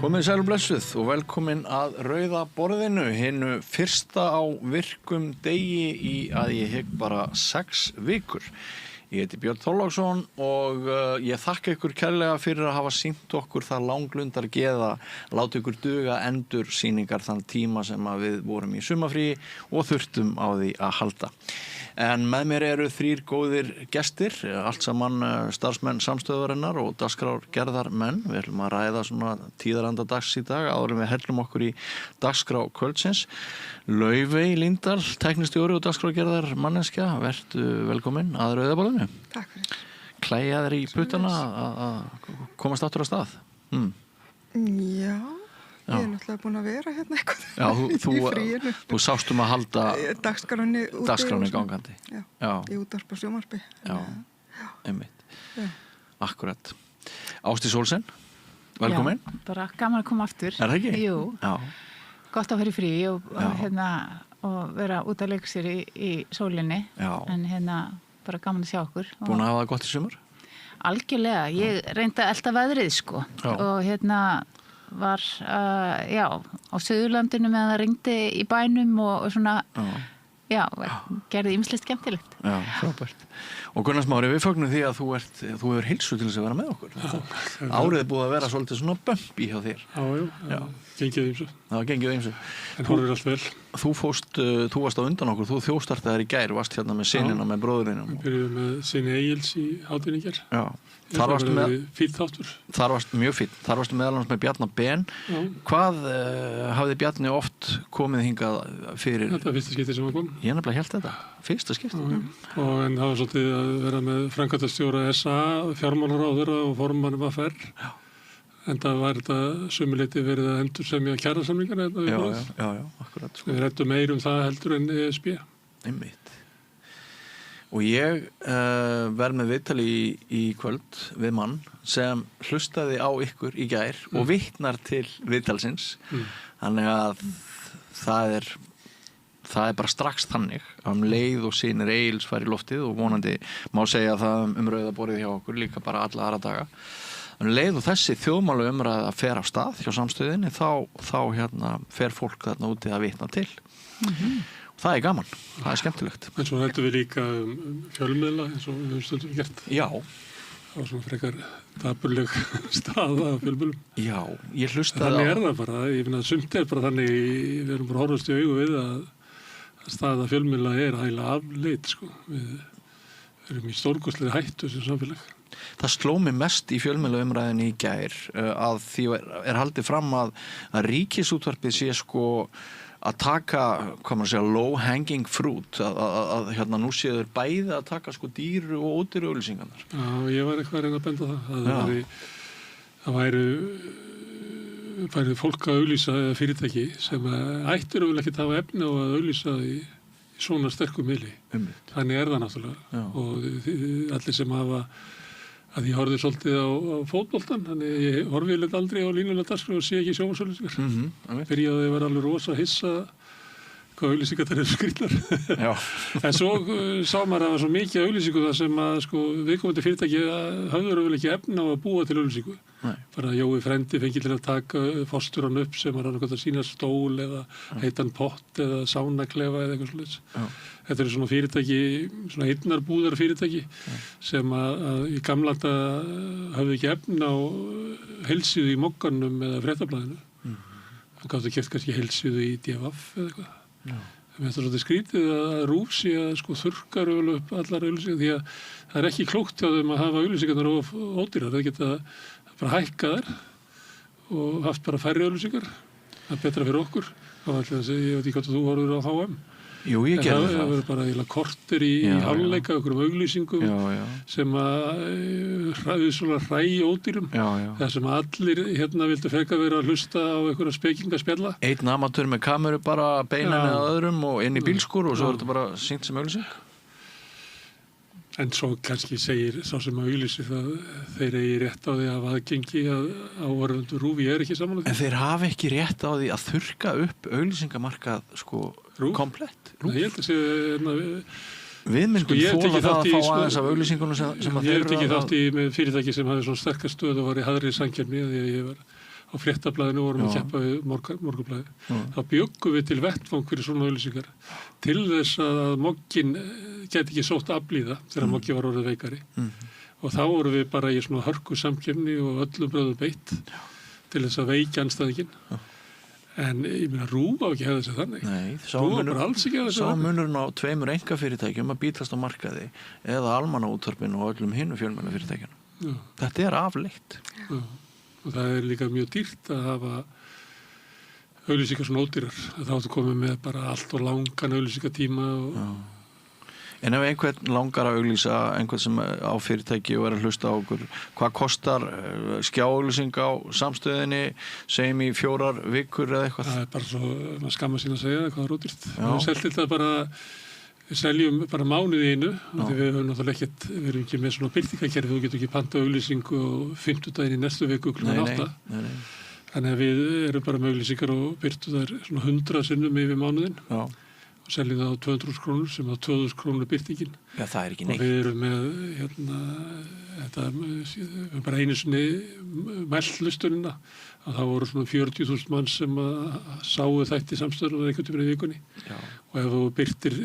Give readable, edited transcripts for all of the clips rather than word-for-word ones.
Komið sæl og blessuð og velkomin að Rauða borðinu, hinu fyrsta á virkum degi í að ég hygg bara 6 vikur. Ég heiti Björn Þorláksson og ég þakka ykkur kærlega fyrir að hafa sýnt okkur það langlundar geða, láta ykkur duga endursýningar þann tíma sem að við vorum í sumarfríi og þurftum á því að halda. En með mér eru 3 góðir gestir, allt saman starfsmenn samstöðvarinnar og dagskrárgerðarmenn. Við ætlum að ræða svona tíðaranda dags í dag, áður en við hellum okkur í dagskrá kvöldsins. Laufey Líndal, tæknistjóri og dagskrárgerðar manneskja, vertu velkomin að Rauða borðinu. Takk fyrir. Klæja þér í puttana að komast aftur á stað? Já. Ég er náttúrulega búin að vera hérna eitthvað í fríinu. Þú sást að halda dagskráni gangandi. Já, í útvarpi og sjónvarpi. Já, einmitt. Akkurat. Ásdís Olsen, velkomin. Já, bara gaman að koma aftur. Er það ekki? Jú, já. Gott að vera í frí og vera út að leika sér í sólinni. Já. En bara gaman að sjá okkur. Búin að hafa það gott í sumar? Algjörlega, ég reyndi að elta veðrið sko. Já. Og var á Suðurlandinu meðan það rigndi í bænum og svona gerði ýmislegt skemmtilegt. Já, frábært. Og Gunnar Smári, við fögnum því að þú hefur heilsu til þess að vera með okkur. Árið búið að vera svolítið svona bömpi hjá þér. Já, gengið ýmsu. Það gengið ýmsu. En horfir allt vel. Þú varst á undan okkur, þú þjóstartaðir í gær, varst hérna með synina, með bróðurinnum. Við byrjuðum með syni Egils í hádeginu í gær. Já. Þar varstu mjög fínn. Þar varstu meðal annars með Bjarna Ben. Hvað hafði Bjarni oft komið hingað fyrir? Þetta var fyrsta skipti sem hann kom. Ég nefnilega hélt þetta. Fyrsta skipti. En það var svolítið að vera með framkvæmdastjóra SA, fjármálaráðherra og formann VR. En það var þetta sömuleyti verið að endursemja kjarasamningar. Já, akkurat. Við ræddum meir það heldur en ESB. Einmitt. Og ég verð með viðtali í kvöld við mann sem hlustaði á ykkur í gær og vitnar til viðtalsins. Þannig að það er bara strax þannig að leið og synir Egils fær í loftið og vonandi má segja það Rauða borðið hjá okkur líka bara alla aðra daga. Leið og þessi þjóðmálu umræða fer af stað hjá samstöðinni þá fer fólk þarna úti að vitna til. Það er gaman, það er skemmtilegt. En svo hættum við líka fjölmiðla eins og við höfum stundum gert. Já. Það var svona frekar dapurleg staða af fjölmiðlum. Já, ég hlustaði á... Þannig er það bara, ég finna að sumt er bara þannig, við erum bara horfast í augu við að staða fjölmiðla er hægilega afleit, sko. Við erum í stórkostlegri hættu sem samfélag. Það sló mig mest í fjölmiðlaumræðinni í gær að því er haldið fram að Ríkisútvarpið sé sko að taka, hvað maður segja, low hanging fruit, að nú séu þeir bæði að taka sko dýru og ódýru auglýsingarnar. Já, ég var eitthvað að reyna að benda það. Það væri fólk að auglýsa eða fyrirtæki sem ættir vel ekki að hafa efni á að auglýsa í svona sterkum miðli. Þannig er það náttúrulega. Já. Og allir sem hafa að ég horfði svolítið á fótboltan, þannig ég horfi aldrei á línulega dagskrá og sé ekki sjónvarpsauglýsingar. Byrjaði að vera alveg rosa hissa hvað auglýsingar það eru skrýtnar. En svo sá maður að það var svo mikið auglýsingu það sem að viðkomandi fyrirtæki höfður vel ekki efni á að búa til auglýsingu. Bara Jói Frendi fengi til að taka forstjóran upp sem var að sína stól eða heitan pott eða sánaklefa eða eitthvað svoleiðis. Þetta eru svona fyrirtæki, svona einnarbúðar fyrirtæki sem að í gamla daga höfðu ekki efni á heilsíðu í Mogganum eða Fréttablaðinu. Það gáttu keypt kannski heilsíðu í DFF eða eitthvað. Þetta er svolítið skrítið að RÚV sé að þurrkar upp allar auglýsingar því að það er ekki klókt hjá þeim að hafa auglýsingarnar of ódýrar. Það geta bara hækkað þær og haft bara færri auglýsingar. Það er betra fyrir okkur. Ég veit ekki hvað þú horfður á HM. Jú, ég gerði það. Það verður bara eiginlega korter í hálfleika okkur auglýsingum sem að svona hræi ódýrum. Það sem allir vildu frekar vera að hlusta á einhverja spekingaspjalla. Einn amatör með kameru bara beinan eða öðrum og inn í bílskúr og svo er þetta bara sýnt sem auglýsing. En svo kannski segir sá sem auglýsir það þeir eigi rétt á því að aðgengi að áhorfendur RÚV er ekki samanlega. En þeir hafa ekki rétt á því að þurrka upp auglýsingamarkað komplett. Ég held að segja Við myndum þóla það að fá aðeins af auglýsingunum sem að þeir eru að... Ég hef tekið þátt í með fyrirtæki sem hafði svona sterkast stöð og var í harðri samkeppni því að ég var á á Fréttablaðinu vorum að keppa við Morgunblaðið. Þá bjöggum við til vettvang fyrir svona auglýsingar til þess að mogginn geti ekki sótt aflíða þegar moggi var orðið veikari. Og þá vorum við bara í svona hörku samkeppni og öllum bröðum beitt til þess að veikja andstæðinginn. En ég meina RÚV á ekki að þessu þannig. Nei, RÚV á bara alls ekki að þessu sá þannig. munurinn á tveimur einkafyrirtækjum að bítast á markaði eða almannaútvarpinu og öllum hinu fjölmiðlafyrirtækjunum. Þetta er afleitt. Já. Og það er líka mjög dýrt að hafa auglýsingar svona ódýrar. Þá áttu komið með bara allt og langan auglýsingatíma og... En ef einhvern langar að auglýsa, einhvern sem á fyrirtæki og er að hlusta á okkur, hvað kostar skjáauglýsing á samstöðinni, segjum í 4 vikur eða eitthvað? Það er bara svo, maður skammar sín að segja hvað er ódýrt. Við seljum bara mánuði einu, því við höfum náttúrulega ekkert, við erum ekki með svona byltingakerfi, þú getur ekki panta auglýsingu og 50 í næstu viku klukkan 8. Þannig að við erum bara með auglýsingar og byrtu þær svona 100 sinnum yfir mánuðin. Já. Og seljum það á 200 krónur sem á 2000 krónur byrtingin. Já, það er ekki neitt. Og við erum með, þetta er bara einu sinni mælt hlustunina að það voru svona 40.000 mann sem sáu þætti samstöðunar einhvern tímann í vikunni. Já. Og ef þú byrtir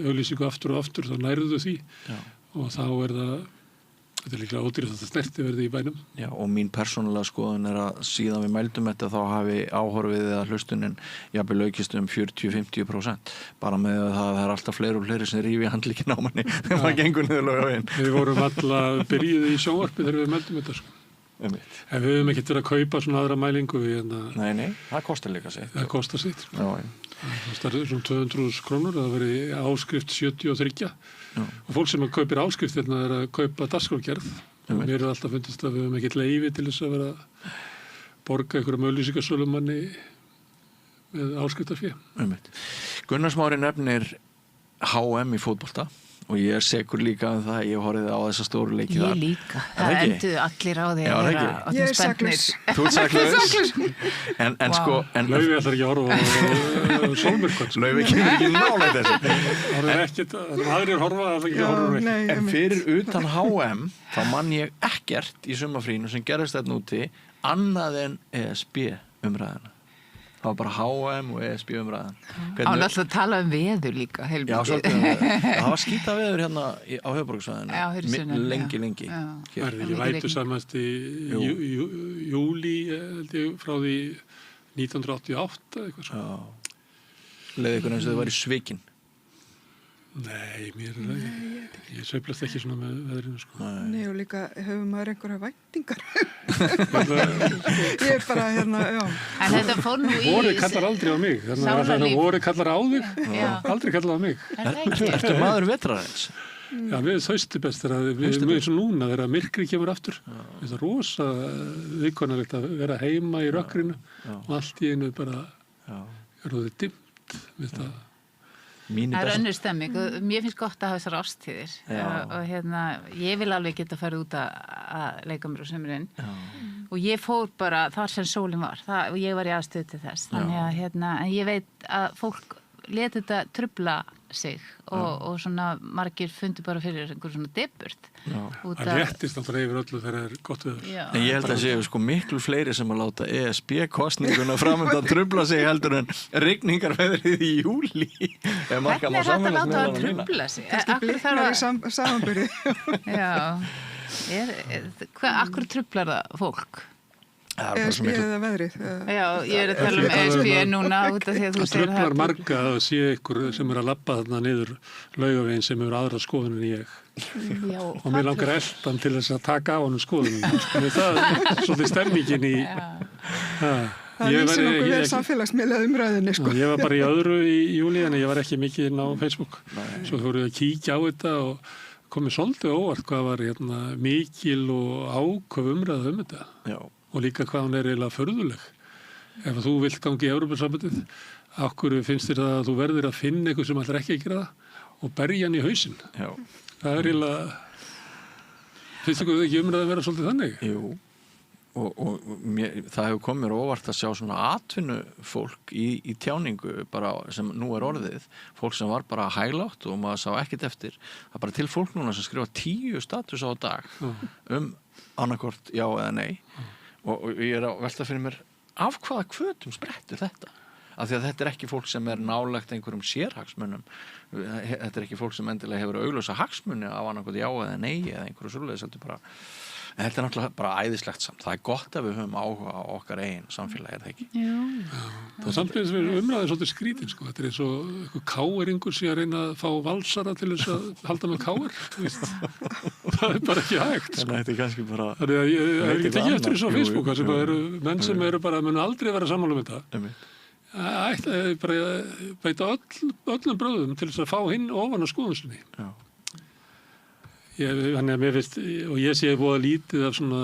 auglýsingu aftur og aftur þá nærðu því. Já. Og þá er það, þetta er líklega ódýrt að þetta snerti verði í bænum. Já, og mín persónulega skoðun er að síðan við mældum þetta þá hafi áhorfið eða hlustunin jafnvel aukist 40-50%. Bara með það er alltaf fleiri og fleiri sem rífi handlíkin á manni þegar maður gengur niður Laugaveginn. Við vorum alla byrjuð í sjónvarpi þegar við mældum þetta sko. En við höfum ekkert verið að kaupa svona aðra mælingu við Nei, það kostar líka sitt. Það kostar sitt. Já. Það starður svona 200.000 krónur, það verið áskrift 73. Já. Og fólk sem kaupir áskrift er að kaupa dagskrárgerð. Og mér er alltaf fundist að við höfum ekkert leyfi til þess að vera að borga einhverjum auglýsingasölumanni með áskriftarfé. Gunnar Smári nefnir HM í fótbolta. Og ég er sekur líka um það, ég horfði á þessa stóru leiki þar. Ég líka. Það enduðu allir á því að vera ég er saklaus. Þú ert saklaus. En sko... Laufi ætlar ekki að horfa á Sólmyrkvöld. Laufi kemur ekki nálega þessu. Það er ekkert, aðrir horfa, það er ekki að horfa ekki. En fyrir utan HM, þá mann ég ekkert í sumarfrínu sem gerist þetta núti, annað en ESB umræðina. Það var bara HM og ESB umræðan. Án alltaf að tala veður líka, heilmikið. Já, svolítið veður. Það var skítað veður hérna á höfuðborgarsvæðinu. Lengi. Það er ekki vætu samast í júlí, frá því 1988 eitthvað svo. Já. Leði ykkur eins og þau var í svikin. Nei, ég sveiflast ekki svona með veðrinu sko. Nei, og líka hefur maður einhverja væntingar. Ég er bara já. En þetta fór nú í... Vorið kallar aldrei á mig. Vorið kallar á þig, aldrei kallar á mig. Ertu maður vetrarins? Já, við þaustu best þegar við eins og núna þegar myrkri kemur aftur. Það er rosa viðkonarlegt að vera heima í rökkrinu og allt í einu bara er það dimmt við þetta. Það er önnur stemming og mér finnst gott að hafa þessar ástíðir og ég vil alveg geta farið út að leika mér á sumrin og ég fór bara þar sem sólin var og ég var í aðstöðu til þess þannig að ég veit að fólk leti þetta trufla sig og svona margir fundu bara fyrir einhver svona depurt. Það léttist alltaf yfir öllu þegar það er gott veður. En ég held að séu sko miklu fleiri sem að láta ESB-kostninguna framöndan trufla sig heldur en rigningarveðrið í júlí. Hvernig er þetta að láta að trufla sig? Kannski bliknar í samanbyrði. Akkur truflar það fólk? ESB eða veðrið. Já, ég er að tala um ESB núna út af því að þú segir það. Það truflar marga að sé ykkur sem er að labba þarna niður Laugaveginn sem hefur aðra skoðun en ég. Já, og mér langar eldan til þess að taka á honum skoðunum. Það er svolítið stemmingin í... Það lýsir okkur vel samfélagsmiðlað umræðinni sko. Ég var bara í öðru í júlí en ég var ekki mikið inn á Facebook. Svo fóru ég að kíkja á þetta og komið svolítið óvart hvað var mikil og áköf umræða þetta. Já. Og líka hvað hún er eiginlega förðuleg. Ef þú vilt gangi í Evrópusambandið, okkur finnst þér að þú verður að finna eitthvað sem ætlar ekki að gera það og berja hann í hausinn. Já. Það er eiginlega, finnst ykkur ekki umræða að vera svolítið þannig? Jú, og það hefur komið mér óvart að sjá svona atvinnufólk í tjáningu bara sem nú er orðið, fólk sem var bara hæglátt og maður sá ekkert eftir. Það er bara til fólk núna sem skrifa 10 status á dag annarkvort já eða nei. og ég að velta fyrir mér af hvaða hvötum sprettur þetta? Af því að þetta ekki fólk sem nálægt einhverjum sérhagsmunum. Þetta ekki fólk sem endilega hefur augljósa hagsmuni á annarkot já eða nei eða einhverju svoleiðis, heldur bara. Þetta náttúrulega bara æðislegt samt. Það gott að við höfum áhuga á okkar eigin samfélagi, það ekki? Jú. Það samtidig sem við umræðum svolítið skrítin, sko. Þetta eins og eitthvað káeringur sem að reyna að fá valsara til þess að halda með káir. Það bara ekki hægt, sko. Þetta kannski bara... Þannig að ég hef ekki tekið eftir þessu á Facebook, sem eru menn sem eru bara, mun aldrei vera sammála um þetta. Bara beita öllum bröðum til þess að fá hinn ofan á skoðun sinni. Já. Þannig að mér finnst, og ég sé búið lítið af svona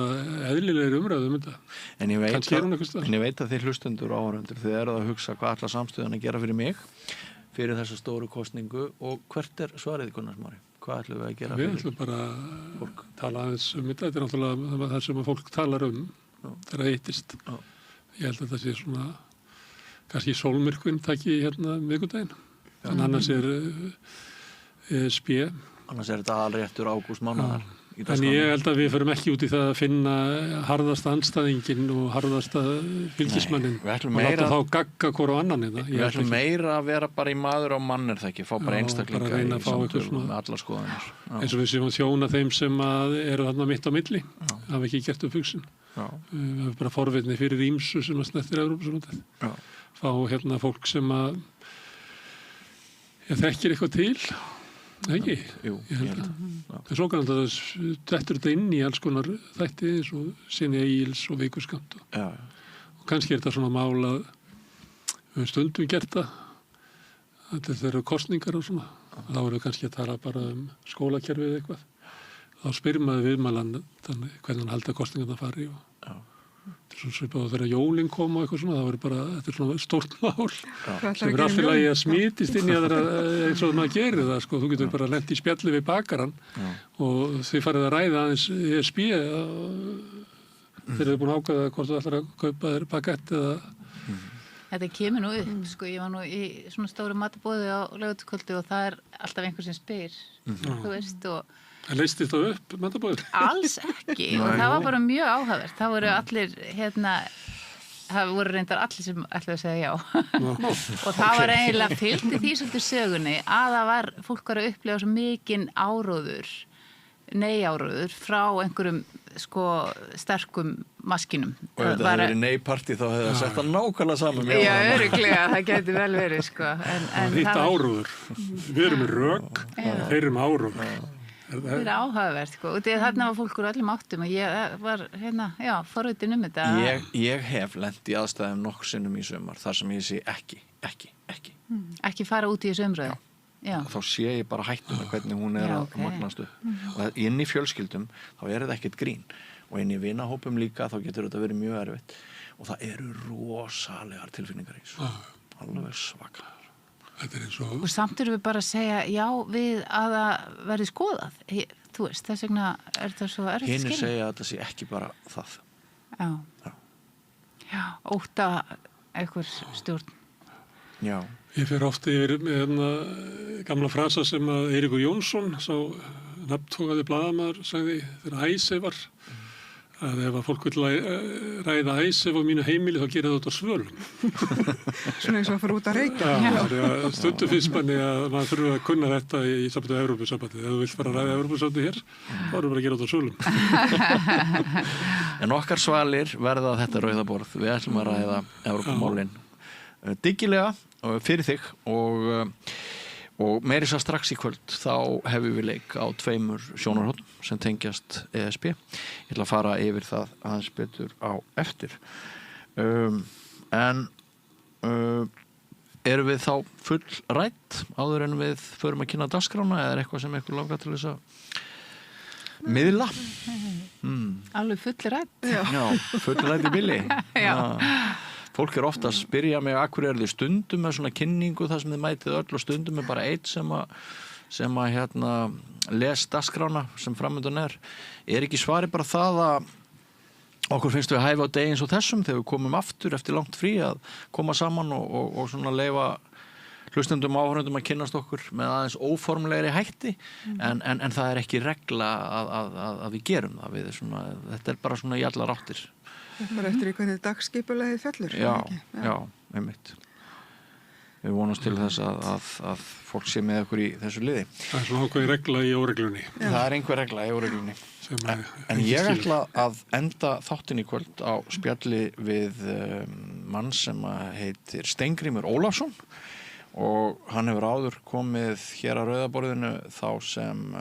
eðlilegri umræðu þetta. En ég veit að þið hlustendur og áhorfendur, þið eruð að hugsa hvað ætla samstöðan að gera fyrir mig, fyrir þessa stóru kosningu, og hvert svarið, Gunnar Smári? Hvað ætlum við að gera fyrir fólk? Við ætlum bara að tala aðeins þetta. Þetta náttúrulega það sem að fólk talar þegar það hittist. Ég held að það sé svona, kannski sólmyrkvinn taki miðvikudaginn. Þannig annars ESB. Annars þetta alréttur ágúst mánaðar. En ég held að við förum ekki út í það að finna harðasta andstæðinginn og harðasta fylgismannin og láta þá gagga hvora annan þetta. Við ætlum meira að vera bara í maður og mann það ekki, fá bara einstaklinga í samtölu með allar skoðanir. Eins og við séum að þjóna þeim sem eru þarna mitt á milli, hafa ekki gert upp hugsun. Við höfum bara forvitni fyrir ýmsu sem að snertir Evrópusambandið. Fá fólk sem að þekkir eitthvað til. Ekki? Jú, ég held að. En svo kannan það dettur þetta inn í alls konar þætti eins og Sinni Egils og Veikurskamt. Og kannski þetta svona mál að við höfum stundum gert það. Þetta eru kosningar og svona. Þá erum við kannski að tala bara skólakerfið eitthvað. Þá spyrir maður viðmælan þannig hvernig hann halda kosningarna fari. Þetta svona svipað þegar jólin kom og eitthvað svona, það verður bara, þetta svona stórt mál sem alltaf lagi að smítist inn í það eins og maður gerir það, sko. Þú getur bara lent í spjalli við bakaran og þið farið að ræða aðeins ESB þegar þið búin að ákveða hvort þú ætlar að kaupa þér pakett eða... Þetta kemur nú upp, sko, ég var nú í svona stóru matabóði á laugardagskvöldi og það alltaf einhver sem spyr, þú veist, og En leistist það upp, matabóðir? Alls ekki, og það var bara mjög áhugavert. Það voru allir, það voru reyndar allir sem ætlaði að segja já. Og það var eiginlega fylgdi því svolítið sögunni að fólk var að upplifa svo mikinn áróður, nei-áróður frá einhverjum, sko, sterkum maskinum. Og ef það hefði verið nei-partí þá hefði það sett það nákvæmlega saman. Já, örugglega, það gæti vel verið, sko. Hitt áróður. Við erum með rök, þeir eru með áróður. Það er áhugavert, sko. Og þarna var fólk úr öllum áttum og ég var, forvitin þetta. Ég hef lent í aðstæðum nokkur sinnum í sumar þar sem ég sé ekki. Ekki fara út í þessu umræðu. Já. Þá sé ég bara hættuna hvernig hún að magnast upp. Og inn í fjölskyldum þá þetta ekkert grín. Og inn í vinahópum líka þá getur þetta verið mjög erfitt. Og það eru rosalegar tilfinningar í þessu. Alveg svakar. Og samt erum við bara að segja já við að það verði skoðað. Þú veist, þess vegna það svo erfitt skilja. Hinir segja að það sé ekki bara það. Já, ótta einhver stjórn. Já. Ég fer oft yfir með gamla frasa sem að Eiríkur Jónsson, sá nafntókaði blaðamaður, sagði þegar Æsef var, að ef að fólk vil ræða Æsef á mínu heimili þá gera það út á svölum. Svona eins og að fara út að reykja. Já, stundum finnst manni að maður þurfa að kunna þetta í sambandi á Evrópusambandið. Ef þú vilt fara að ræða Evrópusambandið hér, þá erum við bara að gera út á svölum. En okkar svalir verða þetta rauða borð. Við ætlum að ræða Evrópumálin dyggilega fyrir þig og meiri svo strax í kvöld þá hefum við leik á 2 sjónarhornum sem tengjast ESB. Ég ætla að fara yfir það aðeins betur á eftir. Erum við þá full rætt áður en við förum að kynna dagskrána eða eitthvað sem eitthvað langar til þess að miðla? Alveg full rætt. Já, full rætt í billi. Já. Fólk ofta að spyrja mig akkur þið stundum með svona kynningu þar sem þið mætið öll og stundum með bara einn sem að les dagskrána sem framöndan ekki svari bara það að okkur finnst við hæfa á degi eins og þessum þegar við komum aftur eftir langt frí að koma saman og svona hlustendum áhörundum að kynnast okkur með aðeins óformlegri hætti en það ekki regla að við gerum það við svona, þetta bara svona í allar áttir. Bara eftir í hvernig dagskipulagið fellur. Já, einmitt. Við vonumst til þess að fólk sé með okkur í þessu liði. Það er svona ákveðin regla í óreglunni. Það einhver regla í óreglunni. En ég ætla að enda þáttinn í kvöld á spjalli við mann sem heitir Steingrímur Ólafsson og hann hefur áður komið hér á Rauðaborðinu þá sem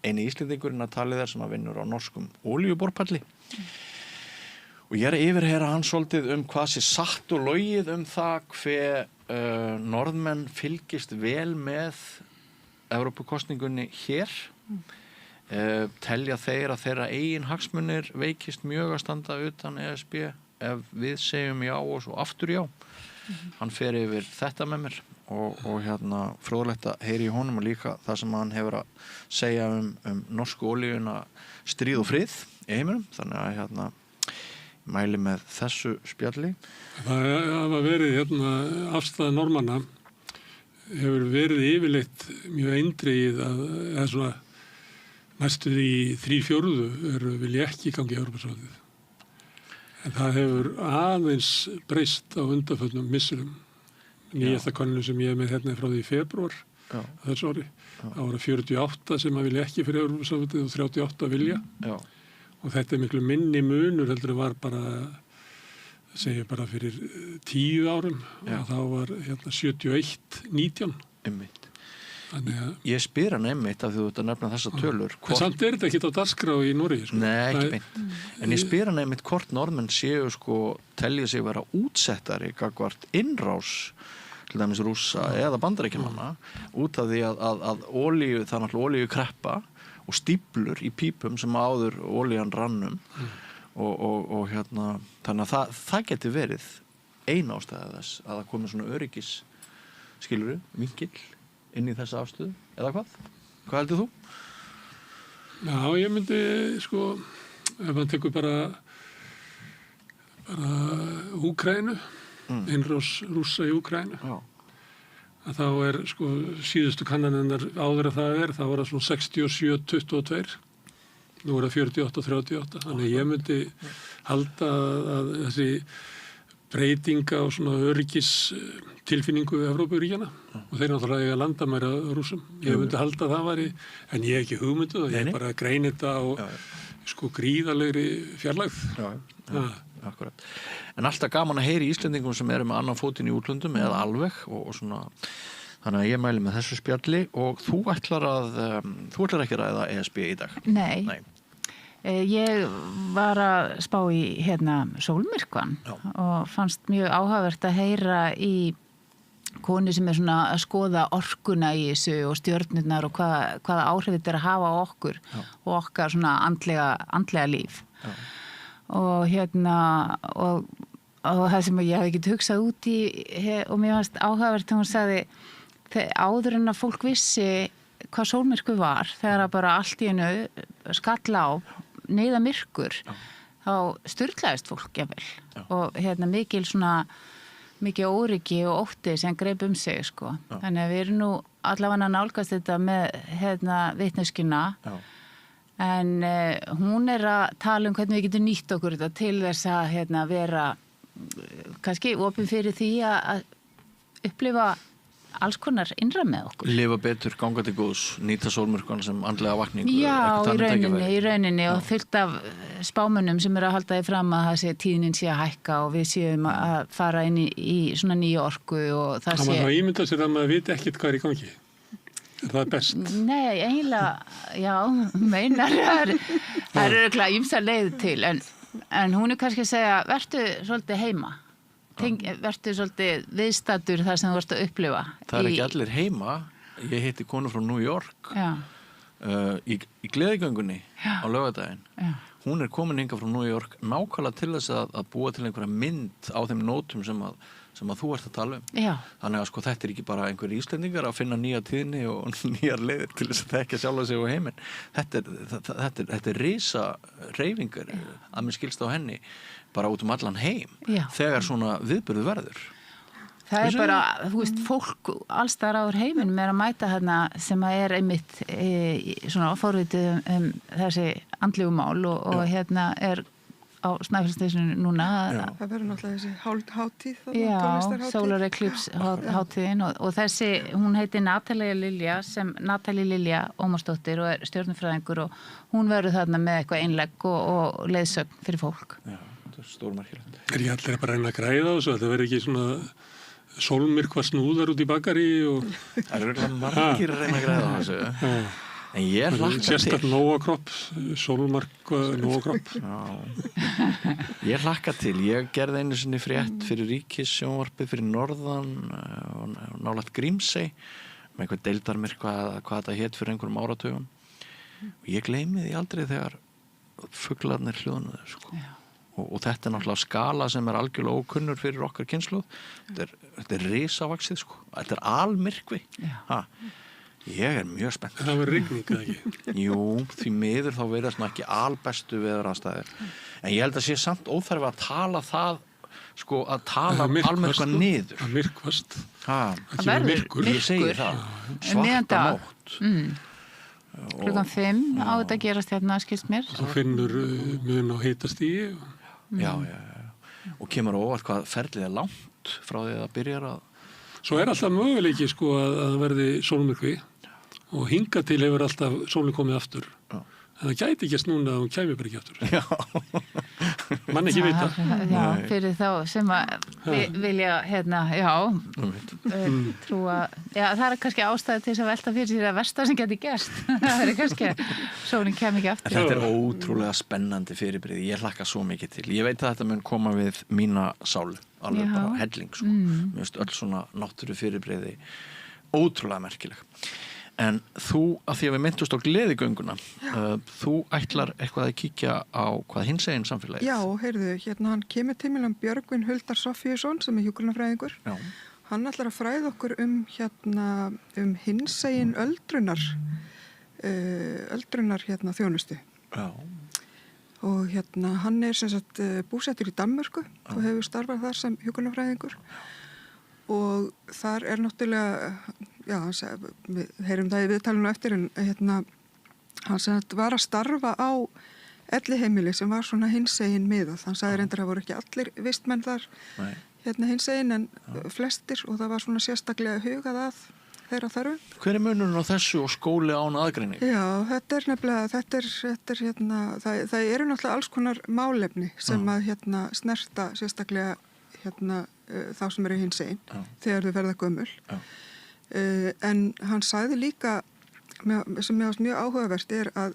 eini Íslendingurinn að talið sem að vinnur á norskum olíuborpalli. Og ég að yfirheyra hann svolítið hvað sé satt og logið það hve norðmenn fylgist vel með Evrópukosningunni hér. Telja þeir að þeirra eigin hagsmunir veikist mjög að standa utan ESB ef við segjum já og svo aftur já. Hann fer yfir þetta með mér og fróðlegt að heyri í honum og líka það sem hann hefur að segja norsku olíuna stríð og frið í heiminum. Þannig að mæli með þessu spjalli. Það hafa verið afstæða normanna hefur verið yfirleitt mjög eindregið eða svona næstuð í 3/4 vilja ekki gangi í Evrópusambandið. En það hefur aðeins breyst á undanförnum missurum. Nýjasta könnun sem ég með frá því í febrúar þessu ári. Það voru 48 sem að vilja ekki fyrir Evrópusambandið og 38 vilja. Já. Og þetta miklu minni munur heldur var bara fyrir 10 árum og þá var 71-19. Einmitt. Þannig að ég spyr hann einmitt af því þú ert að nefna þessa tölur. En samt þetta ekki á dagskrá í Noregi. Sko. Nei, ekki beint. En ég spyr hann einmitt hvort norðmenn séu telja sig vera útsettari gagnvart innrás til dæmis Rússa eða Bandaríkjamanna út af því að olíu, það náttúrulega olíukreppa og stíplur í pípum sem áður olían rannum og þannig að það geti verið ein ástæða þess að það komi svona öryggis skilurðu, vinkil inn í þessa afstöðu, eða hvað? Hvað heldur þú? Já, ég myndi ef hann tekur bara Úkraínu innrás Rússa í Úkraínu að þá síðustu kannanirnar áður að þá var það svona 67-22 nú er það 48-38 þannig ég myndi halda að þessi breytinga og svona öryggis tilfinningu Evrópuríkjana og þeir náttúrulega eiga landamæri að Rússum ég myndi halda að það væri en ég hef ekki hugmyndu það, ég bara greini þetta á gríðalegri fjarlægð Akkurat. En alltaf gaman að heyri Íslendingum sem eru með annan fótinn í útlöndum eða alveg og svona þannig að ég mæli með þessu spjalli og þú ætlar ekki að ræða ESB í dag. Nei. Ég var að spá í sólmyrkvann og fannst mjög áhugavert að heyra í konu sem er svona að skoða orkuna í þessu og stjörnurnar og hvaða áhrif þetta er að hafa á okkur og okkar svona andlega líf. Og og það sem ég hef ekki hugsað út í og mér fannst áhugavert þegar hún sagði áður en að fólk vissi hvað sólmyrkvi var þegar að bara allt í einu skalla á neyða myrkur þá sturlaðist fólk jafnvel og mikil óryggi og ótti sem greip sig þannig að við erum nú allavega nálgast þetta með vitneskjuna en hún er að tala hvernig við getum nýtt okkur þetta til þess að vera kannski opin fyrir því að upplifa alls konar innra með okkur. Lifa betur, ganga til góðs, nýta sólmyrkvann sem andlega vakningu. Já, í rauninni og fullt af spámunum sem eru að halda því fram að tíðnin sé að hækka og við séum að fara inn í svona nýja orku og það sé... Það ímynda sér að maður viti ekkert hvað er í gangi. Það er best. Nei, eiginlega, já, meinar það eru örugglega ýmsar leið til en hún er kannski að segja, vertu svolítið heima. Vertu svolítið viðstaddur þar sem þú varst að upplifa. Það er ekki allir heima. Ég hitti konu frá New York í gleðigöngunni á laugardaginn. Hún er komin hingað frá New York nákvæmlega til þess að búa til einhverja mynd á þeim nótum sem að þú ert að tala Já. Þannig að þetta er ekki bara einhverjir Íslendingar að finna nýja tíðni og nýjar leiðir til þess að þekkja sjálfa sig og heiminn. Þetta er risa hreyfingar að mér skilst á henni bara út allan heim þegar svona viðburður verður. Það bara, þú veist, fólk allstaðar á heiminum að mæta hérna sem að einmitt svona forvitið þessi andlegu mál og hérna á Snæfellsnesinu núna. Það verður náttúrulega þessi hátíð. Já, Solar Eclipse hátíðin og þessi, hún heitir Natalie Lilja Ómarsdóttir og stjörnufræðingur og hún verður þarna með eitthvað einlegg og leiðsögn fyrir fólk. Já, þetta stórmerkilegt. Ég allir bara reyna að græða á þessu, þetta verður ekki svona sólmyrkva snúðar út í bakari og... Það eru örugglega margir að reyna að græða á þessu. En ég hlakka til. Sérstaklega nóakropp, sólmyrkva nóakropp. Ég hlakka til. Ég gerði einu sinni frétt fyrir Ríkissjónvarpið fyrir norðan og nálægt Grímsey með eitthvað deildarmyrkva hvað þetta hét fyrir einhverjum áratugum. Og ég gleymi því aldrei þegar fuglarnir hljóðnuðu, sko. Og þetta náttúrulega skala sem algjörlega ókunnur fyrir okkar kynslóð. Þetta risavaxið, sko. Þetta almyrkvi. Ég mjög spennt. Það verður rigning, eða ekki? Jú, því miður þá verður svona ekki albestu veðuraðstæður. En ég held að sé samt óþarfi að tala það, sko, að tala almyrkva niður. Það myrkvast. Það verður myrkur. Ég segi það. Svarta nótt. Klukkan 5 á þetta gerast hérna, skilst mér. Þú finnur mun á hitastígi. Já. Og kemur óvart hvað ferlið langt frá því að það byrjar að... Svo alltaf möguleiki, sko, að verði sólmyrkvi og hinga til hefur alltaf sólinn komið aftur. En það gæti ekki núna að hún kæmi bara ekki aftur. Já. Mann ekki vita. Já, fyrir þá sem að vilja, hérna, trúa... Já, það kannski ástæði til þess að velta fyrir sér að versta sem geti gerst. Það verður kannski að sólinn kæmi ekki aftur. Þetta ótrúlega spennandi fyrirbrigði. Ég hlakka svo mikið til. Ég veit að þetta mun koma við mína sálu. Alveg bara helling, sko. Mér finnst öll svona náttúru fyrirbrigði ótrúlega merkileg. En þú, að því að við myndust á gleðigönguna, þú ætlar eitthvað að kíkja á hvað hinsegin samfélagið? Já, heyrðu, hérna hann kemur til mér Björgvin Huldar Sofíusson sem hjúkrunarfræðingur. Já. Hann ætlar að fræða okkur hinsegin öldrunar þjónustu. Já. Og hann sem sagt búsettur í Danmörku og hefur starfað þar sem hjúkrunarfræðingur. Og þar náttúrulega, já, við heyrum það í viðtalinu eftir, en hann sem var að starfa á elliheimili sem var svona hinsegin miðað. Hann sagði reyndar að það voru ekki allir vistmenn þar hinsegin en flestir og það var svona sérstaklega hugað að þeirra þarfum. Hver munurinn á þessu og skóli án aðgreining? Já, þetta nefnilega, það eru náttúrulega alls konar málefni sem að snerta sérstaklega þá sem eru hinsegin þegar þau verða gömul. En hann sagði líka sem mér varst mjög áhugavert að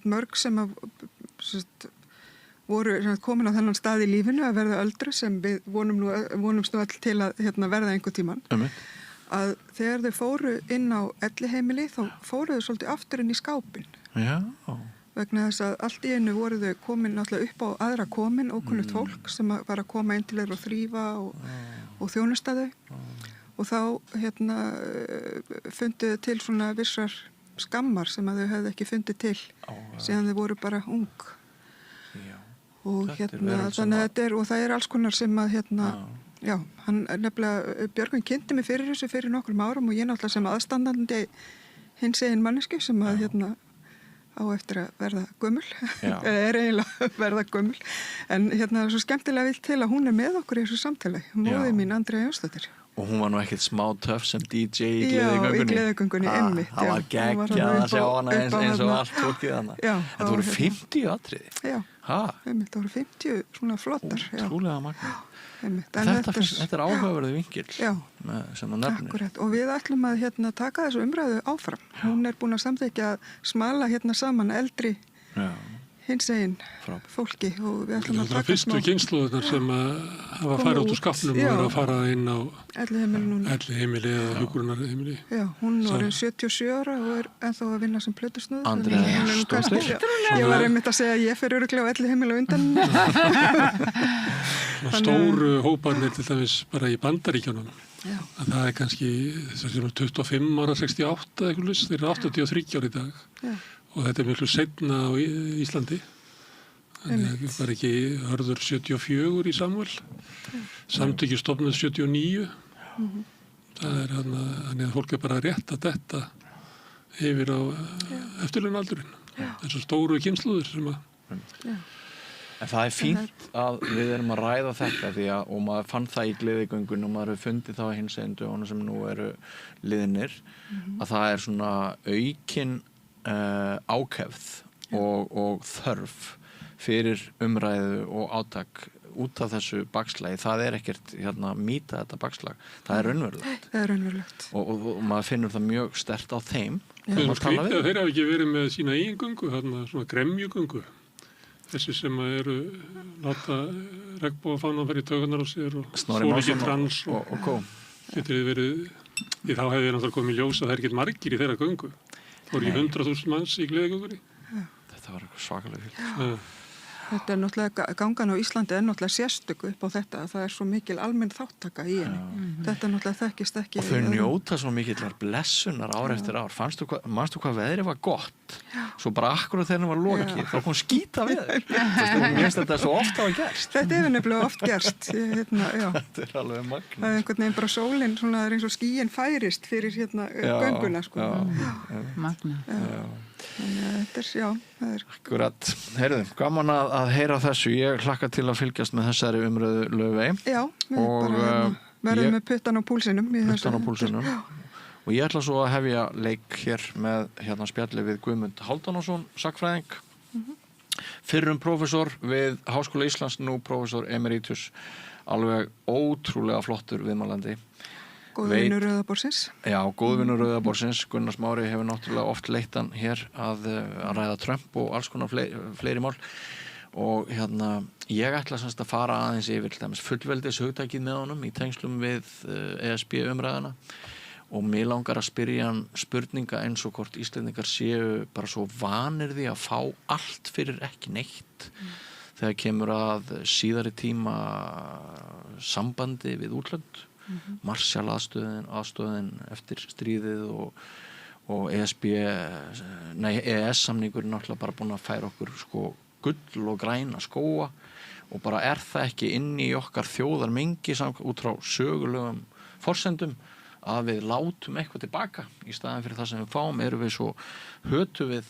mörg sem voru komin á þennan stað í lífinu að verða öldru sem við vonumst nú all til að verða einhver tíman. Að þegar þau fóru inn á elliheimili þá fóru þau svolítið aftur inn í skápin. Já. Vegna þess að allt í einu voru þau komin náttúrulega upp á aðra komin ókunnugt fólk sem var að koma inn til þeirra og þrífa og þjónusta þau. Og þá fundu til svona vissar skammar sem að þau hefðu ekki fundið til síðan þau voru bara ung. Já. Og þannig að þetta og það alls konar sem að já, hann nefnilega, Björgvin kynnti mig fyrir þessu fyrir nokkrum árum og ég náttúrulega sem aðstandandi hinsegin manneski sem að á eftir að verða gömul, eða eiginlega að verða gömul. En svo skemmtilega vilt til að hún með okkur í þessu samtali, móðir mín Andrea Jónsdóttir. Og hún var nú ekkert smá töff sem DJ í gleðigöngunni. Já, í gleðigöngunni, einmitt. Það var geggjað að sjá hana eins og allt fólkið hana. Þetta voru 50 atriði. Já, einmitt, það voru 50 svona flottar. Ótrúlega magna. Þetta áhugaverðu vinkill sem það nefnir. Akkurat, og við ætlum að taka þessu umræðu áfram. Hún búin að samþykja að smala saman eldri hinsegin fólki og við ætlum að taka fyrstu kynslóðunar sem hafa farið út úr skapnum og eru að fara inn á elliheimili eða hjúkrunarheimili. Já, hún var 77 ára og ennþá að vinna sem plötusnúður. Andrea Jónsdóttir. Ég var einmitt að segja að ég fer örugglega á elliheimili undan. Stóru hóparnir til dæmis bara í Bandaríkjunum. Það kannski 25 ára, 68 eitthvað, þeir eru 83 ára í dag. Já. Og þetta miklu seinna á Íslandi. Þannig að það var ekki Hörður 74 í Samúel, Samtöki stofnuð 79. Það þannig að fólk bara rétt að detta yfir á eftirlaunaldurinn. Þessar stóru kynslóðir sem að... En það er fínt að við erum að ræða þetta og maður fann það í gleðigöngun og maður hefur fundið það á hinsegin dögunum sem nú eru liðnir, að það er svona aukin ákefð og þörf fyrir umræðu og átak út af þessu bakslagi. Það er ekkert mýta þetta bakslag. Það er raunverulegt. Það er raunverulegt. Og maður finnur það mjög sterkt á þeim. Það er skrítið að þeir hafa ekki verið með sína eigin göngu, svona gremjugöngu. Þessi sem eru láta regnbogafánan fyrir taugarnar á sér og svo ekki trans og getur þið verið, því þá hefði náttúrulega komið ljós að það er ekkert margir í þeirra göngu. Það voru ekki 100.000 manns í gleðigöngunni. Þetta var svakalega fylgt. Þetta er náttúrulega, gangan á Íslandi er náttúrulega sérstöku upp á þetta, að það er svo mikil almenn þáttaka í henni. Þetta er náttúrulega þekkist ekki. Og þau njóta svo mikillar blessunar ár eftir ár. Manstu hvað veðrið var gott? Svo bara akkurat þegar það var lokið, þá kom skýta veður. Mér finnst þetta svo oft hafa gerst. Þetta hefur nefnilega oft gerst. Þetta er alveg magna. Það er einhvern veginn bara sólinn, svona eins og skýin færist fyrir gönguna, sko. Magna. Þannig að þetta það er... Akkurat. Heyrðu, gaman að heyra þessu. Ég hlakka til að fylgjast með þessari umröðu Laufey. Já, við bara verðum með puttan á púlsinum. Puttan á púlsinum. Og ég ætla svo að hefja leik hér með spjalli við Guðmund Hálfdanarson, sagnfræðing. Fyrrum prófessor við Háskóla Íslands, nú prófessor emeritus. Alveg ótrúlega flottur viðmælandi. Góðvinur Rauðaborðsins. Já, góðvinur Rauðaborðsins. Gunnar Smári hefur náttúrulega oft leitt hann hér að ræða Trump og alls konar fleiri mál. Og ég ætla semst að fara aðeins yfir fullveldis hugtakið með honum í tengslum við ESB umræðana. Og mig langar að spyrja hann spurninga eins og hvort Íslendingar séu bara svo vanir því að fá allt fyrir ekki neitt. Þegar kemur að síðari tíma sambandi við útlönd. Marshall aðstöðin eftir stríðið og ESB EES-samningurinn náttúrulega bara búin að færa okkur gull og græna skóga og bara er það ekki inn í okkar þjóðarmengi út frá sögulegum forsendum að við látum eitthvað tilbaka í staðin fyrir það sem við fáum erum við svo hötu við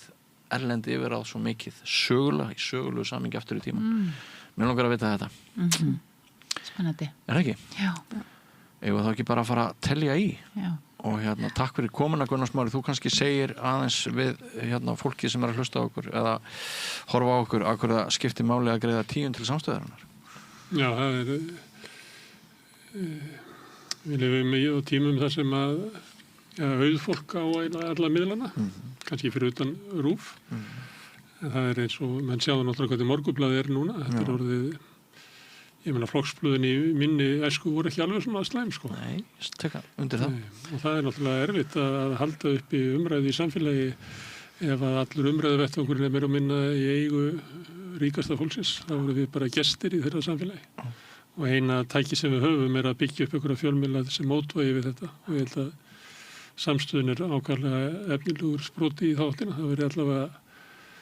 erlendi yfir á svo mikið sögulega í sögulegu samhengi aftur í tíman. Mér langar að vita þetta. Spennandi. Er það ekki? Já. Eigum við þá ekki bara að fara að telja í. Já. Og takk fyrir komuna Gunnar Smári. Þú kannski segir aðeins við fólki sem er að hlusta á okkur eða horfa á okkur að hverða skiptir máli að greiða 10 til samstöðarinnar. Já, það er við lifum í tímum þar sem að auðfólk á alla miðlana, kannski fyrir utan RÚV. En það er eins og menn sjáðu náttúrulega hvað Morgunblaðið er núna. Þetta er orðið ég meina flokksblöðin í minni æsku voru ekki alveg svona slæm, sko. Nei, teka undir það. Og það er náttúrulega erfitt að halda upp í umræðu í samfélagi ef að allur umræðuvettvangurinn er meira og minna í eigu ríkasta fólksins. Þá voru við bara gestir í þeirra samfélagi. Og eina tæki sem við höfum er að byggja upp einhverja fjölmiðla sem mótvægi við þetta. Og ég held að samstöðun er ákvarlega efnilegur sproti í þáttina. Það verið allavega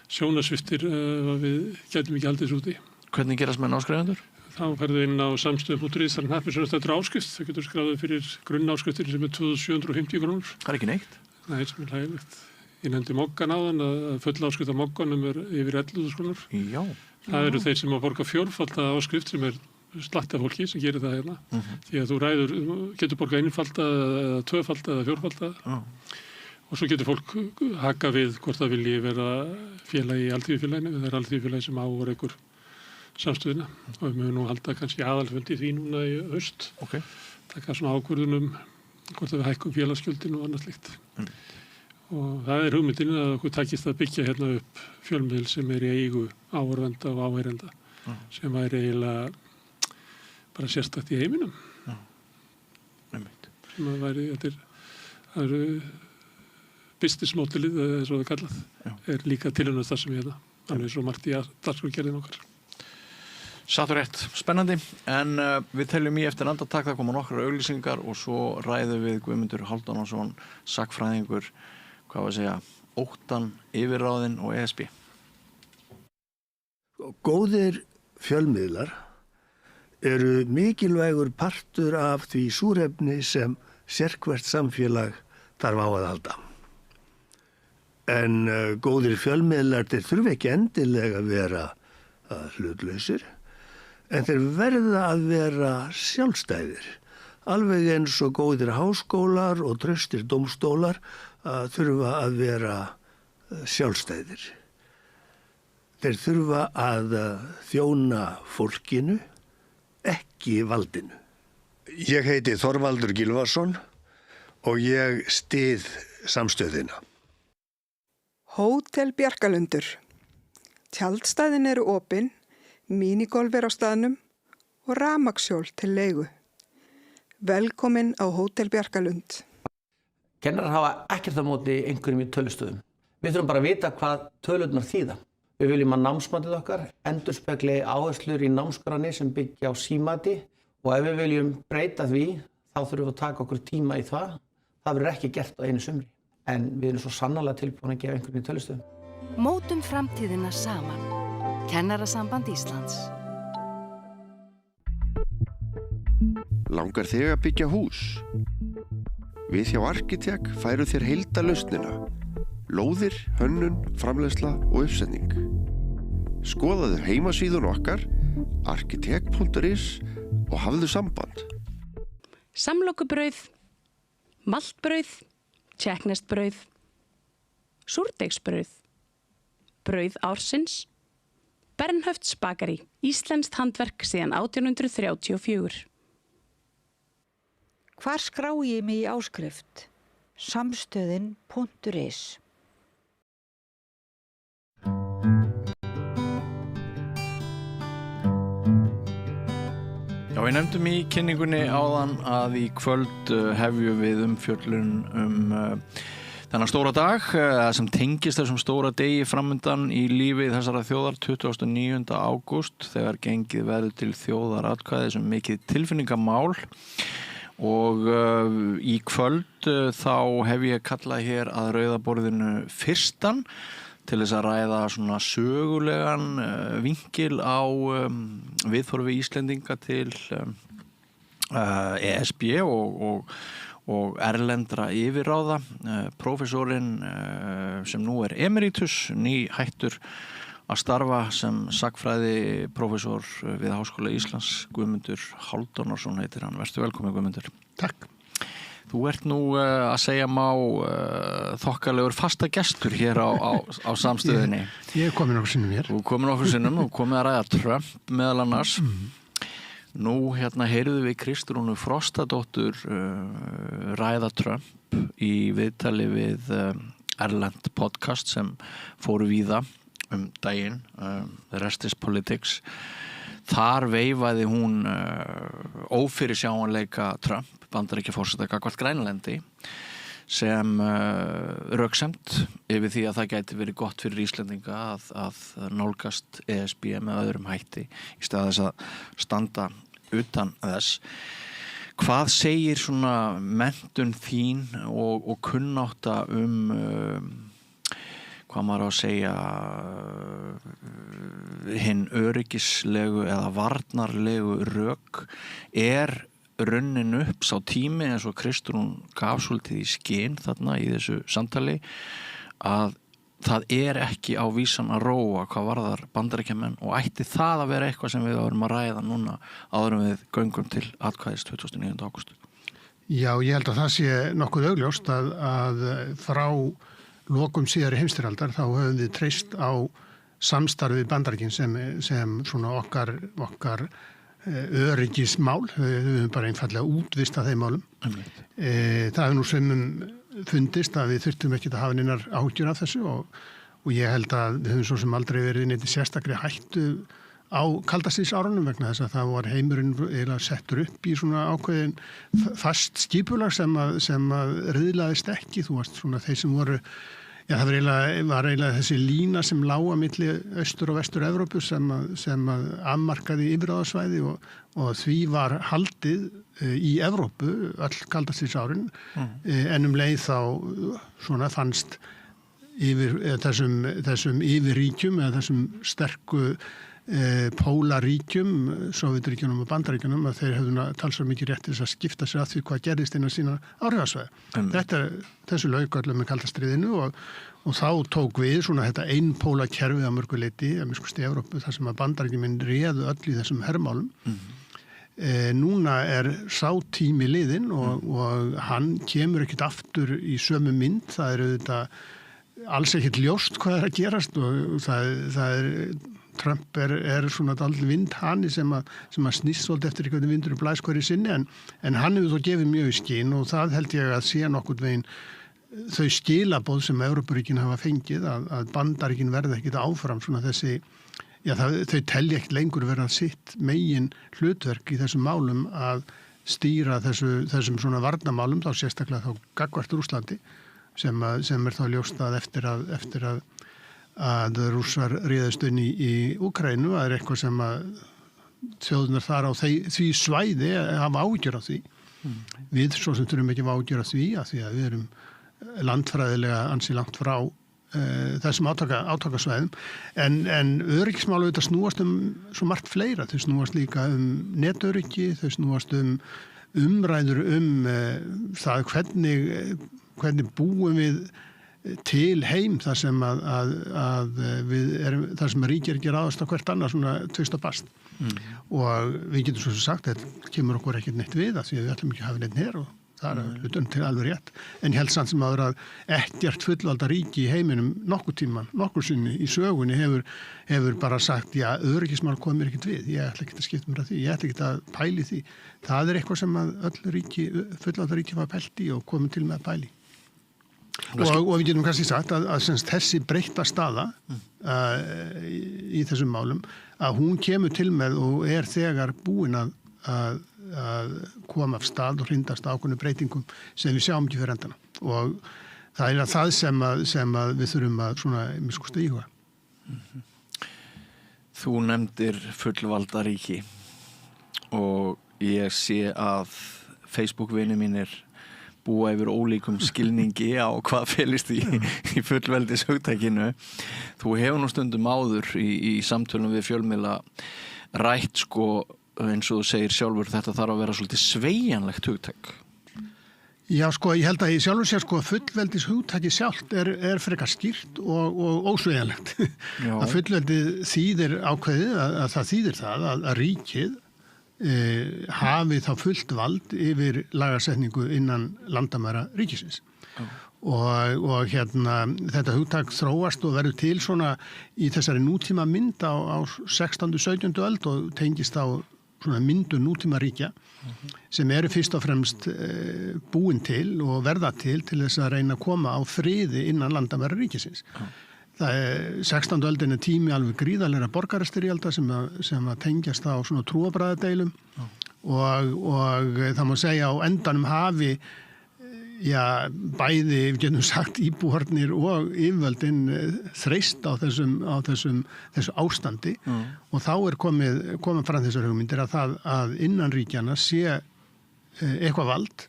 sjónasviftir að við gætum ekki haldið þessu úti. Hvernig gerast menn áskrifundur? Þá ferðu inn á samstöðu.is, þar hnappir sem þetta er áskrift. Það getur skráðið fyrir grunnáskristir sem er 2750 krónur. Það er ekki neitt? Nei, sem er hlægilegt. Ég nefndi Moggan áðan að full áskrift af Mogganum er yfir 11.000 krónur. Já. Það eru þeir sem að borga fjórfalda áskrift sem er slatti af fólki sem gerir það hérna. Því að þú getur borgað einfalda eða tvöfalda eða fjórfalda. Og svo getur fólk haka við hvort það vilji vera félagi í alþýðufélaginu. Það er alþýðufélagi sem ávar einhver samstöðuna og við mögum nú halda kannski aðalfundi því núna í haust. Okay. Taka svona ákvörðunum hvort við hækkum félagsgjöldin og annað slíkt. Og það er hugmyndin að okkur takist að byggja hérna upp fjölmiðil sem er í eigu áhorfenda og áheyrenda sem væri eiginlega bara sérstakt í heiminum. Sem að væri, það eru business modelið, eða svo það kallað, er líka tilhörnast það sem hérna, alveg svo margt í dagskrárgerðin okkar. Satt og rétt, spennandi, en við teljum í eftir andartak, það koma nokkrar auglýsingar og svo ræðum við Guðmundur Hálfdanarson, sagnfræðingur, hvað var að segja, óttan, yfirráðin og ESB. Góðir fjölmiðlar eru mikilvægur partur af því súrefni sem sérhvert samfélag þarf á að halda. En góðir fjölmiðlar þeir þurfa ekki endilega að vera hlutlausir, en þeir verða að vera sjálfstæðir. Alveg eins og góðir háskólar og traustir dómstólar þurfa að vera sjálfstæðir. Þeir þurfa að þjóna fólkinu, ekki valdinu. Ég heiti Þorvaldur Gylfason og ég styð samstöðina. Hótel Bjarkalundur. Tjaldstæðin eru opin, minigolf á staðnum og rafmagnshjól til leigu. Velkomin á Hótel Bjarkalund. Kennarar hafa ekkert á móti einhverjum í tölustöðum. Við þurfum bara að vita hvað tölurnar þýða. Við viljum að námsmatið okkar endurspegli áherslur í námskránni sem byggja á símati og ef við viljum breyta því þá þurfum við að taka okkur tíma í það. Það verður ekki gert á einu sumri. En við erum svo sannarlega tilbúin að gefa einhverjum í tölustöðum. Mótum framtíðina saman. Kennarasamband Íslands. Langar þig að byggja hús? Við hjá Arkitek færum þér heildarlausnina. Lóðir, hönnun, framleiðsla og uppsetning. Skoðaðu heimasíðun okkar, arkitek.is og hafðu samband. Samlokubrauð, maltbrauð, tékkneskt-brauð, súrdeigsbrauð, brauð ársins, Bernhöfts bakari, íslenskt handverk síðan 1834. Hvar skrái ég mig í áskrift? Samstöðin.is. Já, við nefndum í kynningunni áðan að í kvöld hefjum við umfjöllun þennan stóra dag sem tengist þessum stóra degi framundan í lífi þessara þjóðar 29. ágúst þegar gengið verður til þjóðaratkvæði sem mikið tilfinningamál og í kvöld þá hef ég kallað hér að Rauða borðinu fyrstan til þess að ræða svona sögulegan vinkil á viðhorfi Íslendinga til ESB og erlendra yfirráða. Prófessorinn sem nú emeritus, ný hættur að starfa sem sagnfræði prófessor við Háskóla Íslands, Guðmundur Hálfdanarson heitir hann. Vertu velkomin, Guðmundur. Takk. Þú ert nú að segja má þokkalegur fasta gestur hér á samstöðinni. Ég komin okkur sinnum hér. Þú komin okkur sinnum og komið að ræða Trump meðal annars. Nú heyrðum við Kristrúnu Frostadóttur ræða Trump í viðtali við erlend podcast sem fóru víða daginn, The Rest is Politics. Þar veifaði hún ófyrirsjáanleika Trump, Bandaríkjaforseta gagnvart Grænlandi, sem röksemd yfir því að það gæti verið gott fyrir Íslendinga að nálgast ESB með öðrum hætti í stað þess að standa utan þess. Hvað segir svona menntun þín og kunnátta hvað maður á að segja hinn öryggislegu eða varnarlegu rök runnin upp sá tími eins og Kristrún gaf svolítið í skyn þarna í þessu samtali að það ekki á vísan að róa hvað varðar Bandaríkjamenn og ætti það að vera eitthvað sem við vorum að ræða núna áður en við göngum til atkvæðis 29. ágúst. Já, ég held að það sé nokkuð augljóst að frá lokum síðari heimsstyrjaldar þá höfum við treyst á samstarfið Bandaríkin sem svona okkar öryggismál, við höfum bara einfallega útvist að þeim málum. Það hefur nú sumum fundist að við þurftum ekki að hafa neinar áhyggjur af þessu og ég held að við höfum svo sem aldrei verið neitt sérstakri hættu á kaldastríðsárunum vegna þess að það var heimurinn eiginlega settur upp í svona ákveðin fast skipulag sem að riðlaðist ekki. Þú varst svona þeir sem voru, það var eiginlega þessi lína sem lá á milli austur og vestur Evrópu sem að afmarkaði yfirráðasvæði og því var haldið í Evrópu öll kaldastríðsárin en leið þá svona fannst yfir þessum yfirríkjum eða þessum sterku Pólaríkjum, Sovétríkjunum og Bandaríkjunum að þeir hefðu talsverð mikið rétt til þess að skipta sér að því hvað gerðist innan sína áhrifasvæði. Þessu lauk öllum með kalda stríðinu og þá tók við svona þetta einpóla kerfið að mörgu leyti, að mjög skusti Evrópu, þar sem að Bandaríkjumenn réðu öll í þessum hermálum. Núna sá tími liðinn og hann kemur ekkert aftur í sömu mynd, það auðvitað alls ekkert ljóst hvað að gerast og Trump svona dálítið vindhani sem að snýst svolítið eftir hvernig vindur blæs hverju sinni en hann hefur þó gefið mjög í skyn og það held ég að sé nokkurn veginn þau skilaboð sem Evrópuríkin hafa fengið að Bandaríkin verði ekkert áfram svona þessi, þau telja ekkert lengur vera sitt megin hlutverk í þessum málum að stýra þessum svona varnarmálum, þá sérstaklega þá gagnvart Rússlandi sem þá ljóst að eftir að Rússar réðust inn í Úkraínu, það eitthvað sem að þjóðunar þar á því svæði hafa ágjör af því. Við svo sem þurfum ekki ágjör af því að við erum landfræðilega ansi langt frá þessum átakasvæðum en öryggismál auðvitað snúast svo margt fleira, þau snúast líka netöryggi, þau snúast umræður það hvernig búum við til heim þar sem þar sem ríkir ekki ráðast á hvert annað svona tvist og bast og við getum svo sagt að þetta kemur okkur ekkert neitt við að því að við ætlum ekki að hafa neitt her og það hlutum til alveg rétt en held samt sem áður að ekkert fullvalda ríki í heiminum nokkur sinni í sögunni hefur bara sagt öryggismál komir ekkert við, ég ætla ekki að skipta mér að því, ég ætla ekki að pæli því það eitthvað sem að öll fullvalda ríki var pælt í og komið til með að pæli og við getum kannski sagt að þessi breytta staða í þessum málum að hún kemur til með og þegar búin að koma af stað og hrindast ákveðnu breytingum sem við sjáum ekki fyrir endana og það það sem að við þurfum að svona miskusta íhuga. Þú nefndir fullvalda ríki og ég sé að Facebook-vinir mínir búa yfir ólíkum skilningi á hvað felist í fullveldis hugtakinu. Þú hefur nú stundum áður í samtölum við fjölmiðla rætt eins og þú segir sjálfur þetta þarf að vera svolítið sveigjanlegt hugtak. Já, ég held að í sjálfur sér fullveldis hugtaki sjálft frekar skýrt og ósveigjanlegt. Að fullveldið þýðir ákveðið að það þýðir það að ríkið hafi þá fullt vald yfir lagasetningu innan landamæra ríkisins. Og þetta hugtak þróast og verður til svona í þessari nútíma mynd á 16. og 17. öld og tengist á svona myndu nútíma ríkja sem eru fyrst og fremst búin til og verða til þess að reyna að koma á friði innan landamæra ríkisins. 16. öldin tími alveg gríðarlega borgarastyrjalda sem að tengjast á svona trúarbragðadeilum og það má segja á endanum hafi bæði, við getum sagt, íbúarnir og yfirvöldin þreist á þessu ástandi og þá komið fram þessar hugmyndir að innan ríkjana sé eitthvað vald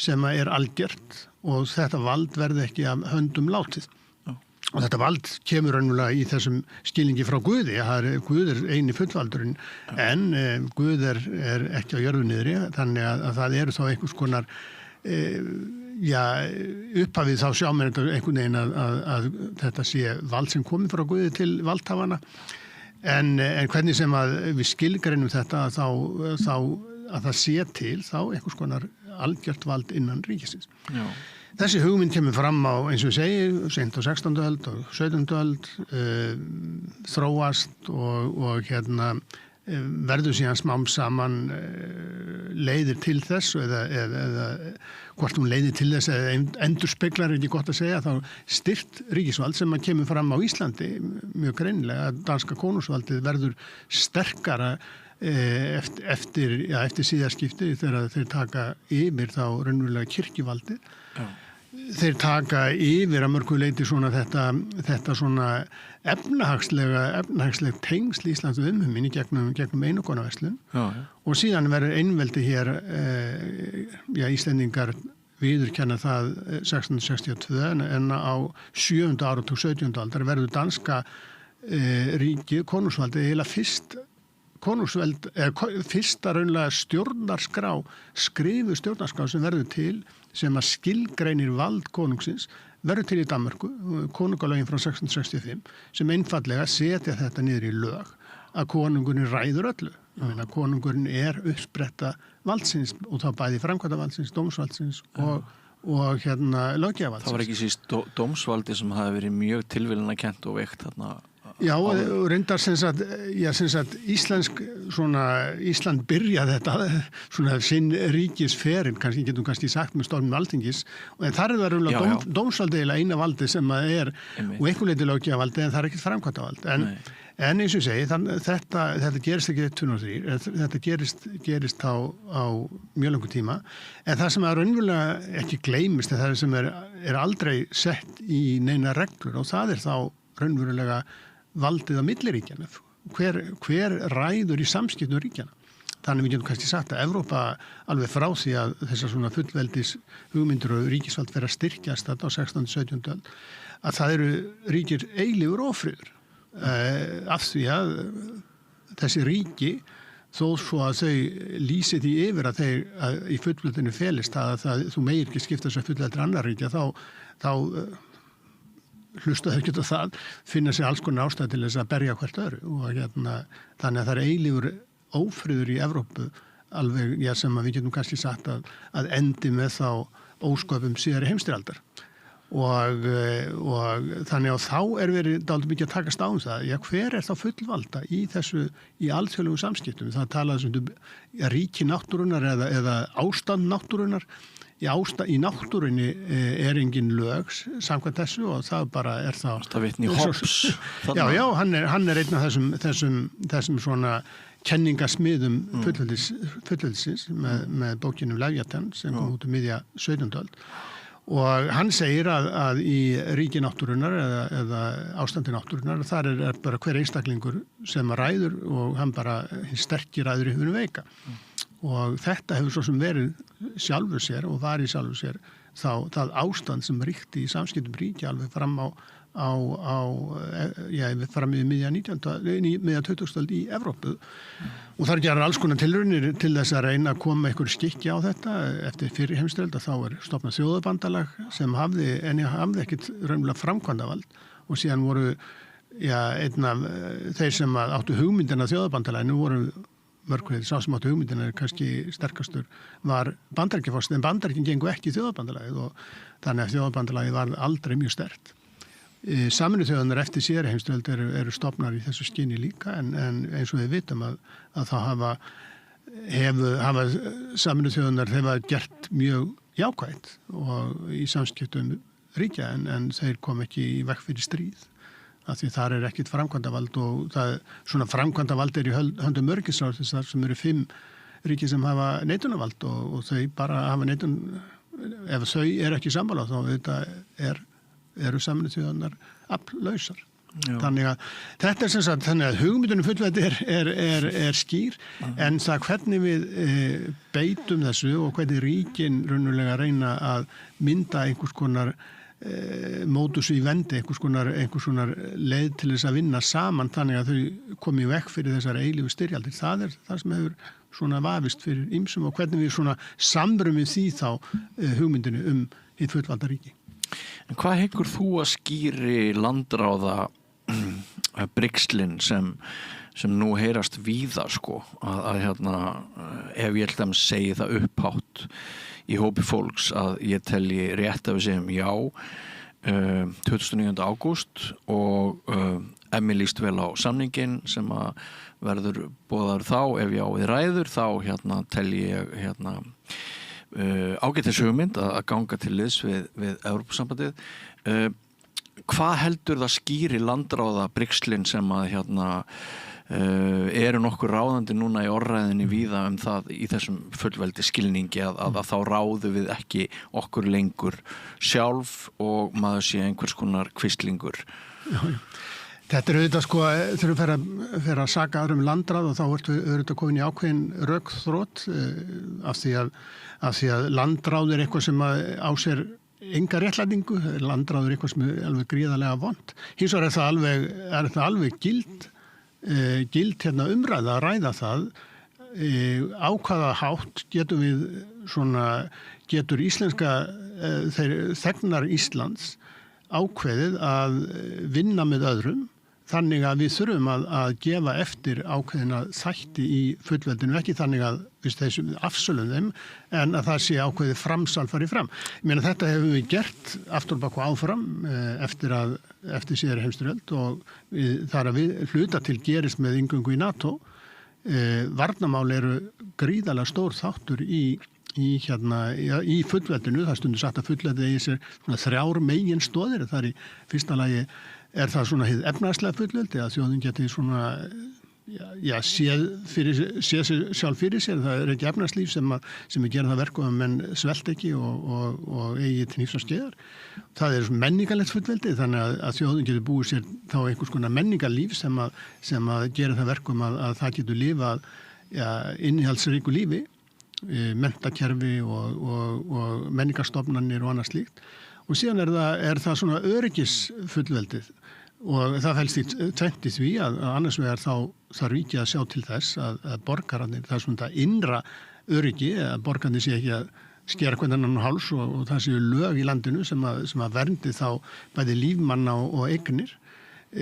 sem algjört og þetta vald verði ekki af höndum látið. Og þetta vald kemur raunverulega í þessum skilningi frá Guði. Guð eini fullvaldurinn en Guð ekki á jörðu niðri þannig að það eru þá einhvers konar upphafið þá sjá mér einhvern veginn að þetta sé vald sem komið frá Guði til valdhafana en hvernig sem að við skilgreinum þetta þá að það sé til þá einhvers konar algjört vald innan ríkisins. Já. Þessi hugmynd kemur fram á, eins og við segjum, seint á 16. öld og 17. öld, þróast og verður síðan smám saman leiðir til þess eða hvort hún leiðir til þess eða endurspeglar ekki gott að segja, þá styrkt ríkisvald sem að kemur fram á Íslandi mjög greinilega að danska konungsvaldið verður sterkara eftir síðaskipti þegar þeir taka yfir þá raunverulega kirkjuvaldið. Þeir taka yfir að mörgu leyti svona þetta svona efnahagsleg tengsl Íslands og umheiminni gegnum einokonaverslun og síðan verður einveldi hér Íslendingar viðurkenna það 1662 en á 7. áratug 17. aldar verður danska ríkið, konungsvaldið, eiginlega fyrsta raunlega skrifu stjórnarskrá sem verður til, sem að skilgreinir vald konungsins, verður til í Danmörku, konungalögin frá 1665, sem einfallega setja þetta niður í lög, að konungurinn ræður öllu. Konungurinn uppspretta valdsins og þá bæði framkvæmdarvaldsins, dómsvaldsins og löggjafarvaldsins. Það var ekki síst dómsvaldi sem hafi verið mjög tilviljunarkennt og veikt þarna. Já, og reyndar sem sagt Ísland byrjaði þetta svona sinn ríkisferinn, kannski sagt með stofnum Alþingis, en þar er það raunlega dómsvaldi eða eina valdi sem að og einhver leyti löggjafarvaldi en það ekkert framkvæmdarvald. En eins og ég segi, þetta gerist ekki 2003, þetta gerist á mjög langur tíma, en það sem er raunverulega ekki gleymist, það sem er aldrei sett í neina reglur og það er þá raunverulega valdið á milliríkjana. Hver ræður í samskiptum ríkjana? Þannig við getum kannski sagt að Evrópa alveg frá því að þessar svona fullveldis hugmyndir og ríkisvald fer að styrkjast þetta á 16. og 17. öld, að það eru ríkir eilífur ófriður. Af því að þessi ríki þó svo að þau lýsi því yfir að þeir í fullveldinu felist að þú megir ekki skipta þess að fullveldir annar ríkja þá hlusta þau ekki á það, finna sér alls konar ástæð til þess að berja hvert öðru og þannig að það er eilífur ófriður í Evrópu alveg sem að við getum kannski sagt að endi með þá ósköpum síðari heimsstyrjaldar. Og þannig að þá verið dálítið mikið að takast á það. Hver er þá fullvalda í alþjóðlegum samskiptum? Það talaði um ríki náttúrunnar eða ástand náttúrunnar. Í náttúrunni er engin lög samkvæmt þessu og það bara er þá... Það vitni Hobbes. Já, hann er einn af þessum svona kenningasmiðum fullveldisins með bókinu Leviathan sem kom út miðja 17. öld. Og hann segir að í ríki náttúrunnar eða ástandi náttúrunnar þar er bara hver einstaklingur sem ræður og hann bara sterkir ræður í hunu veika. Og þetta hefur svo sem verið sjálfur sér og var í sjálfur sér það ástand sem ríkti í samskiptum ríki alveg fram fram í miðja 20. öld í Evrópu. Og það gerðar alls konar tilraunir til þess að reyna að koma einhverju skikki á þetta. Eftir fyrri heimsstyrjalda þá stofnað þjóðabandalag sem hafði ekkert raunverulega framkvæmdavald og síðan voru einn af þeir sem áttu hugmyndina þjóðabandalaginu voru mörgveið, sá sem áttu hugmyndina kannski sterkastur var Bandaríkjaforseti en Bandaríkin gengu ekki í þjóðabandalagið og þannig að þjóðabandalagið var aldrei mjög sterkt. Sameinuðu þjóðirnar eftir síðari heimsstyrjöld eru stofnar í þessu skyni líka en eins og við vitum að þá hafa Sameinuðu þjóðirnar þeir hafa gert mjög jákvætt og í samskiptum ríkja en þeir kom ekki í veg fyrir stríð af því þar ekkit framkvæmdavald og svona framkvæmdavald í höndum öryggisráðsins þar sem eru 5 ríki sem hafa neitunarvald og þau bara hafa ef þau ekki sammála þá þetta eru Sameinuðu þjóðirnar afllausar. Þannig að þetta sem sagt, þannig að hugmyndunum fullveldi er skýr en það hvernig við beitum þessu og hvernig ríkin raunverulega reyna að mynda einhvers konar mótus í vendi, einhvers konar leið til þess að vinna saman þannig að þau komi vekk fyrir þessar eilífu styrjaldir. Það er það sem hefur svona vafist fyrir ýmsum og hvernig við svona samrömmum því þá hugmyndinu hið fullvalda ríki. En hvað hyggur þú að skýri landráða brigslin sem nú heyrast víða sko að ef ég held að segi það upphátt í hópi fólks að ég telji rétt að við segjum já 29. ágúst og ef mér líst vel á samningin sem að verður boðaður þá ef já við ræður þá telji ég ágætis hugmynd að ganga til liðs við Evrópusambandið. Hvað heldur það skýri landráða brigslin sem að eru nokkur ráðandi núna í orðræðinni víða það í þessum fullveldi skilningi að þá ráðu við ekki okkur lengur sjálf og maður sé einhvers konar kvistlingur? Já. Þetta auðvitað sko, þegar við fer að saka aðrum landráð og þá auðvitað komin í ákveðin rökþrótt af því að landráð eitthvað sem á sér enga réttlætingu, landráður eitthvað sem er alveg gríðarlega vont. Hins vegar er það alveg gild hérna umræða að ræða það á hvaða hátt getur íslenska þeir þegnar Íslands ákveðið að vinna með öðrum þannig að við þurfum að gefa eftir ákveðina þætti í fullveldinu, ekki þannig að við þessum afsölum þeim en að það sé ákveðið framsal farið fram. Ég meina þetta hefur við gert aftur bak og áfram eftir síðari heimsstyrjöld og þar að við hluta til gerist með inngöngu í NATO. Varnarmál eru gríðarlega stór þáttur í fullveldinu, það stundur sagt að fullveldið eigi sér svona 3 meginstoðir, það er í fyrsta lagi er það svona hið efnahagslega fullveldi að þjóðin geti svona séð sjálf fyrir sér, það er ekki efnahagslíf sem gera það verkum að menn svelt ekki og eigi til hnífs og skeiðar. Það er menningarlegt fullveldi þannig að þjóðin getur búið sér þá einhvers konar menningarlíf sem að gera það verkum að það getur lifað innihaldsríku lífi, menntakerfi og menningarstofnanir og annað slíkt. Og síðan er það svona öryggisfullveldið og það felst í tvennt í því að annars vegar þá ríkið að sjá til þess að borgararnir, það er svona innra öryggi, að borgararnir sé ekki að skera hvernig annan háls og það séu lög í landinu sem að verndi þá bæði lífmanna og eignir,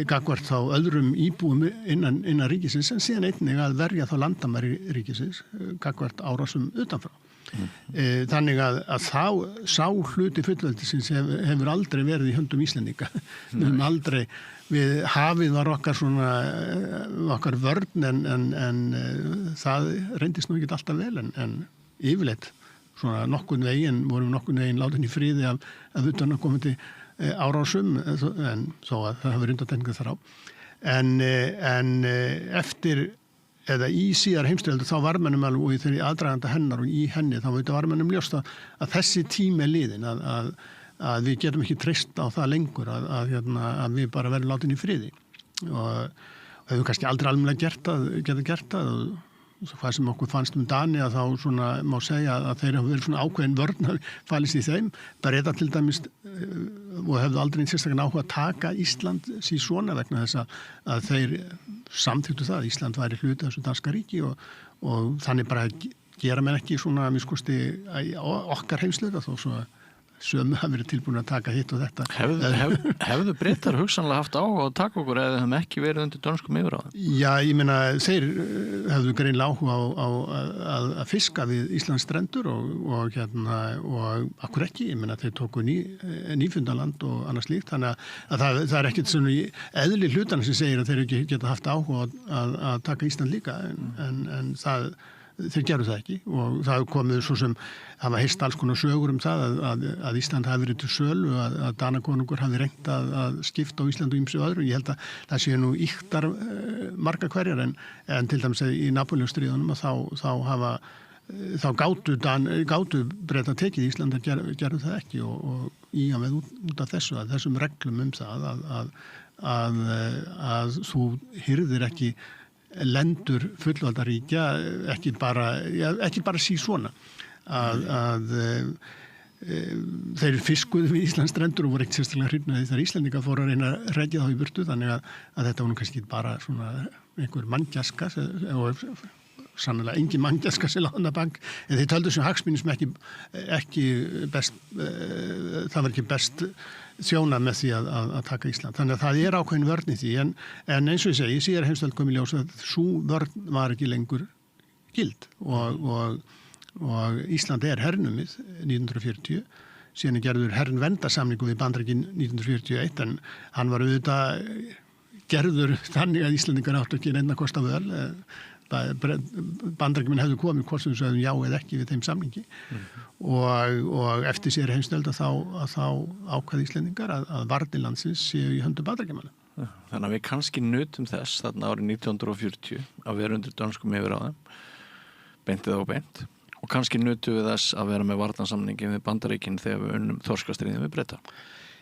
gagnvart þá öðrum íbúum innan ríkisins en síðan einnig að verja þá landamæri ríkisins gagnvart árásum utanfrá. Þannig að sá hluti fullveldisins hefur aldrei verið í höndum Íslendinga. Hafið var okkar vörn en það reyndist nú ekki alltaf vel en yfirleitt vorum nokkurn veginn látin í friði af utanaðkomandi árásum en þó að það hafi undantekningar þar á. En eftir eða í síðar heimsstyrjaldir þá var mennum alveg og í þeirri aðdraganda hennar og í henni þá var mennum ljóst að þessi tími er liðin að við getum ekki treyst á það lengur að við bara verðum látin í friði og hefur kannski aldrei almennilega gert það og hvað sem okkur fannst Dani að þá svona má segja að þeir hafa verið svona ákveðin vörn falist í þeim, Breta til dæmis og hefðu aldrei sérstaklega áhuga að taka Ísland sí svona vegna þess að þeir samþyktu það að Ísland væri hluti af þessu danska ríki og þannig bara gera menn ekki svona miskosti okkar heimsluta þó svo sömu hafa verið tilbúin að taka hitt og þetta. Hefðu Bretar hugsanlega haft áhuga að taka okkur eða þeim ekki verið undir dönskum yfirráðum? Já, ég meina, þeir hefðu greinilega áhuga á að fiska við Íslands strendur og akkur ekki, ég meina, þeir tóku Nýfundaland og annars líkt, þannig að það er ekkert svona eðli hlutana sem segir að þeir ekki geta haft áhuga að taka Ísland líka, en þeir gerðu það ekki og það komið svo sem hafa heyrst alls konar sögur það að Ísland hafi verið til sölu, að Danakonungur hafi reynt að skipta á Ísland og ýmsu öðru. Ég held að það sé nú ýktar marga hverjar en til dæmis í Napóleónsstríðunum að þá gátu Bretar tekið Ísland en gerðu það ekki og íga með út af þessum reglum það að þú hirðir ekki lendur fullvaldaríkja ekki bara sí svona að þeir fiskuðu við Íslands strendur og voru ekkert sérstaklega hrifnir þegar Íslendingar fóru að reyna að rekja þá í burtu þannig að þetta var nú kannski bara svona einhver manngjaska og sannlega engin manngjaska sem lána bank en þeir töldu sem hagsmunir sem ekki best það var ekki best þjóna með því að taka Ísland. Þannig að það er ákveðin vörn í því en eins og ég segi, síðar heimstöld kom í ljós að sú vörn var ekki lengur gild og Ísland er hernumið 1940, síðan gerður hernverndarsamningu við Bandaríkin 1941 en hann var auðvitað gerður þannig að Íslandingar áttu ekki reyna að kosta völ Bandaríkjamenn hefðu komið hvort sem sögðum já eða ekki við þeim samningi og eftir síðar heimstöld að þá ákvað Íslendingar að varnir landsins séu í höndum Bandaríkjamanna. Þannig að við kannski nutum þess þarna árið 1940 að vera undir dönskum yfirráðum beint eða óbeint og kannski nutum við þess að vera með varnarsamningi við Bandaríkin þegar við unnum þorskastríðin við Breta.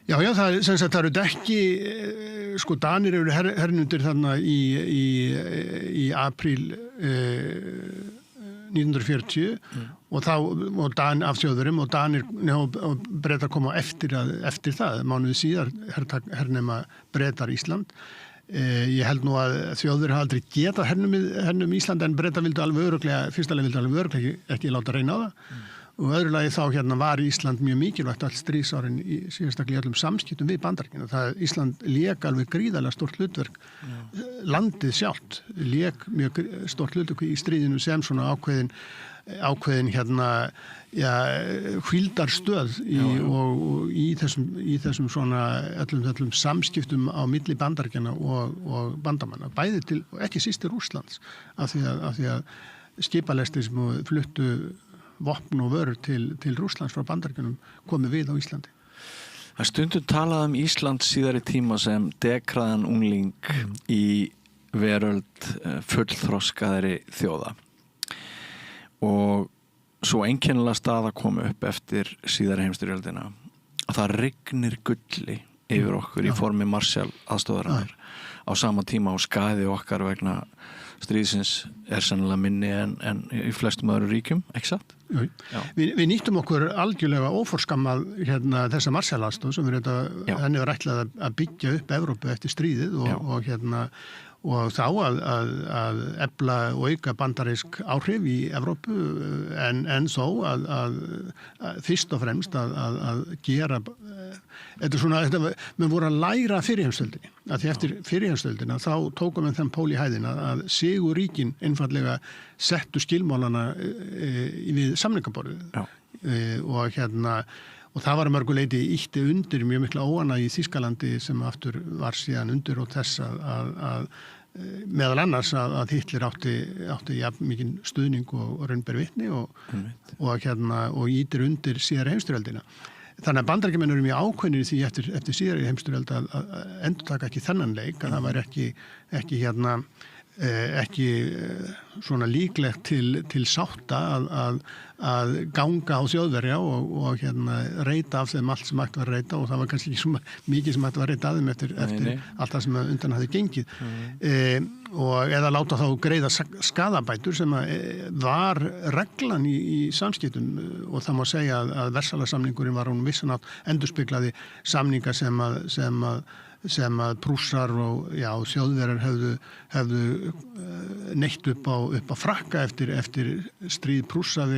Já, það eru ekki, Danir eru hernundir þarna í apríl 1940 og af Þjóðverjum og Danir og Bretar koma eftir það, mánuði síðar hernema Bretar Ísland. Ég held nú að Þjóðverjir hafa aldrei getað hernum Ísland en Bretar vildu alveg örugglega, fyrstulega vildu alveg örugglega ekki láta reyna á það. Og öðru lagi þá var Ísland mjög mikilvægt all stríðsárin í sérstaklega öllum samskiptum við Bandaríkin og Ísland lék alveg gríðarlega stórt hlutverk. Landið sjálft lék mjög stórt hlutverk í stríðinu sem svona ákveðin hvíldarstöð og í þessum svona öllum samskiptum á milli Bandaríkjanna og bandamanna. Bæði til, og ekki síst til Rússlands af því að skipalestir sem fluttu vopn og vörur til Rússlands frá Bandaríkjunum komið við á Íslandi. Það stundum talað Ísland síðari tíma sem dekraðan ungling í veröld fullþroskaðri þjóða. Og svo einkennilega staða kom upp eftir síðari heimsstyrjöldina að það rignir gulli yfir okkur í formi Marshall aðstoðarinnar á sama tíma og skaði okkar vegna stríðsins sennilega minni en í flestum öðru ríkjum, ekki satt? Við nýttum okkur algjörlega óforskammað þessa Marshall-aðstoð sem henni var ætlað að byggja upp Evrópu eftir stríðið og þá að efla og auka bandarísk áhrif í Evrópu en þó að fyrst og fremst að gera við vorum að læra fyrrheimstöldinni að því eftir fyrrheimstöldina þá tókum við þann pól í hæðina að Sigurríkin einfallega settu skilmálana við samningaborðið og það var að mörgu leyti ýtti undir mjög mikla óana í Þýskalandi sem aftur var síðan undir og þess að meðal annars að Hitler átti jafn mikinn stuðning og raun ber vitni og ýtir undir síðari heimsstyrjöldina. Þannig að Bandaríkjamenn eru mjög ákveðnir í því eftir síðari heimsstyrjöld að endurtaka ekki þennan leik, að það væri ekki svona líklegt til sátta að ganga á Þjóðverja og reyta af þeim allt sem hægt var að reyta og það var kannski ekki svo mikið sem hægt var að reyta af þeim eftir allt það sem undan hafði gengið og eða láta þá greiða skaðabætur sem var reglan í samskiptum og það má segja að Versailles-samningurinn var hún vissan átt endurspeglaði samninga sem að Prússar og Þjóðverjar hefðu neitt upp á Frakka eftir stríð Prússa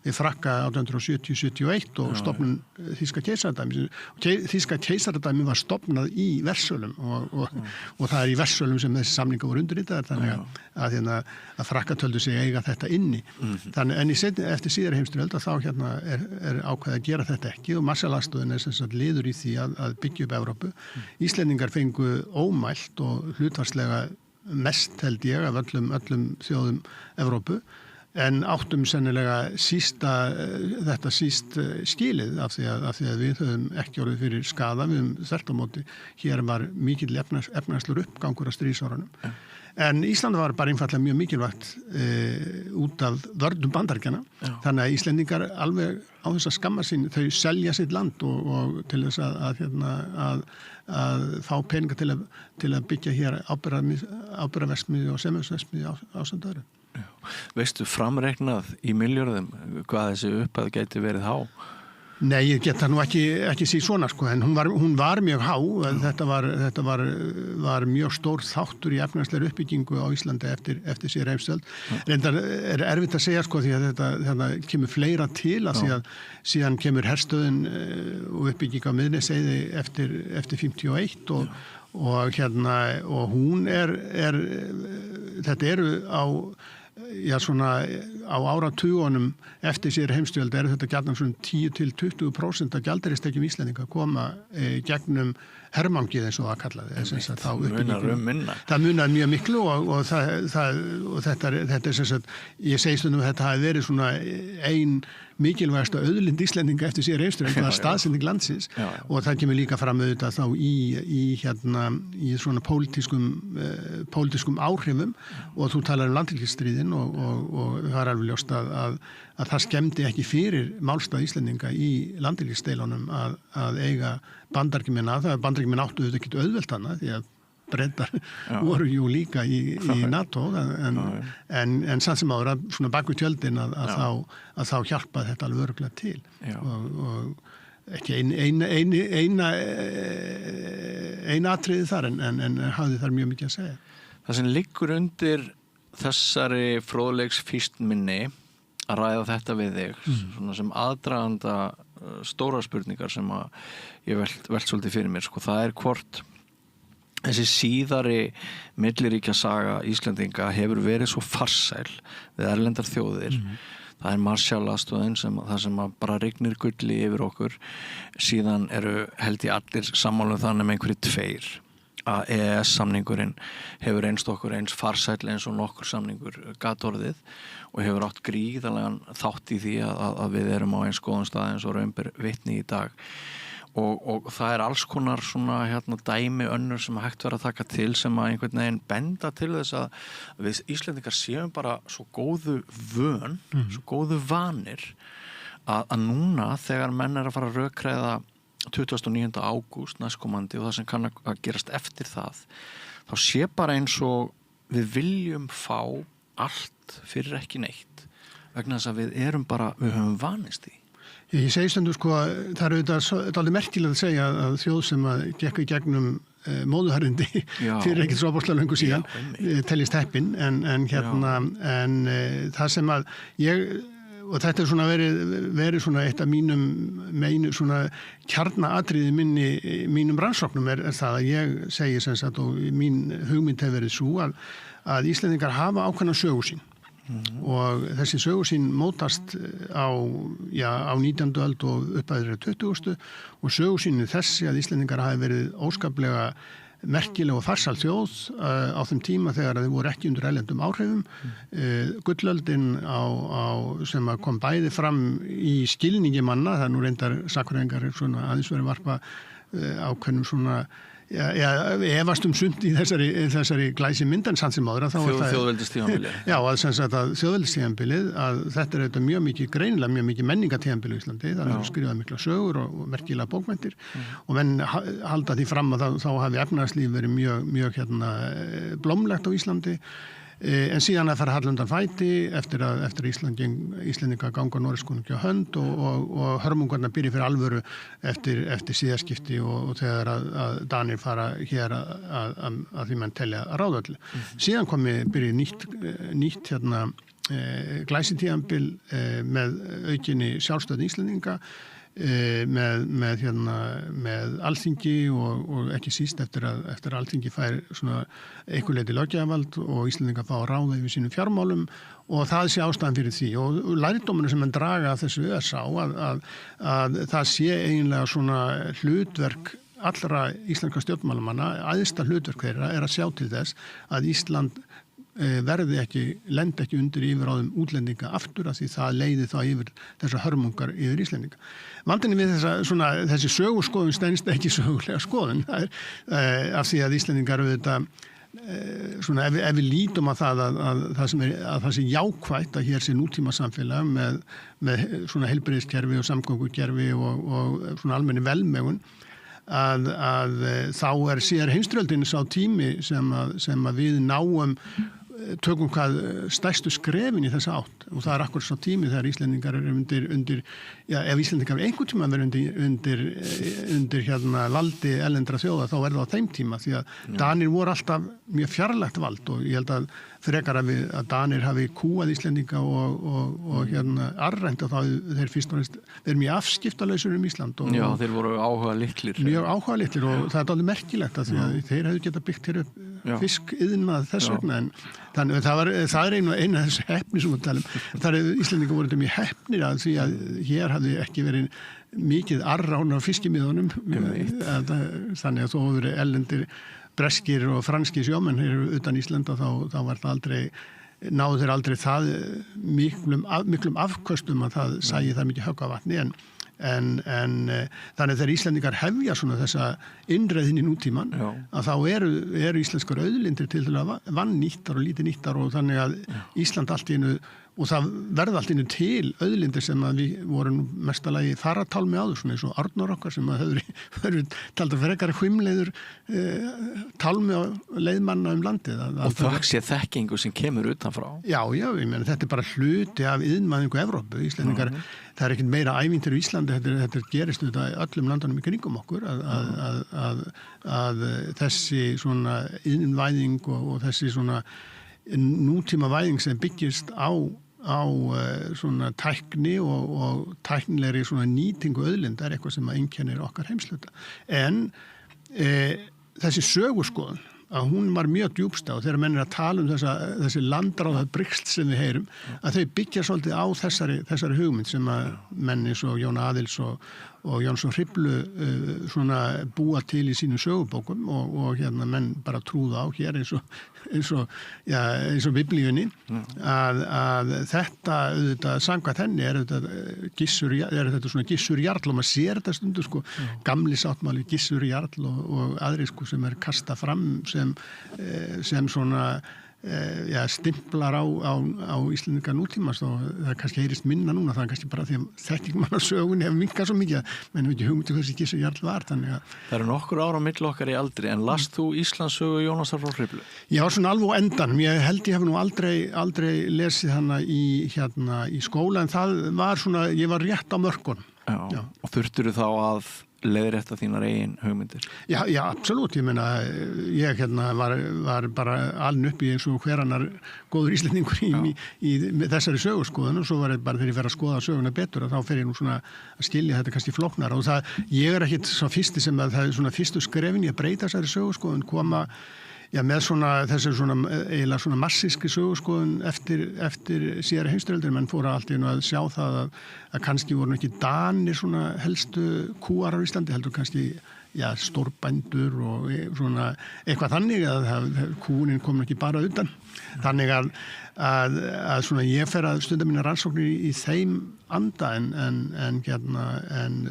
við Frakka 1870-71 og stofnun Þýska keisaradæmi. Þýska keisaradæmi var stofnað í Versölum og það í Versölum sem þessi samningar voru undirritaðar þannig að Frakka töldu sig eiga þetta inni. En eftir síðari heimsstyrjöld þá er ákveðið að gera þetta ekki og Marshall-aðstoðin er sem sagt liður í því að byggja upp Evrópu. Íslendingar fengu ómælt og hlutfarslega mest held ég af öllum þjóðum Evrópu en áttum sennilega þetta síst skilið af því að við höfum ekki orðið fyrir skaða, við höfum þvert á móti, hér var mikill efnahagslegur uppgangur á stríðsárunum. En Ísland var bara einfallega mjög mikilvægt út af vörnum Bandaríkjanna, þannig að Íslendingar alveg á þess að skamma sín, þau selja sitt land og til þess að fá peninga til að byggja hér áburðarverksmiðju og sementsverksmiðju ásamt öðru. Veistu framreiknað í milljörðum hvað þessi upphæð gæti verið há? Nei, ég get það nú ekki síð svona en hún var mjög há, þetta var mjög stór þáttur í efnahagslegri uppbyggingu á Íslandi eftir síðari heimsstyrjöld. Reyndar er erfitt að segja því að þetta kemur fleira til að því að síðan kemur herstöðin og uppbygging á Miðnesheiði eftir 51 og hún þetta eru á áratugunum eftir síðari heimsstyrjöld eru þetta gjarnan svona 10-20% af gjaldeyristekjum Íslendinga koma gegnum hermangið eins og það kallaði. Það munar mjög miklu og þetta er sem sagt, ég segi stundum að þetta hafi verið svona ein mikilvægasta auðlind Íslendinga eftir síðari heimsstyrjöld, það var staðsetning landsins og það kemur líka fram auðvitað þá í svona pólitískum áhrifum og þú talar landhelgisstríðin og það er alveg ljóst að það skemmdi ekki fyrir málstað Íslendinga í landhelgisdeilunum að eiga Bandaríkjamenn áttu auðvitað ekki auðvelt hana því að Bretar voru jú líka í NATO en samt sem áður að svona baku tjöldin að þá hjálpa þetta alveg örugglega til og ekki eina atriði þar en hafði þar mjög mikið að segja. Það sem liggur undir þessari fróðleiksfýst minni að ræða þetta við þig svona sem aðdraganda stóra spurningar sem að ég velt svolítið fyrir mér, sko, það hvort þessi síðari milliríkja saga Íslendinga hefur verið svo farsæl við erlendar þjóðir. Það Marshall-aðstoðin það sem bara rignir gulli yfir okkur. Síðan held ég allir sammála þannig með einhverju tveir að EES-samningurinn hefur einst okkur eins farsæll eins og nokkur samningur gat orðið og hefur átt gríðarlegan þátt í því að við erum á eins góðum stað eins og raun ber vitni í dag. Og það alls konar svona dæmi önnur sem hægt verið að taka til sem að einhvern veginn benda til þess að við Íslendingar séum bara svo góðu vön, svo góðu vanir að núna þegar menn að fara að rökræða 29. ágúst næstkomandi og það sem kann að gerast eftir það, þá sé bara eins og við viljum fá allt fyrir ekki neitt vegna þess að við höfum vanist í. Ég segi stundum sko að það auðvitað alveg merkilegt að segja að þjóð sem að gekk í gegnum móðuharðindi fyrir ekkert svo bórslega löngu síðan teljist heppin en það sem að og þetta svona verið svona eitt af mínum svona kjarnaatriði mínum rannsóknum það að ég segi sem sagt og mín hugmynd hefur verið svo að Íslendingar hafa ákveðna sögu sín og þessi sögu sín mótast á 19. öld og upp að 20. og sögu sín þessi að Íslendingar hafi verið óskaplega merkileg og farsæl þjóð á þeim tíma þegar þeir voru ekki undir erlendum áhrifum. Gullöldin sem kom bæði fram í skilningi manna, það nú reyndar sagnfræðingar svona aðeins verið varpa ákveðnum svona efast sumt í þessari glæsi myndan samt sem áður þjóðveldistíðanbilið. Já, að þjóðveldistíðanbilið að þetta þetta mjög mikið greinilega mjög mikið menningatíðanbilið í Íslandi, það skrifað mikla sögur og merkilega bókmenntir og menn halda því fram að þá hafi efnahagslíf verið mjög blómlegt á Íslandi en síðan að fara hallandan fæti eftir að Íslendinga ganga Noregskonungi á hönd og hörmungarna byrja fyrir alvöru eftir síðaskipti og þegar að Danir fara hér að því menn telja ráðöldu. Síðan byrja nýtt glæsitíðanbil með aukinni sjálfstöð Íslendinga með Alþingi og ekki síst eftir að Alþingi fær svona einhver leyti löggjafarvald og Íslendingar fá að ráða yfir sínum fjármálum og það sé ástæðan fyrir því og lærdómurinn sem menn draga af þessu sá að það sé eiginlega svona hlutverk allra íslenska stjórnmálamanna, æðsta hlutverk þeirra að sjá til þess að Ísland lendi ekki undir yfiráðum útlendinga aftur af því það leiði þá yfir þessar hörmungar yfir Íslendinga. Vandinn við þessi söguskoðun stendst ekki sögulega skoðun af því að Íslendingar auðvitað svona ef við lítum að það sé jákvætt að hér sé nútíma samfélag með svona heilbrigðiskerfi og samgöngukerfi og svona almenni velmegun að þá síðar heimsstyrjöldin sá tími sem að við náum tökum hvað stærstu skrefin í þessa átt og það akkur svo tími þegar Íslendingar undir ef Íslendingar einhvern tíma verið undir valdi erlendra þjóða þá það á þeim tíma því að Danir voru alltaf mjög fjarlægt vald og ég held að frekar að Danir hafi kúað Íslendinga og arrænt og þá þeir fyrst og næst þeir mjög afskiptalausur Ísland og, Já, þeir voru áhuga litlir mjög áhuga litlir og það alveg merkilegt að því að þeir hefðu getað byggt hér upp fiskiðnað þess vegna en þannig það eina af þessu heppni sem við talum Íslendingar voru mjög heppnir að því að hér hafði ekki verið mikið arrán á fiskimiðunum þannig að þó voru erlendir breskir og franskir sjómenn hér utan Íslanda þá var það aldrei náðu þeir aldrei það miklum afköstum að það sæi það mikið högg á vatni Þannig þegar Íslendingar hefja svona þessa innreið inn í nútíman að þá eru íslenskar auðlindir til að vannýttar og lítið nýttar og þannig að Ísland allt í einu og það verða allt innu til auðlindir sem að við vorum mestalagi faratálmi áður, svona eins og Arnór okkar sem að höfðu talda frekar hvimleiður tálmi á leiðmanna landið. Og þökk sé þekkingu sem kemur utanfrá. Já, ég meina þetta bara hluti af iðnvæðingu Evrópu. Íslendingar, það ekkert meira ævintýr í Íslandi, þetta gerist auðvitað í öllum landunum í kringum okkur að þessi svona iðnvæðing og þessi svona nútíma væðing sem byggist á svona tækni og tæknilegri svona nýtingu auðlinda eitthvað sem að einkennir okkar heimsluta. En þessi söguskoðun að hún var mjög djúpstæð og þegar menn að tala þessi landráða brigsl sem við heyrum, að þau byggja svolítið á þessari hugmynd sem að menn eins og Jón Aðils og Jónsson Hriflu svona búa til í sínum sögubókum og hérna menn bara trúða á hér eins og biblíunni að þetta auðvitað samkvæmt henni er þetta svona Gissur Jarl og maður sér þetta stundu sko gamli sáttmáli Gissur Jarl og aðri sko sem kasta fram sem svona stimplar á Íslendinga nútímast og það kannski heyrist minna núna, það kannski bara því að þekking mann á sögunni hefur minkað svo mikið að menn hefur ekki hugmynd hversi Gissur Jarl var. Það eru nokkur ára á milli okkar í aldri, en last þú Íslandssögu Jónasar frá Hriflu? Já, svona alveg á endanum. Ég held ég hef nú aldrei lesið hana í skóla, en það var svona, ég var rétt á mörkunum. Já. Og þurftirðu þá að leiðrétta þínar eigin hugmyndir? Já, absolutt. Ég meina, ég var bara aln upp í eins og hver annar góður íslendingur í þessari sögurskoðun og svo var ég bara þegar ég fer að skoða söguna betur og þá fer ég nú svona að skilja þetta kannski flóknar og ég ekkit svo fyrsti sem að það svona fyrstu skrefin ég breyta þessari sögurskoðun koma með þessi eiginlega svona massíski sögurskoðun eftir síðari heimsstyrjaldir, menn fóru allt í einu að sjá það að kannski voru ekki Danir svona helstu kúar á Íslandi, heldur kannski stórbændur og svona eitthvað þannig að kúnin kom ekki bara utan. Þannig að svona ég fer að stunda mína rannsóknir í þeim anda en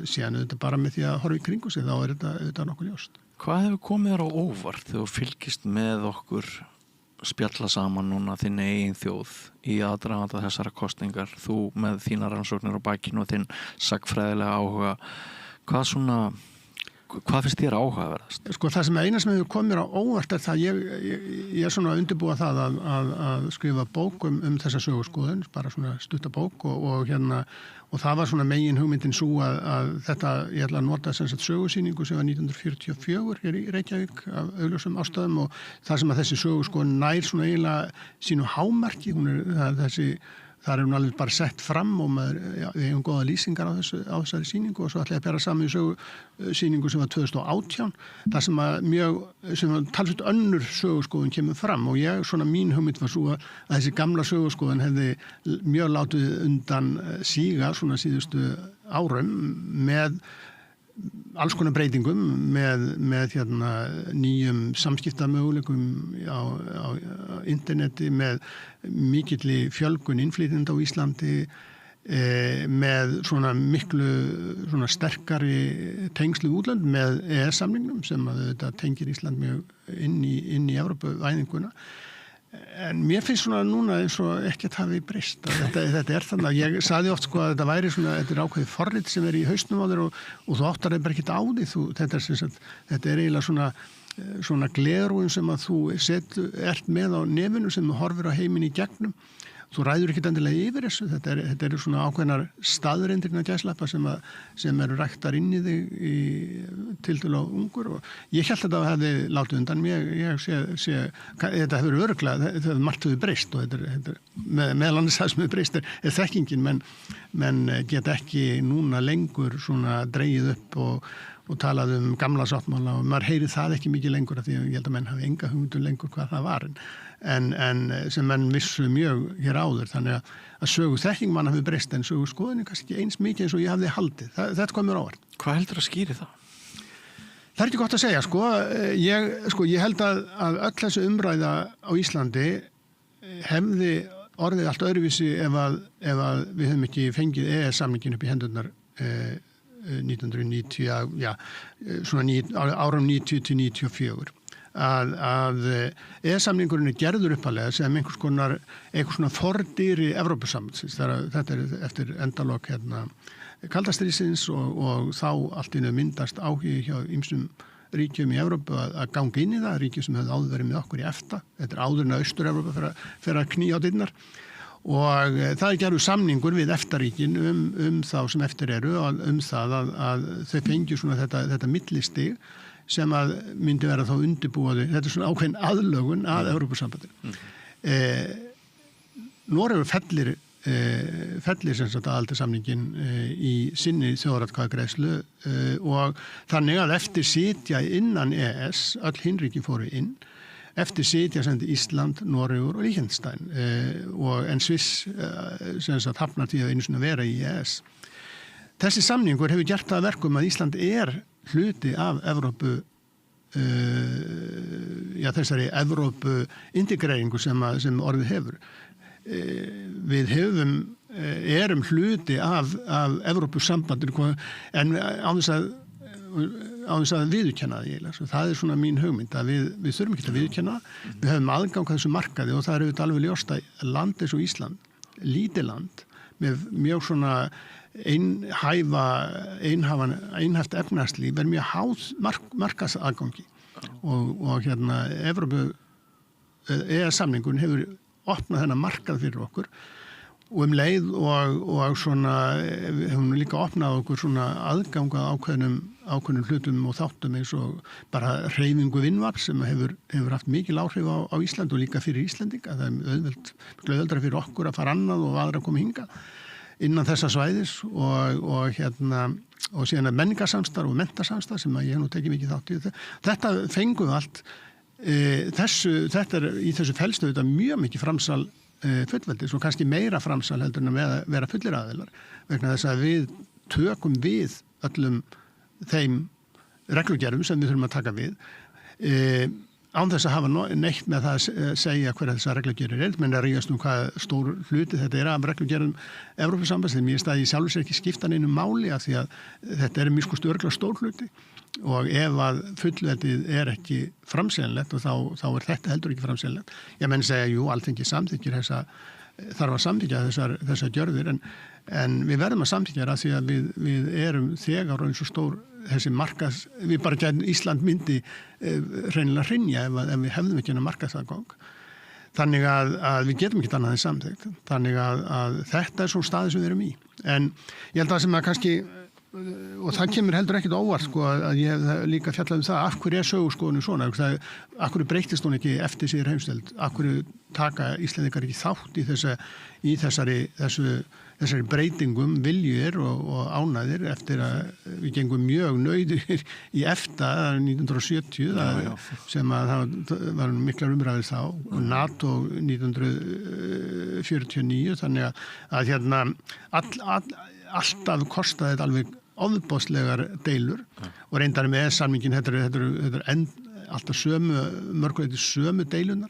síðan auðvitað bara með því að horfa í kringu sig þá er þetta auðvitað nokkuð ljóst. Hvað hefur komið þér á óvart þegar þú fylgist með okkur spjalla saman núna þinn eigin þjóð í aðdraganda þessara kosningar, þú með þína rannsóknir á bakinu og þinn sagfræðilega áhuga, hvað finnst þér áhugaverðast? Sko það sem eina sem hefur komið mér á óvart er það ég er svona að undirbúa það að skrifa bók um þessa sögurskoðun, bara svona stutta bók og það var svona megin hugmyndin svo að þetta, ég ætla að nota sögursýningu sem var 1944 hér í Reykjavík af augljósum ástæðum og það sem að þessi sögurskoðun nær svona eiginlega sínu hámarki, þar er hún alveg bara sett fram og við hefum góða lýsingar á þessari sýningu og svo ætla ég að bera saman í sýningu sem var 2018 þar sem talsveit önnur sögurskoðun kemur fram og svona mín hugmynd var svo að þessi gamla sögurskoðun hefði mjög látið undan síga svona síðustu árum með alls konar breytingum með nýjum samskiptamöguleikum á interneti með mikilli fjölgun innflytjenda á Íslandi með svona miklu svona sterkari tengslu útlönd með EES-samningnum sem að þetta tengir Ísland mjög inn í Evrópuvæðinguna. En mér finnst svona núna eins og ekkert hafi breyst. Þetta er þannig að ég sagði oft sko að þetta væri svona, þetta er ákveðið forrit sem er í hausnum á þér og þú áttar bara ekkert á því. Þetta er eiginlega svona glerúin sem að þú ert með á nefinu sem þú horfir á heiminn í gegnum. Þú ræður ekkert endilega yfir þessu. Þetta eru svona ákveðnar staðreyndir innan gæslappa sem eru ræktar inn í þig tiltölulega ungur og ég held að það hefði látið undan mér. Ég sé þetta hefur örugglega, þetta margt hefur breyst og þetta meðal annars það sem hefur breyst er þekkingin menn geta ekki núna lengur svona dregið upp og talað gamla sáttmála og maður heyri það ekki mikið lengur af því að ég held að menn hafi enga hugmynd lengur hvað það var en sem menn vissu mjög hér áður þannig að sögu þekking mann hafi breyst en sögu skoðinu kannski eins mikið eins og ég hafði haldið. Þetta kom mér ávart. Hvað heldur að skýri það? Það er ekki gott að segja ég held að öll þessu umræða á Íslandi hefði orðið allt öðruvísi ef að við höfum ekki fengið EES-samningin upp í hendurnar 1990, svona árum 90 til 94. Að EES-samningurinn gerður uppalega sem einhvers svona fordýri Evrópusambandsins. Þetta eftir endalok kaldastríðsins og þá allt í einu myndast áhugi hjá ýmsum ríkjum í Evrópu að ganga inn í það, ríkjum sem hefði áður verið með okkur í EFTA. Þetta áður en að Austur-Evrópa fer að knýja á dyrnar. Og það gerðu samningur við EFTA-ríkin þá sem eftir eru það að þau fengju svona þetta millistig sem að myndi vera þá undirbúaði. Þetta svona ákveðin aðlögun að Evrópusambandinu. Noregur fellir sem sagt aðildarsamningin í sinni þjóðaratkvæðagreiðslu og þannig að eftir sitja innan EES, öll hinríki fóru inn, eftir sitja sem Ísland, Noregur og Liechtenstein en Sviss sem sagt hafnar því að einu svona vera í EES. Þessi samningur hefur gert það að verkum að Ísland hluti af Evrópu þessari Evrópu integreringu sem orðið hefur. Við erum hluti af Evrópusambandinu en á þess að viðurkenna það eiginlega. Það svona mín hugmynd að við þurfum ekki að viðurkenna það. Við höfum aðgang að þessu markaði og það auðvitað alveg ljóst að land eins og Ísland, lítið land með mjög svona einhæft efnahagslíf mjög háð markaðsaðgangi og Evrópu EES-samningurinn hefur opnað þennan markað fyrir okkur og leið og svona hefum líka opnað okkur svona aðgangað ákveðnum hlutum og þáttum eins og bara hreyfingu vinnvarp sem hefur haft mikil áhrif á Ísland og líka fyrir Íslendinga. Það auðveldara fyrir okkur að fara annað og aðra að koma hingað innan þessa svæðis og síðan menningarsamstarf og menntasamstarf sem ég hef nú tekið mikið þátt í. Þetta fengum við allt. Þetta í þessu felstu þetta mjög mikið framsal fullveldis og kannski meira framsal heldur en að vera fullir aðilar vegna þess að við tökum við öllum þeim reglugerðum sem við þurfum að taka við. Án þess að hafa neitt með það að segja hverja þessar reglugerðir menn að ríðast hvað stór hluti þetta af reglugerðum Evrópusambandsins. Mér staði sjálfur sér ekki skipta neinu máli af því að þetta mjög örugglega stór hluti og ef að fullveldið ekki framseljanlegt og þá þetta heldur ekki framseljanlegt. Ég menn segja, jú, Alþingi samþykkir þarf að samþykkja þessar gjörðir en við verðum að samþykkja það því að við erum þegar og eins og stór þessi markas, við bara gætum Ísland myndi hreinlega hrynja ef við hefðum ekki markaðsaðgang. Þannig að við getum ekki annað en samþykkt. Þannig að þetta svona staði sem við erum í. En ég held að sem að kannski, og það kemur heldur ekkit óvart að ég hef líka fjallað það, af hverju söguskoðunum svona, af hverju breytist hún ekki eftir síður heimstöld, af hverju taka Íslendingar ekki þátt í þessari breytingum, viljur og ánæðir eftir að við gengum mjög nauðir í EFTA 1970 sem að það var miklar umræður þá og NATO 1949 þannig að alltaf kostaði þetta alveg ofboðslegar deilur og reyndar með samningin þetta er alltaf mörguleiti sömu deilunar.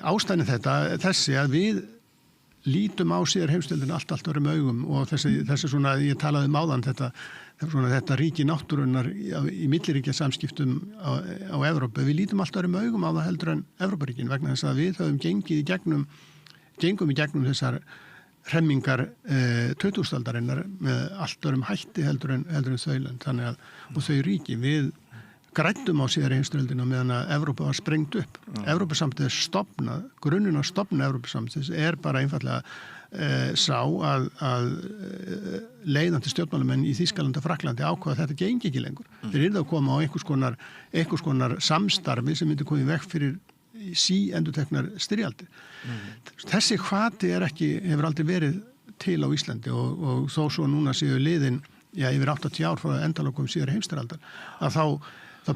Ástæðan þessi að við lítum á síðar heimstöldinu allt öðrum augum og þessi svona, ég talaði áðan þetta ríki náttúrunnar í milliríkja samskiptum á Evrópu, við lítum allt öðrum augum á það heldur en Evróparíkin vegna þess að við höfum gengum í gegnum þessar hremmingar 20. aldarinnar með allt öðrum hætti heldur en þau lönd og þau ríki við græddum á síðari heimsstyrjöldina meðan að Evrópa var sprengt upp. Evrópusambandið er stofnað, grunninn að stofna Evrópusambandið bara einfallega sá að leiðandi stjórnmálamenn í Þýskalandi og Frakklandi ákvaða að þetta gengi ekki lengur. Þeir yrðu að koma á einhvers konar samstarfi sem myndi komið vekk fyrir síendurteknar styrjaldir. Þessi hvati hefur aldrei verið til á Íslandi og þó svo núna séu liðin yfir 80 ár frá endalokum síðari heimsstyrjaldar að þá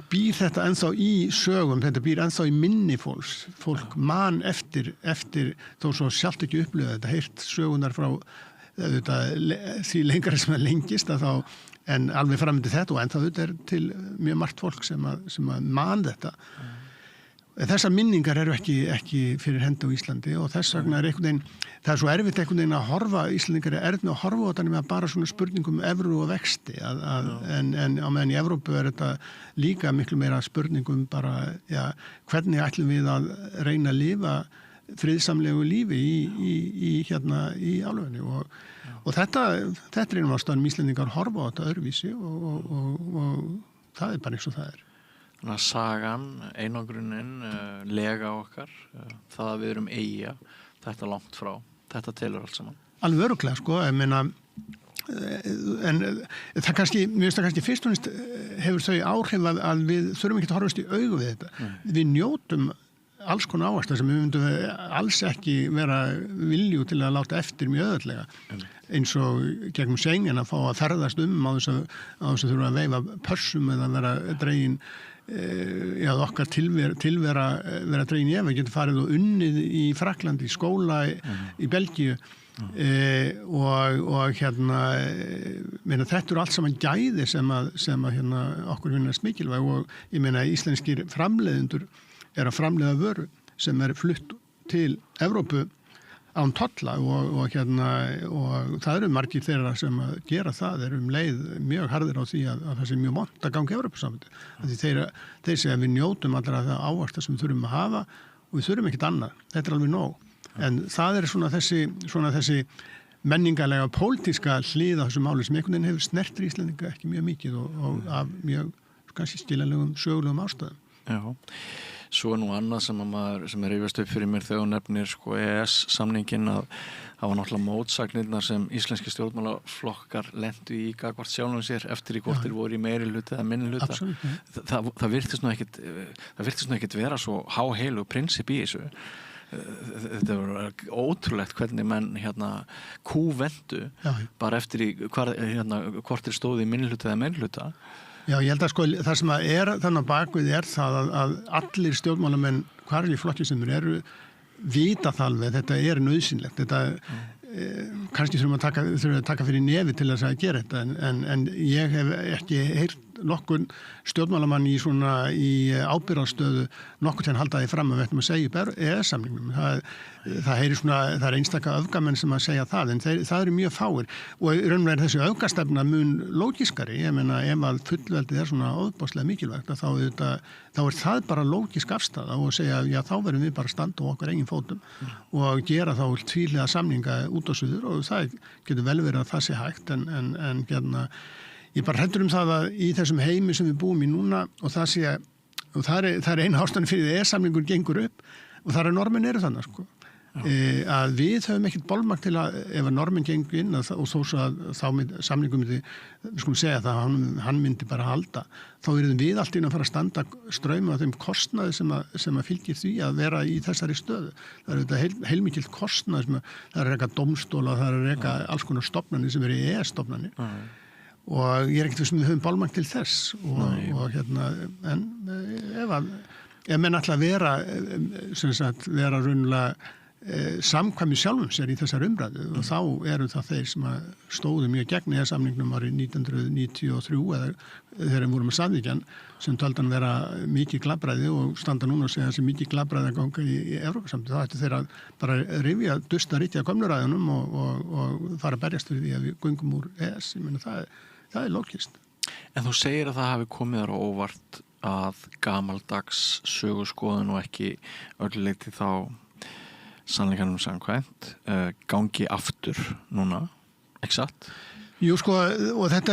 býr þetta ennþá í sögum, þetta býr ennþá í minni fólk man eftir þó svo sjálft ekki upplöða þetta, heyrt sögunar frá því lengra sem það lengist en alveg framöndi þetta og ennþá þetta til mjög margt fólk sem að man þetta Þessar minningar eru ekki fyrir hendi á Íslandi og þess vegna einhvern veginn, það svo erfitt einhvern veginn að horfa, Íslandingar erfitt að horfa á þetta með bara svona spurningum evru og vexti en á meðan í Evrópu þetta líka miklu meira spurningum bara, hvernig ætlum við að reyna að lifa friðsamlegu lífi í álfunni og þetta einum ástæðum Íslandingar horfa á þetta öðruvísi og það bara eins og það Þannig að sagan, einangrunin, lega okkar, það að við erum eyja, þetta langt frá, þetta telur allt saman. Alveg örugglega, sko, ég meina, en það kannski, mér finnst það kannski fyrst og næst hefur þau áhrif að við þurfum ekki að horfast í augu við þetta. Við njótum alls konar ávaxta sem við myndum alls ekki vera vilju til að láta eftir mjög öðvöldlega. Eins og gegnum Schengen að fá að ferðast á þess að þurfa að veifa pössum eða vera dregin okkar tilvera vera dregin í við getum farið og unnið í Fraklandi, í skóla í Belgíu og meina, þetta allt saman gæði sem að okkur finnast mikilvæg og ég meina íslenskir framleiðendur að framleiða vöru sem flutt til Evrópu án tolla og það eru margir þeirra sem að gera það leið mjög harðir á því að það sé mjög vont að ganga Evrópusambandi. Því þeir segja að við njótum allra það ávaxta sem við þurfum að hafa og við þurfum ekkert annað. Þetta alveg nóg. En það svona þessi menningarlega pólitíska hlið á þessu máli sem einhvern veginn hefur snertir Íslendinga ekki mjög mikið og af mjög kannski skiljanlegum sögulegum ástæðum. Já. Svo nú annað sem rifjast upp fyrir mér þegar þú nefnir EES-samningin að það var náttúrulega mótsagnirnar sem íslenski stjórnmálaflokkar lentu í gagnvart sjálfum sér eftir í hvort þeir voru í meiri hluta eða minni hluta. Það virtist nú ekkit vera svo háheilu prinsip í þessu. Þetta var ótrúlegt hvernig menn kúvendu bara eftir í hvort þeir stóðu í minni hluta eða meiri hluta. Já, ég held að sko það sem þannig bakvið það að allir stjórnmálamenn hvar í flokki sem eru vita það alveg, þetta nauðsynlegt, þetta kannski þurfum að taka fyrir nefi til þess að gera þetta en ég hef ekki heyrt nokkurn stjórnmálamann í ábyrgðarstöðu nokkur til að halda því fram að við ættum að segja upp EES-samningnum. Það einstaka öfgamenn sem að segja það, en það eru mjög fáir og raunverulega þessi öfgastefna mun lógiskari, ég meina ef að fullveldið svona ofboðslega mikilvægt þá það bara lógisk afstaða og segja þá verðum við bara að standa á okkar eigin fótum og gera þá tvíhliða samninga út á suður og það getur vel verið að það sé hægt en ég bara hræddur það að í þessum heimi sem við búum í núna og það er eina ástæðan fyrir því EES-samningur gengur upp og það normin eru þannig sko. Að við höfum ekkert bolmagn til að ef að normin gengur inn og þó svo að þá samningum myndi, við skulum segja það hann myndi bara halda, þá erum við allt inn að fara að standa ströymum af þeim kostnaði sem að fylgir því að vera í þessari stöðu. Það er þetta heilmikill kostnaði sem það er reka dómstóla, það er reka alls konar stofnanir sem eru EES-stofnanir. Og ég ekkert við höfum bálmagn til þess en ef menn ætla að vera raunlega samkvæmi sjálfum sér í þessar umræðu og þá eru það þeir sem stóðu mjög gegn EES-samningnum árið 1993 eða þegar við vorum með Samvíkjan sem töldan vera mikið glabræði og standa núna og segja þessi mikið glabræði að ganga í Evrópusambandið. Það ætti þeir að bara rifja dusta ríti af gömluræðunum og fara að berjast fyrir því að við göngum úr EES. Ég meina það er lógist. En þú segir að það hafi komið þér á óvart að gamaldags söguskoðun og ekki ölluleiti þá sannleikanum samkvæmt gangi aftur núna, ekki satt? Jú sko, og þetta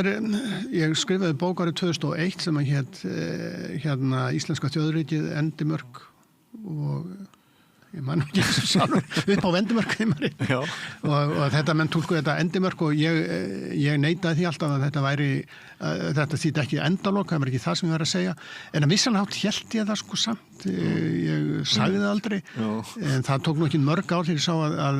ég skrifaði bók árið 2001 sem að Íslenska þjóðríkið Endimörk og ég man ekki upp á Endimörk og þetta menn túlku þetta Endimörk og ég neitaði því alltaf að þetta þýddi ekki endalok, það var ekki það sem ég var að segja en að vissanhátt hélt ég það sko samt ég sagði það aldrei en það tók nú ekki mörg ár þegar ég sá að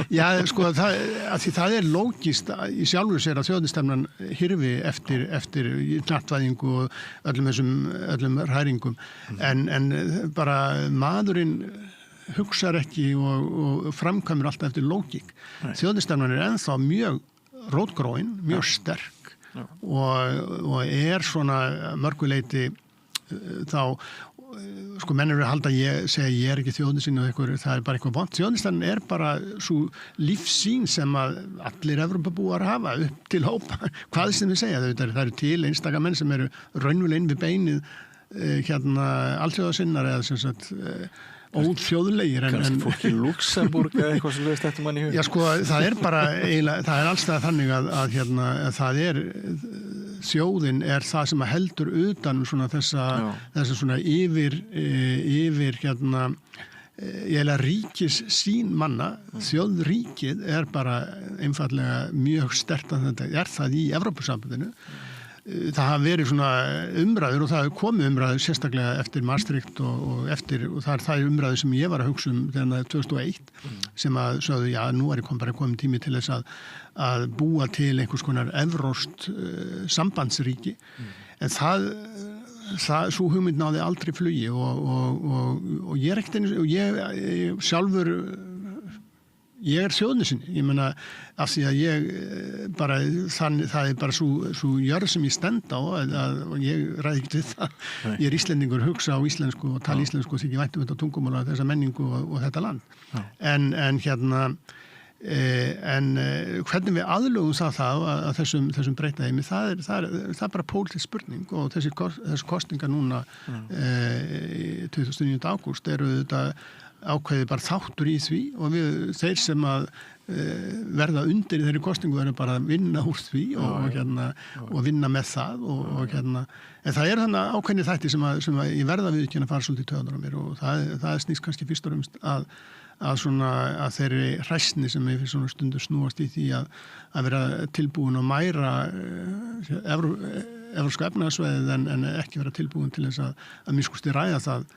þjóðin sko það er lógist í sjálfu sér að þjóðnistefnan hirfi eftir knattvæðingu og öllum hræringum en bara maðurinn hugsar ekki og framkvæmur alltaf eftir lógík. Þjóðnistefnan er ennþá mjög rótgróin, mjög sterk og svona mörguleiti þá sko menn eru að halda ég ekki þjóðnisinn og eitthvað, það bara eitthvað vont. Þjóðnistan bara svo lífsýn sem að allir Evrópabúar hafa upp til hópa. Hvað sem við segja, það eru til einstaka menn sem eru raunverulega inn við beinið alþjóðasinnar eða sem sagt óþjóðlegir. Kannski fólk í Luxemburg eða eitthvað sem lögst eftir manni í hug. Já sko, það bara eiginlega, það allstað þannig að það þjóðin það sem heldur utan svona þessa svona yfir eiginlega ríkis sín manna. Þjóðríkið bara einfallega mjög sterkt að þetta það í Evrópusambandinu. Það hafa verið svona umræður og það hefur komið umræður sérstaklega eftir Maastricht og það umræður sem ég var að hugsa þegar 2001 sem að sögðu, já, nú komin tími til þess að búa til einhvers konar evrópskt sambandsríki. En svo hugmynd náði aldrei flugi og ég ekkert einu, og ég sjálfur ég þjóðnisinni, ég meina af því að ég bara það bara svo jörð sem ég stend á og ég ræði ekki við það. Ég íslendingur, hugsa á íslensku og tala íslensku og þykir vænt þetta tungumál og þessa menningu og þetta land. En hvernig við aðlögum það að þessum breyta heimi, það bara pólitísk spurning og þessi kosningar núna 29. ágúst þetta ákveðið bara þáttur í því og þeir sem að verða undir í þeirri kosningu verður bara að vinna úr því og vinna með það en það þannig ákveðni þætti sem að ég verða við ekki að fara svolítið töðunar á mér og það snýst kannski fyrst og fremst að þeirri hræsni sem ég fyrir svona stundu snúast í því að vera tilbúin að mæra evrópska efnahagsvæðið en ekki vera tilbúin til þess að miskusti ræða það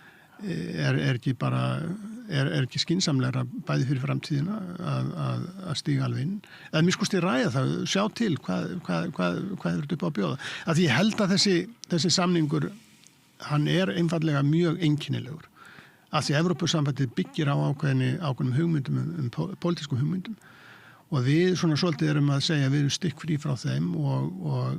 ekki skynsamlegra bæði fyrir framtíðina að stíga alveg inn eða miskusti ræða það, sjá til hvað er upp á að bjóða að ég held að þessi samningur hann einfallega mjög einkennilegur að því Evrópusambandið byggir á ákveðnum hugmyndum pólitískum hugmyndum og við svona svolítið erum að segja við erum stikkfrí frá þeim og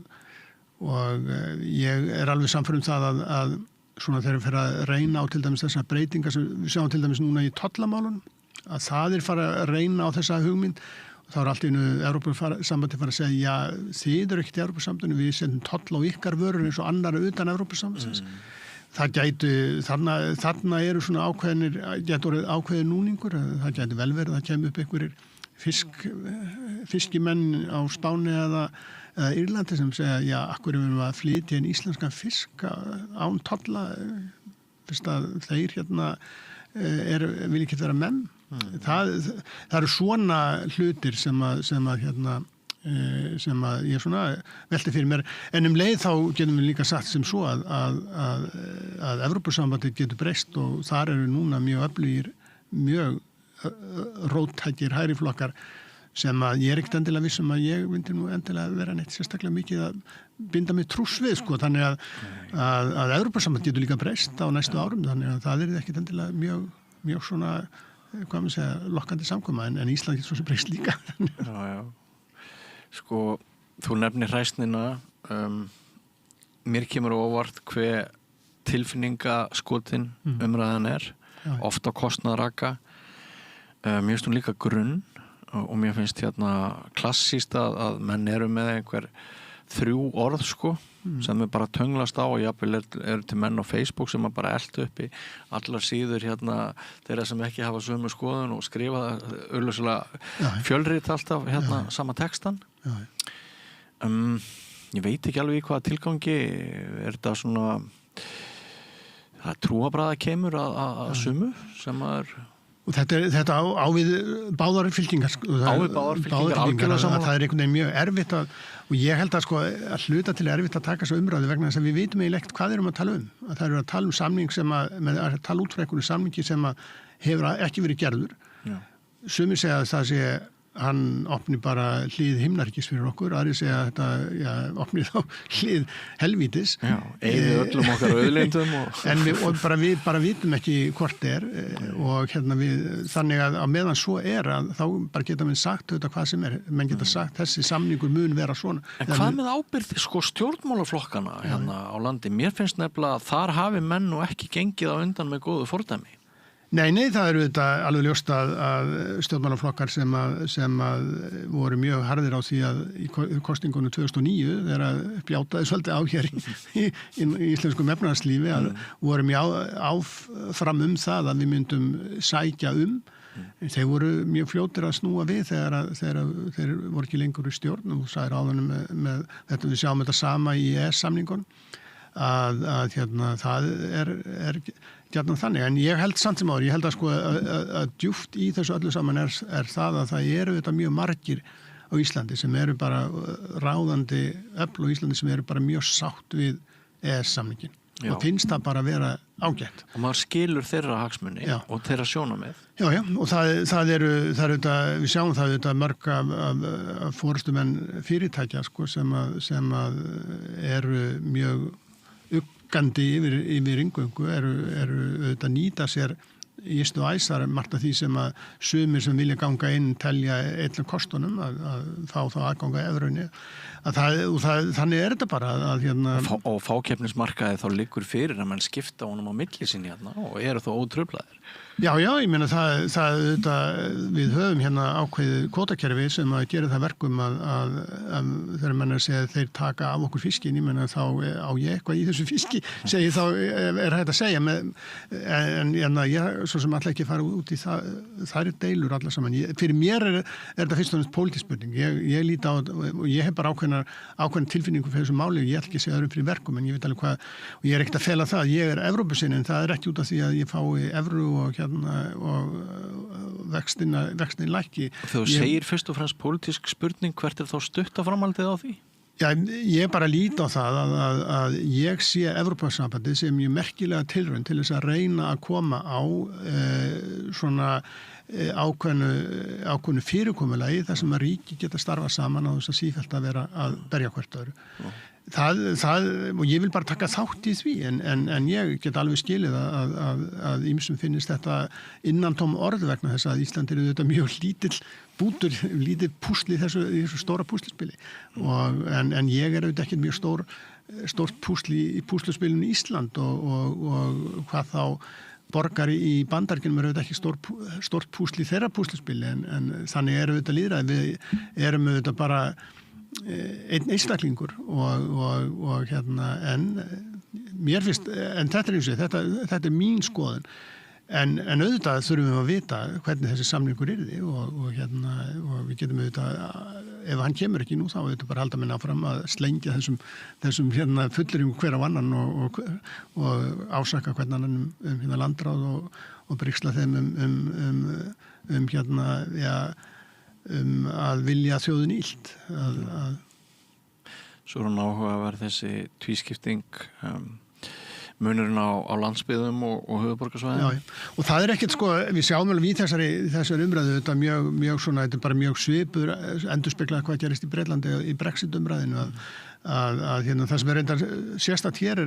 ég alveg samfærum það að svona þegar við fyrir að reyna á til dæmis þessar breytingar sem við sjáum til dæmis núna í tollamálunum að það fara að reyna á þessa hugmynd og þá allt í einu Evrópusambandið fara að segja já, þið eru ekkert í Evrópusambandinu, við sendum toll á ykkar vörur eins og annara utan Evrópusambandsins. Það gætu, þarna eru svona ákveðin núningur, það gætu vel verið að það kemur upp einhverjir fiskimenn á Spáni eða Írlandi sem segja, já, akkur við að flytja inn íslenskan fisk án tolla, fyrst að þeir vil ekki vera menn. Það eru svona hlutir sem að ég svona velti fyrir mér. En leið þá getum við líka sagt sem svo að Evrópusambandið getur breyst og þar eru núna mjög öflugir, mjög róttækir hægriflokkar sem að ég ekkert endilega vissum að ég myndi nú endilega vera neitt sérstaklega mikið að binda mig trúss við sko, þannig að Evrópusambandið getur líka breyst á næstu árum, þannig að það ekkert endilega mjög svona, hvað maður segja, lokkandi samkoma en Ísland getur svo sem breyst líka. Já. Sko, þú nefnir hræsnina, mér kemur óvart hver tilfinningaskotin umræðan oft á kostnaðarraka, mér finnst hún líka grunn og mér finnst klassíst að menn eru með einhver 3 orð sko sem bara tönglast á og jafnvel eru til menn á Facebook sem bara eltu upp í allar síður þeirra sem ekki hafa sömu skoðun og skrifa augljóslega fjölrit alltaf sama textan. Ég veit ekki alveg í hvaða tilgangi þetta svona það trúarbragða kemur að sumu sem að Og þetta á við báðar fylkingar. Á við báðar fylkingar, algjörlega saman. Það einhvern veginn mjög erfitt og ég held að hluta til erfitt að taka svo umræðu vegna þess að við vitum eiginlega hvað erum að tala um. Það eru að tala samning sem að tala út frá einhverju samningi sem að hefur ekki verið gerður. Sumir segja að það sé hann opni bara hlið himnaríkis fyrir okkur, aðri segja að þetta opni þá hlið helvítis. Já, eigið öllum okkar auðlindum. En við bara vitum ekki hvort og þannig að á meðan svo að þá bara geta við sagt þetta hvað sem menn geta sagt þessi samningur mun vera svona. En hvað með ábyrgð stjórnmálaflokkana á landi? Mér finnst nefnilega að þar hafi menn nú ekki gengið á undan með góðu fordæmi. Nei, það eru þetta alveg ljóst að stjórnmálaflokkar sem voru mjög harðir á því að í kosningunum 2009 þegar að bjátaði svolítið á hér í íslenskum efnahagslífi að voru mjög áfram það að við myndum sækja þeir voru mjög fljótir að snúa við þegar þeir voru ekki lengur í stjórn og sagði ráðunum með þetta við sjáum þetta sama í EES-samningunum að það er gjarnan þannig, en ég held samt sem áður, ég held að djúpt í þessu öllu saman það að það eru þetta mjög margir á Íslandi sem eru bara ráðandi öfl á Íslandi sem eru bara mjög sátt við EES-samningin og finnst það bara að vera ágætt. Og maður skilur þeirra hagsmuni og þeirra sjónarmið. Já, og það eru þetta, við sjáum það þetta mörg af forystumenn fyrirtækja sem eru mjög uggandi yfir inngöngu eru auðvitað nýta sér ístu æsar margt af því sem að sumir sem vilja ganga inn telja eitthvað kostunum að fá þá aðganga evrunni þannig er þetta bara og fákeppnismarkaði þá liggur fyrir að mann skipta honum á milli sinni og eru þó ótruflaðir. Já, ég meina við höfum ákveðið kvótakerfi sem að gera það verkum að þegar mann segja að þeir taka af okkur fiskin, ég meina þá á ég eitthvað í þessu fiski, segi þá hægt að segja en ég svo sem alltaf ekki fara út í það deilur allar saman. Fyrir mér er þetta fyrst og næst pólitísk spurning. Ég líti á og ég hef bara ákveðna tilfinningu fyrir þessu máli og ég ætla ekki að segja öðrum fyrir verkum en ég veit alveg hvað og ég er ekkert að fela það. Ég er Evrópusinni en það er ekki út af því að ég fái evru og vextin lækki. Þú segir fyrst og fremst pólitísk spurning, hvert þá stutta framhaldið á því? Já, ég bara líti á það að ég sé Evrópusambandið sem mjög merkilega tilraun til þess að reyna að koma á svona ákveðnu fyrirkomulagi þar sem að ríki geta starfa saman á þess að sífellt að vera að berja hvert öðru. Og ég vil bara taka þátt í því en ég get alveg skilið að ýmsum finnist þetta innantóm orð vegna þess að Ísland er þetta mjög lítið púsli í þessu stóra púslispili en ég er auðvitað ekki mjög stórt púsli í púslispilinu í Ísland og hvað þá borgari í Bandaríkjunum eru auðvitað ekki stórt púsli í þeirra púslispili en þannig eru auðvitað lýðræði, við erum auðvitað bara einn einstaklingur og en mér finnst, en þetta er mín skoðun en auðvitað þurfum við að vita hvernig þessi samningur yrði og við getum auðvitað ef hann kemur ekki nú þá auðvitað bara halda minna áfram að slengja þessum fullurum hver á annan og ásaka hvernig annan landráð og brigsla þeim að vilja þjóðin illt Svo er hann áhugaverð þessi tvískipting munurinn á landsbyggðum og höfuðborgarsvæðum. Já, og það er ekkert við sjáum alveg í þessari umræðu þetta mjög svona, þetta er bara mjög svipur endurspegla hvað gerist í Bretlandi í Brexit-umræðinu að það sem er reyndar sérstakt hér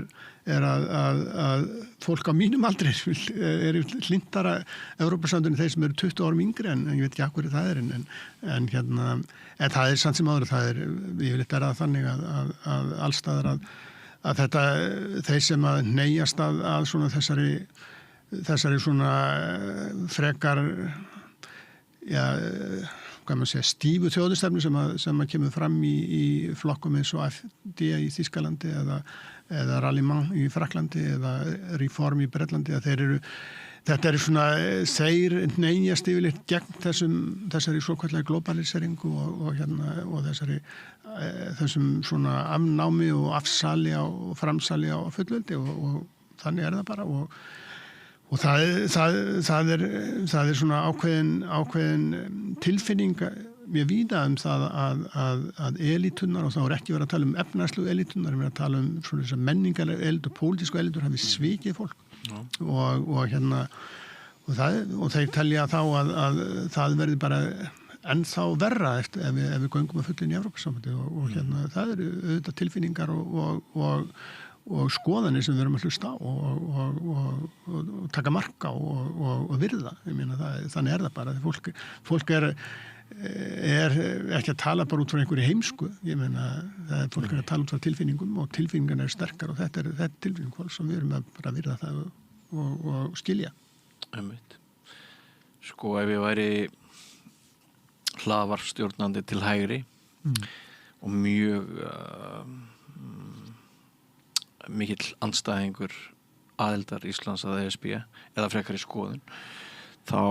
er að fólk á mínum aldri er hlindara Evrópusambandinu þeir sem eru 20 árum yngri en ég veit ekki hverju það er en það er samt sem áður ég vil eitthvað þannig að allstaðar að þetta þeir sem að neyjast að svona þessari svona frekar hvað maður segja, stífu þjóðustefnu sem að kemur fram í flokkum eins og AfD í Þýskalandi eða Rallimann í Fraklandi eða Reform í Bretlandi að þetta eru svona þeir neyjast yfirleitt gegn þessari svokvæðlega globaliseringu og þessum svona afnámi og afsali og framsali á fullveldi og þannig er það bara og það er svona ákveðin tilfinning mjög víða það að elítunnar og þá er ekki verið að tala um efnahagslegu elítunnar, við erum að tala um svona þessar menningarlega elít og pólitísku elítur hafi svikið fólk og þeir telja þá að það verði bara ennþá verra eftir ef við göngum að fullin í Evrópusambandi og hérna það eru auðvitað tilfinningar og skoðanir sem við erum að hlusta á og taka mark á og virða. Ég meina þannig það bara. Fólk er ekki að tala bara út frá einhverju heimsku. Ég meina fólk að tala út frá tilfinningum og tilfinningarna sterkar og þetta er tilfinning fólk sem við erum að bara virða það og skilja. Einmitt. Sko ef ég væri hlaðvarpsstjórnandi til hægri og mjög mikill andstæðingur aðildar Íslands að ESB eða frekari skoðun þá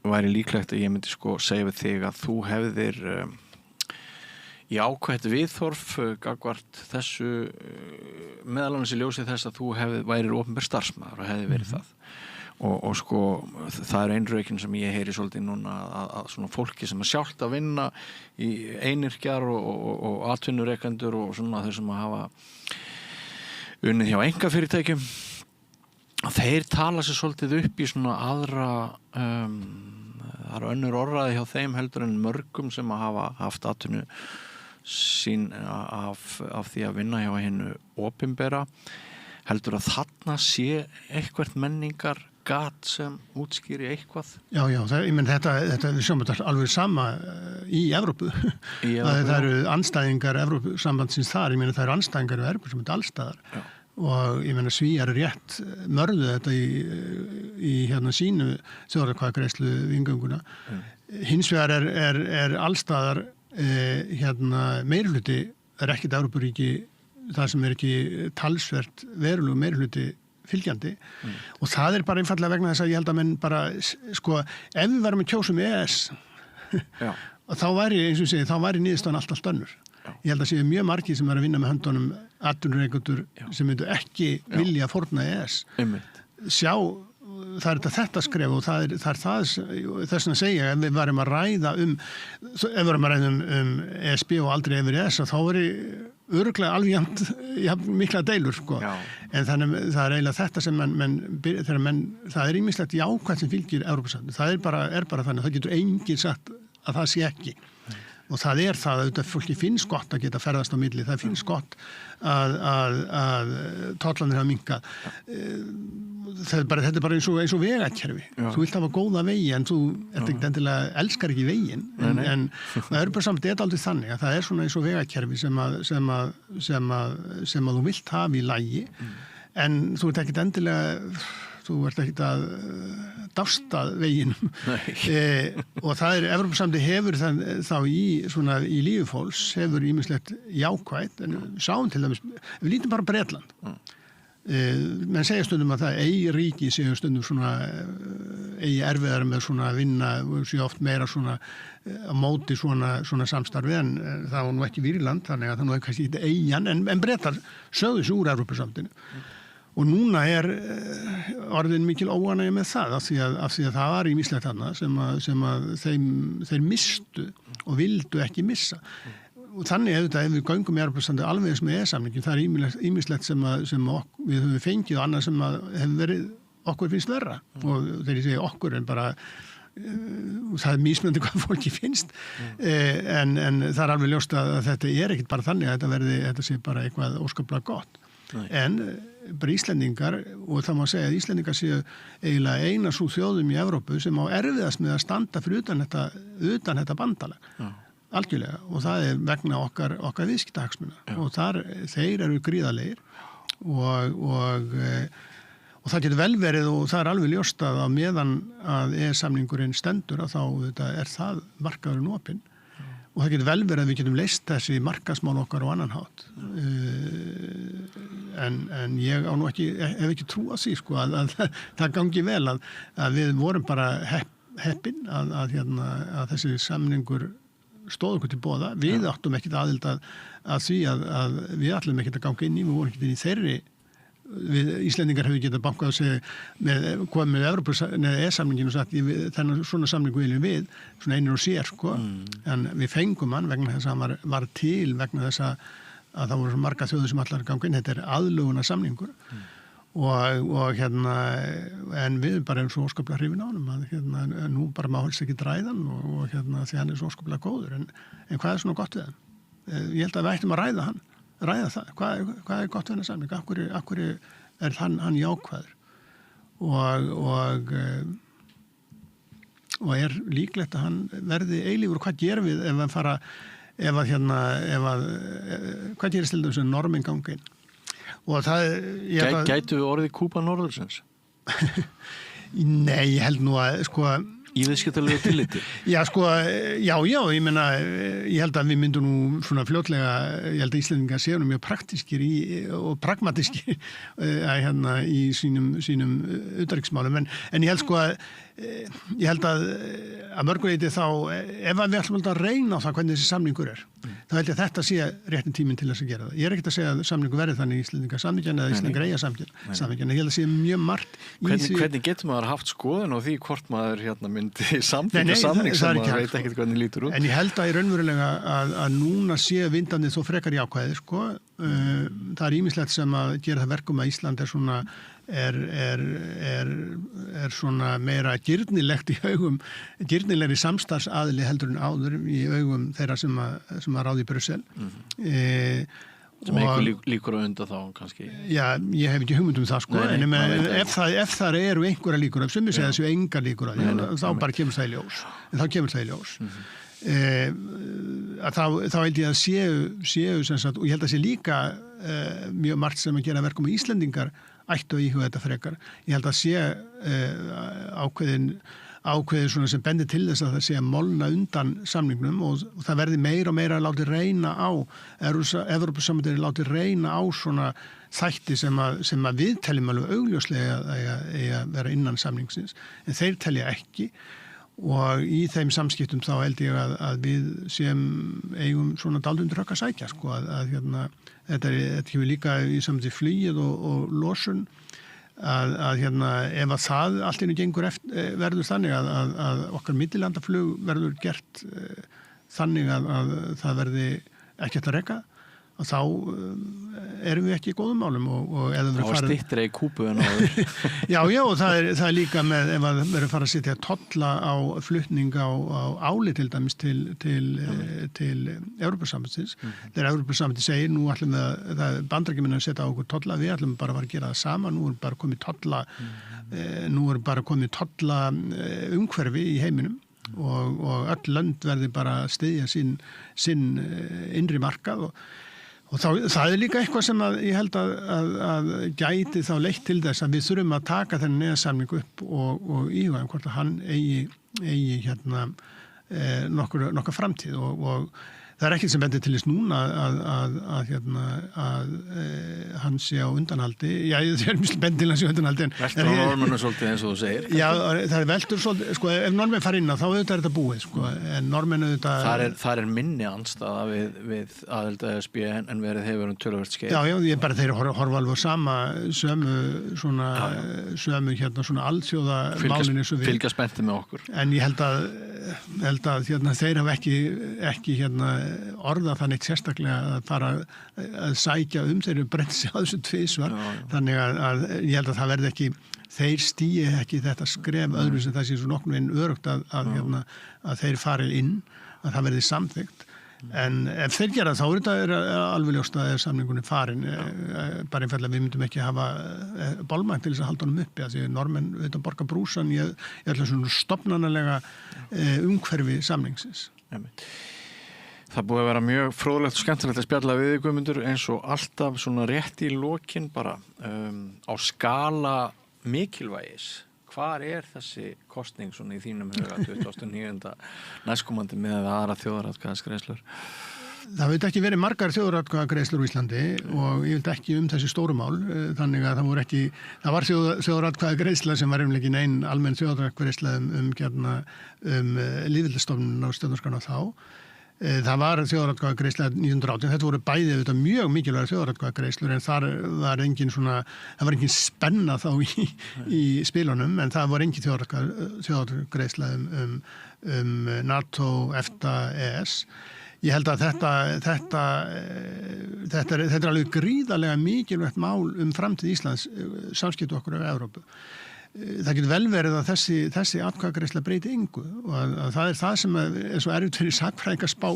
væri líklegt að ég myndi sko segja við þig að þú hefðir jákvætt viðhorf gagnvart þessu meðal annars í ljósi þess að þú værir opinber starfsmaður og hefði verið það og sko það er einrökin sem ég heyri svolítið núna að svona fólki sem sjálft að vinna í einyrkjar og atvinnurekendur og svona þeir sem að hafa unnið hjá einkafyrirtækjum þeir tala sér svolítið upp í svona aðra það eru önnur orðræði hjá þeim heldur en mörgum sem að hafa haft atvinnu sín af því að vinna hjá hinu opinbera heldur að þarna sé eitthvert menningar gat sem útskýri eitthvað? Já, ég menn þetta við sjáum þetta alveg sama í Evrópu. Það eru andstæðingar Evrópusambandsins þar, ég meina það eru andstæðingar í Evrópu sem er allstaðar og ég meina Svíar rétt mörðu þetta í hérna sínu þjóðaratkvæðagreiðslu vingönguna. Hins vegar er allstaðar hérna meirihluti er ekkert Evrópuríki það sem er ekki talsvert verulegu meirihluti fylgjandi og það er bara einfallega vegna þess að ég held að menn bara sko, ef við varum að kjósa EES þá væri, eins og ég segi, þá væri niðurstaðan alltaf önnur. Ég held að séu mjög margir sem er að vinna með höndunum atvinnurekendur sem myndu ekki vilja fórna EES. Sjá, það er þetta skref og það er þess að segja ef við varum að ræða um ESB og aldrei yfir EES þá væri örugglega alveg mikla deilur sko. En þannig það er eiginlega þetta sem það er ýmislegt jákvætt sem fylgir Evrópusambandinu. Það er bara þannig, það getur enginn sagt að það sé ekki. Og það er það að þetta fólki finnst gott að geta ferðast á milli, það finnst gott að tollanir hafa minnkað. Þetta er bara eins og vegakerfi. Þú vilt hafa góða vegi en þú elskar ekki veginn. En það er bara samt, þetta er aldrei þannig að það er svona eins og vegakerfi sem að þú vilt hafa í lagi en þú ert ekkert endilega þú ert ekkert að dásta veginum og það er Evrópusambandið hefur þá í lífi fólks hefur ýmislegt jákvætt en sáum til dæmis, við lítum bara Bretland menn segja stundum að það eigi ríki segja stundum svona eigi erfiðar með svona að vinna séu oft meira svona á móti svona samstarfi en það var nú ekki Vírland þannig að það nú er kannski ekki eigin en Bretar sögðu sig úr Evrópusambandinu og núna er orðin mikil óánægja með það af því að það var ýmislegt þarna sem að þeir mistu og vildu ekki missa og þannig ef við göngum í Evrópusambandið alveg sem með EES-samningin það er ýmislegt sem við höfum fengið og annað sem hefur verið okkur finnst verra og þegar ég segi okkur en bara það er mismunandi hvað fólki finnst en það er alveg ljóst að þetta er ekkert bara þannig að þetta sé bara eitthvað óskaplega gott en bara Íslendingar og það má segja að Íslendingar séu eiginlega eina svo þjóðum í Evrópu sem á erfiðast með að standa fyrir utan þetta bandalag algjörlega og það er vegna okkar viðskiptahagsmuna og þeir eru gríðarlegir og það getur vel verið og það er alveg ljóst að meðan að EES-samningurinn stendur að þá er það markaðurinn opinn og það getur vel verið að við getum leyst þessi markaðsmál okkar á annan hátt en ég á nú hef ekki trú á því sko að það gangi vel að við vorum bara heppin að þessi samningur stóð okkur til boða við áttum ekkert aðild að því að við ætlum ekkert að ganga inn í við vorum ekkert inn í þeirri við Íslendingar hefur getað bankað og segja komið með EES-samningin og sagt þennan svona samningu viljum við svona einir og sér sko en við fengum hann vegna þess að hann var til vegna þess að það voru marga þjóðir sem allar ganga inn þetta er aðlögunar samningur og en við bara erum svo óskaplega hrifin á honum að nú bara má helst ekki dræðan og því hann svo óskaplega góður en hvað svona gott við hann? Ég held að við ættum að ræða það, hvað gott við hann samning, akkur hann jákvæður og líklegt að hann verði eilífur og hvað gerum við ef að fara hvað gerist til þess að normin gangi inn og það Gætu við orðið Kúba norðursins? Nei, ég held nú að Í viðskiptalegu tilliti? Já, ég meina, ég held að við myndum nú svona fljótlega, ég held að Íslendingar séu nú mjög praktískir og pragmatískir í sínum utanríkismálum, en ég held að mörgu leyti þá, ef við ætlum að reyna á það hvernig þessi samningur þá held ég að þetta sé réttin tíminn til þess að gera það. Ég ekkert að segja að samningur verði þannig Íslendingar samningjan eða Íslendingar eiga samningjan, ég held að sé mjög margt Hvernig getur maður haft skoðun á því hvort maður myndi samþykkja samning sem maður veit ekkert hvernig lítur út? En ég held að í raunverulega að núna sé vindandi þó frekar jákvæði, það ýmislegt sem að gera það verkum að Ísland svona svona meira girnilegt í augum, girnilegri samstarfsaðili heldur en áður í augum þeirra sem að ráði í Brussel. Sem einhver líkur á undan þá kannski? Já, ég hef ekki hugmynd það en ef það eru einhverja líkur sem ég segja þessu engar líkur á þá bara kemur það í ljós. Þá held ég að séu sem sagt, og ég held að sé líka mjög margt sem að gera verkum með Íslendingar ættu að íhuga þetta frekar. Ég held að sé ákveðin svona sem bendir til þess að það sé að molna undan samningnum og það verði meira og meira að láti reyna á Evrópusambandið láti reyna á svona þætti sem að við teljum alveg augljóslega að vera innan samningsins en þeir telja ekki og í þeim samskiptum þá held ég að við sem eigum svona dálundur högg að sækja þetta hefur líka í samtíð flugið og losun að ef að það allt einu gengur verður þannig að okkar millilandaflug verður gert þannig að það verði ekkert að reka og þá erum við ekki í góðum málum og þá styttra í Kúbu en áður Já, og það er líka með ef að verður fara að setja tolla á flutning á áli til dæmis til Evrópusambandsins þegar Evrópusambandið segir nú ætlum við að Bandaríkjamenn að setja á okkur tolla við ætlum bara að fara að gera það saman nú er bara komið tolla umhverfi í heiminum og öll lönd verði bara að styðja sinn innri markað og það er líka eitthvað sem að ég held að gæti þá leitt til þess að við þurfum að taka þennan nýja samning upp og íhuga hvort að hann eigi nokkur framtíð og það er ekkert sem bendir til þess núna að hann sé á undanhaldi. Já, það er mjög bendir til hans í undanhaldi. Veltur á normunum svolítið eins og þú segir. Já, það er veltur svolítið, ef normenn fara inn á þá auðvitað þetta búið, en normenn auðvitað... Það er minni andstaða við aðild að ESB en verið hefur töluvert skeið. Já, ég bara þeir horfa alveg sömu svona alþjóða málin eins og við. Fylgja spennti með okkur. En ég held að þeir hafa ekki orða þannig sérstaklega að fara að sækja þeir eru brent sig á þessu tvisvar þannig að ég held að það verði ekki þeir stíi ekki þetta skref öðru sem það sé svo nokkurn veginn örugt að þeir farið inn að það verði samþykkt en ef þeir gera þá er þetta alveg ljóst að samningunni farin bara einfallega við myndum ekki hafa bolmagn til þess að halda honum uppi því normenn auðvitað borga brúsan í öllu svona stofnanalega umhverfi samningsins Það búið að vera mjög fróðlegt og skemmtilegt að spjalla við Guðmundur eins og alltaf svona rétt í lokin bara á skala mikilvægis. Hvar er þessi kosning svona í þínum huga 2009. Næstkomandi með aðra þjóðaratkvæðagreiðslur? Það veit ekki verið margar þjóðaratkvæðagreiðslur á Íslandi og ég veit ekki þessi stóru mál þannig að það var þjóðaratkvæðagreiðsla sem var einhverjum einn almenn þjóðaratkvæðagreiðsla um lýðveldisstofnun á stjórnarskránni þá. Það var þjóðaratkvæðagreiðsla 1918, þetta voru bæði auðvitað mjög mikilvægar þjóðaratkvæðagreiðslur en það var engin spenna þá í spilunum en það var engin þjóðaratkvæðagreiðsla um NATO, EFTA, ES. ég held að þetta er alveg gríðarlega mikilvægt mál framtíð Íslands, samskipti okkur af Evrópu. Það getur vel verið að þessi atkvæðagreiðsla breyti engu og að það er það sem er svo erfitt fyrir sakfræðinga að spá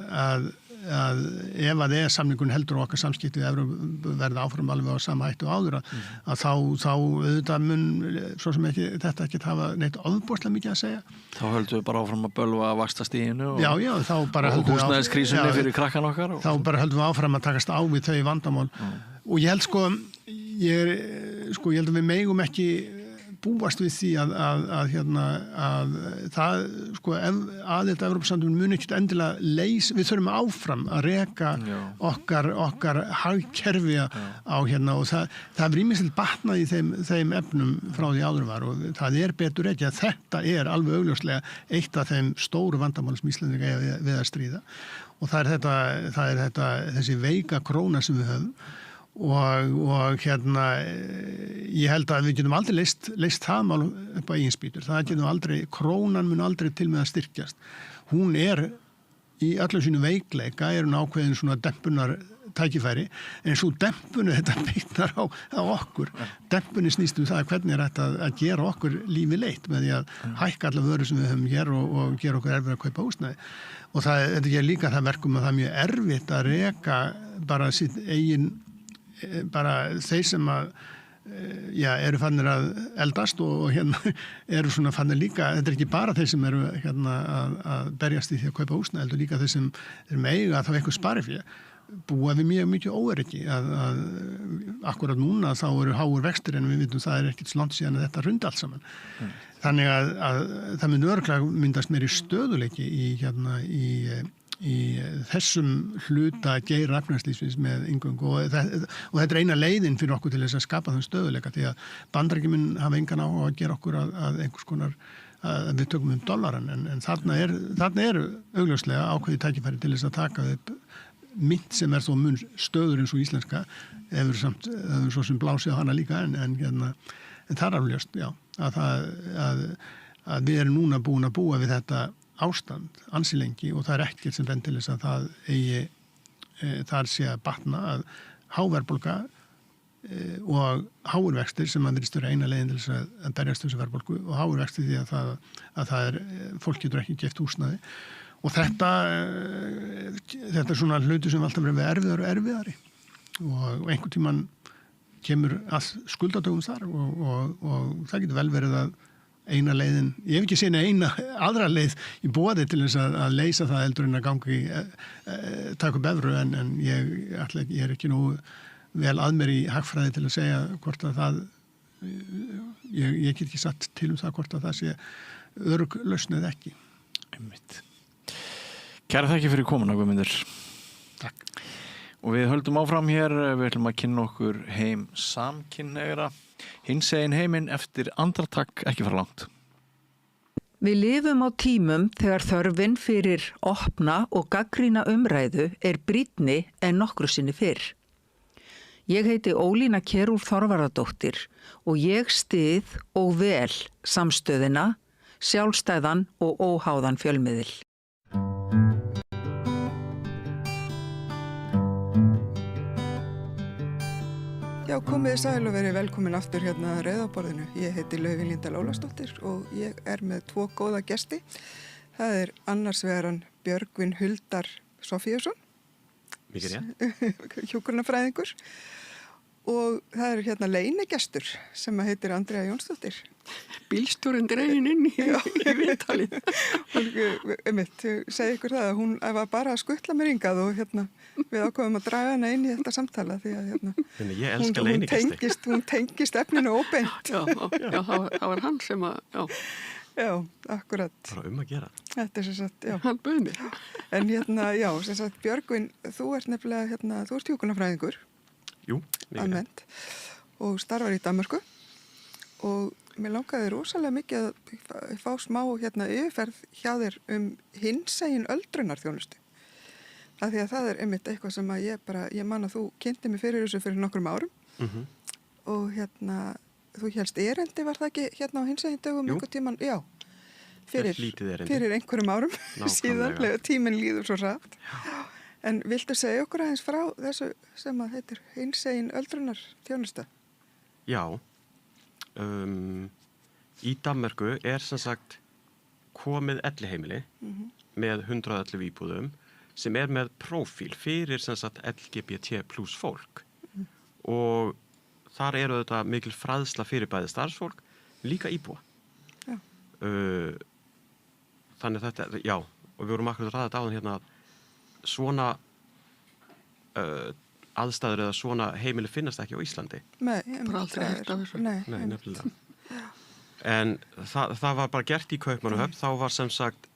að ef að samningun heldur okkar samskipti við Evrópu verða áfram alveg á sama hættu áður að þá auðvitað mun svo sem þetta ekki hafa neitt ofboðslega mikið að segja. Þá höldum við bara áfram að bölva vaxtastiginu og húsnæðiskrísunni fyrir krakkan okkar. Þá bara höldum við áfram að takast á við þau vandamál og ég held ég held að við megum ekki búast við því að það aðild að Evrópusambandinu mun ekkert endilega við þurfum áfram að reka okkar hagkerfi á og það ýmislegt batnað í þeim efnum frá því áður var og það betur ekki að þetta alveg augljóslega eitt af þeim stóru vandamálum sem Íslendingar eiga við að stríða og það er þessi veika króna sem við höfum og ég held að við getum aldrei leyst það mál upp á eigin spýtur. Það getum krónan mun aldrei til með að styrkjast. Hún í öllum sínu veikleika hún ákveðin svona dempunar tækifæri, en svo dempunu þetta bitnar á okkur. Dempunu snýst það hvernig hægt að gera okkur lífi leitt með því að hækka allar vörur sem við höfum hér og gera okkur erfið að kaupa húsnæði. Og þetta ger líka það verkum að það er mjög erfitt að reka bara sitt eigin þeir sem eru fannir að eldast og eru svona fannir líka, þetta er ekki bara þeir sem eru að berjast í því að kaupa húsnæði, heldur líka þeir sem eru með eiga að þá eitthvað sparifé búa við mjög mikið óöryggi að akkurat núna þá eru háir vextir en við vitum það er ekkert langt síðan að þetta hrundi allt saman. Þannig að það mun örugglega myndast meiri stöðuleiki í þessum hluta geira efnahagslífsins með inngöngu og þetta eina leiðin fyrir okkur til þess að skapa þann stöðuleika því að Bandaríkjamenn hafa engan á að gera okkur að einhvers konar að við tökum dollaran en þarna er augljóslega ákveðið tækifæri til þess að taka upp mynt sem þó mun stöður eins og íslenska hefur svo sem blásið á hana líka en það er alveg ljóst að við erum núna búin að búa við þetta ástand ansi lengi og það er ekkert sem benn til þess að það þar sé að batna að háverðbólga og háir vextir sem að virðist vera eina leiðin til þess að berjast þessu verðbólgu og háir vextir því að það er fólk getur ekki keypt húsnæði og þetta er svona hluti sem alltaf verið erfiðari og erfiðari og einhvern tímann kemur að skuldadögum þar og það getur vel verið að eina leiðin, ég hef ekki séð eina aðra leið í boði til þess að leysa það heldur en að gangi taka upp evru en ég er ekki nú vel að mér í hagfræði til að segja hvort að það ég get ekki satt til það hvort að það sé örugg lausn eða ekki. Einmitt. Kæra þakki fyrir komuna, Guðmundur. Takk. Og við höldum áfram hér, við ætlum að kynna okkur heim samkynhneigðra. Hinsegin heiminn eftir andartak ekki fara langt. Við lifum á tímum þegar þörfin fyrir opna og gagnrýna umræðu brýnni en nokkru sinni fyrr. Ég heiti Ólína Kjerúl Þorvarðardóttir og ég styð og vel samstöðina, sjálfstæðan og óháðan fjölmiðil. Já, komið sæl og verið velkomin aftur hérna að Rauðaborðinu. Ég heiti Laufey Líndal Ólafsdóttir og ég með 2 góða gesti. Það annars vegar Björgvin Huldar Sofíusson. Mikið rétt. Hjúkrunarfræðingur. Og það hérna leynigestur sem heitir Andrea Jónsdóttir. Bílstjórinn dregin inn í viðtalið. Segi ykkur það að hún var bara að skuttla mér hingað og við ákváðum að draga hana inn í þetta samtala því að ég elska leynigesti. Hún tengist efninu óbeint. Já, það var hann sem að, Já, akkurat. Bara að gera. Þetta sem sagt, já. Hann bauð mér. En sem sagt, Björgvin, þú nefnilega, þú ert hjúkrunarfræðingur. Jú, almennt. Og starfar í Danmörku. Og mér langaði rosalega mikið að fá smá yfirferð hjá þér hinsegin öldrunarþjónustu. Af því að það einmitt eitthvað sem að ég man að þú kynnti mig fyrir þessu fyrir nokkrum árum. Og þú hélst erindi, var það ekki á hinsegin dögum einhver tíman? Já. fyrir einhverjum árum síðan, tíminn líður svo rætt. En viltu segja okkur aðeins frá þessu sem að heitir hinsegin öldrunar þjónusta? Já, í Danmörku sem sagt komið elliheimili með 111 íbúðum sem með prófíl fyrir sem sagt LGBT plus fólk og þar eru þetta mikil fræðsla fyrir bæði starfsfólk, líka íbúa. Já. Þannig þetta, já, og við vorum akkurat að ræða þetta áðan hérna að svona aðstæður eða svona heimili finnast ekki á Íslandi. Nei, bara aldrei hægt af þessu. Nei, nefnilega. En það var bara gert í Kaupmannahöfn, þá var sem sagt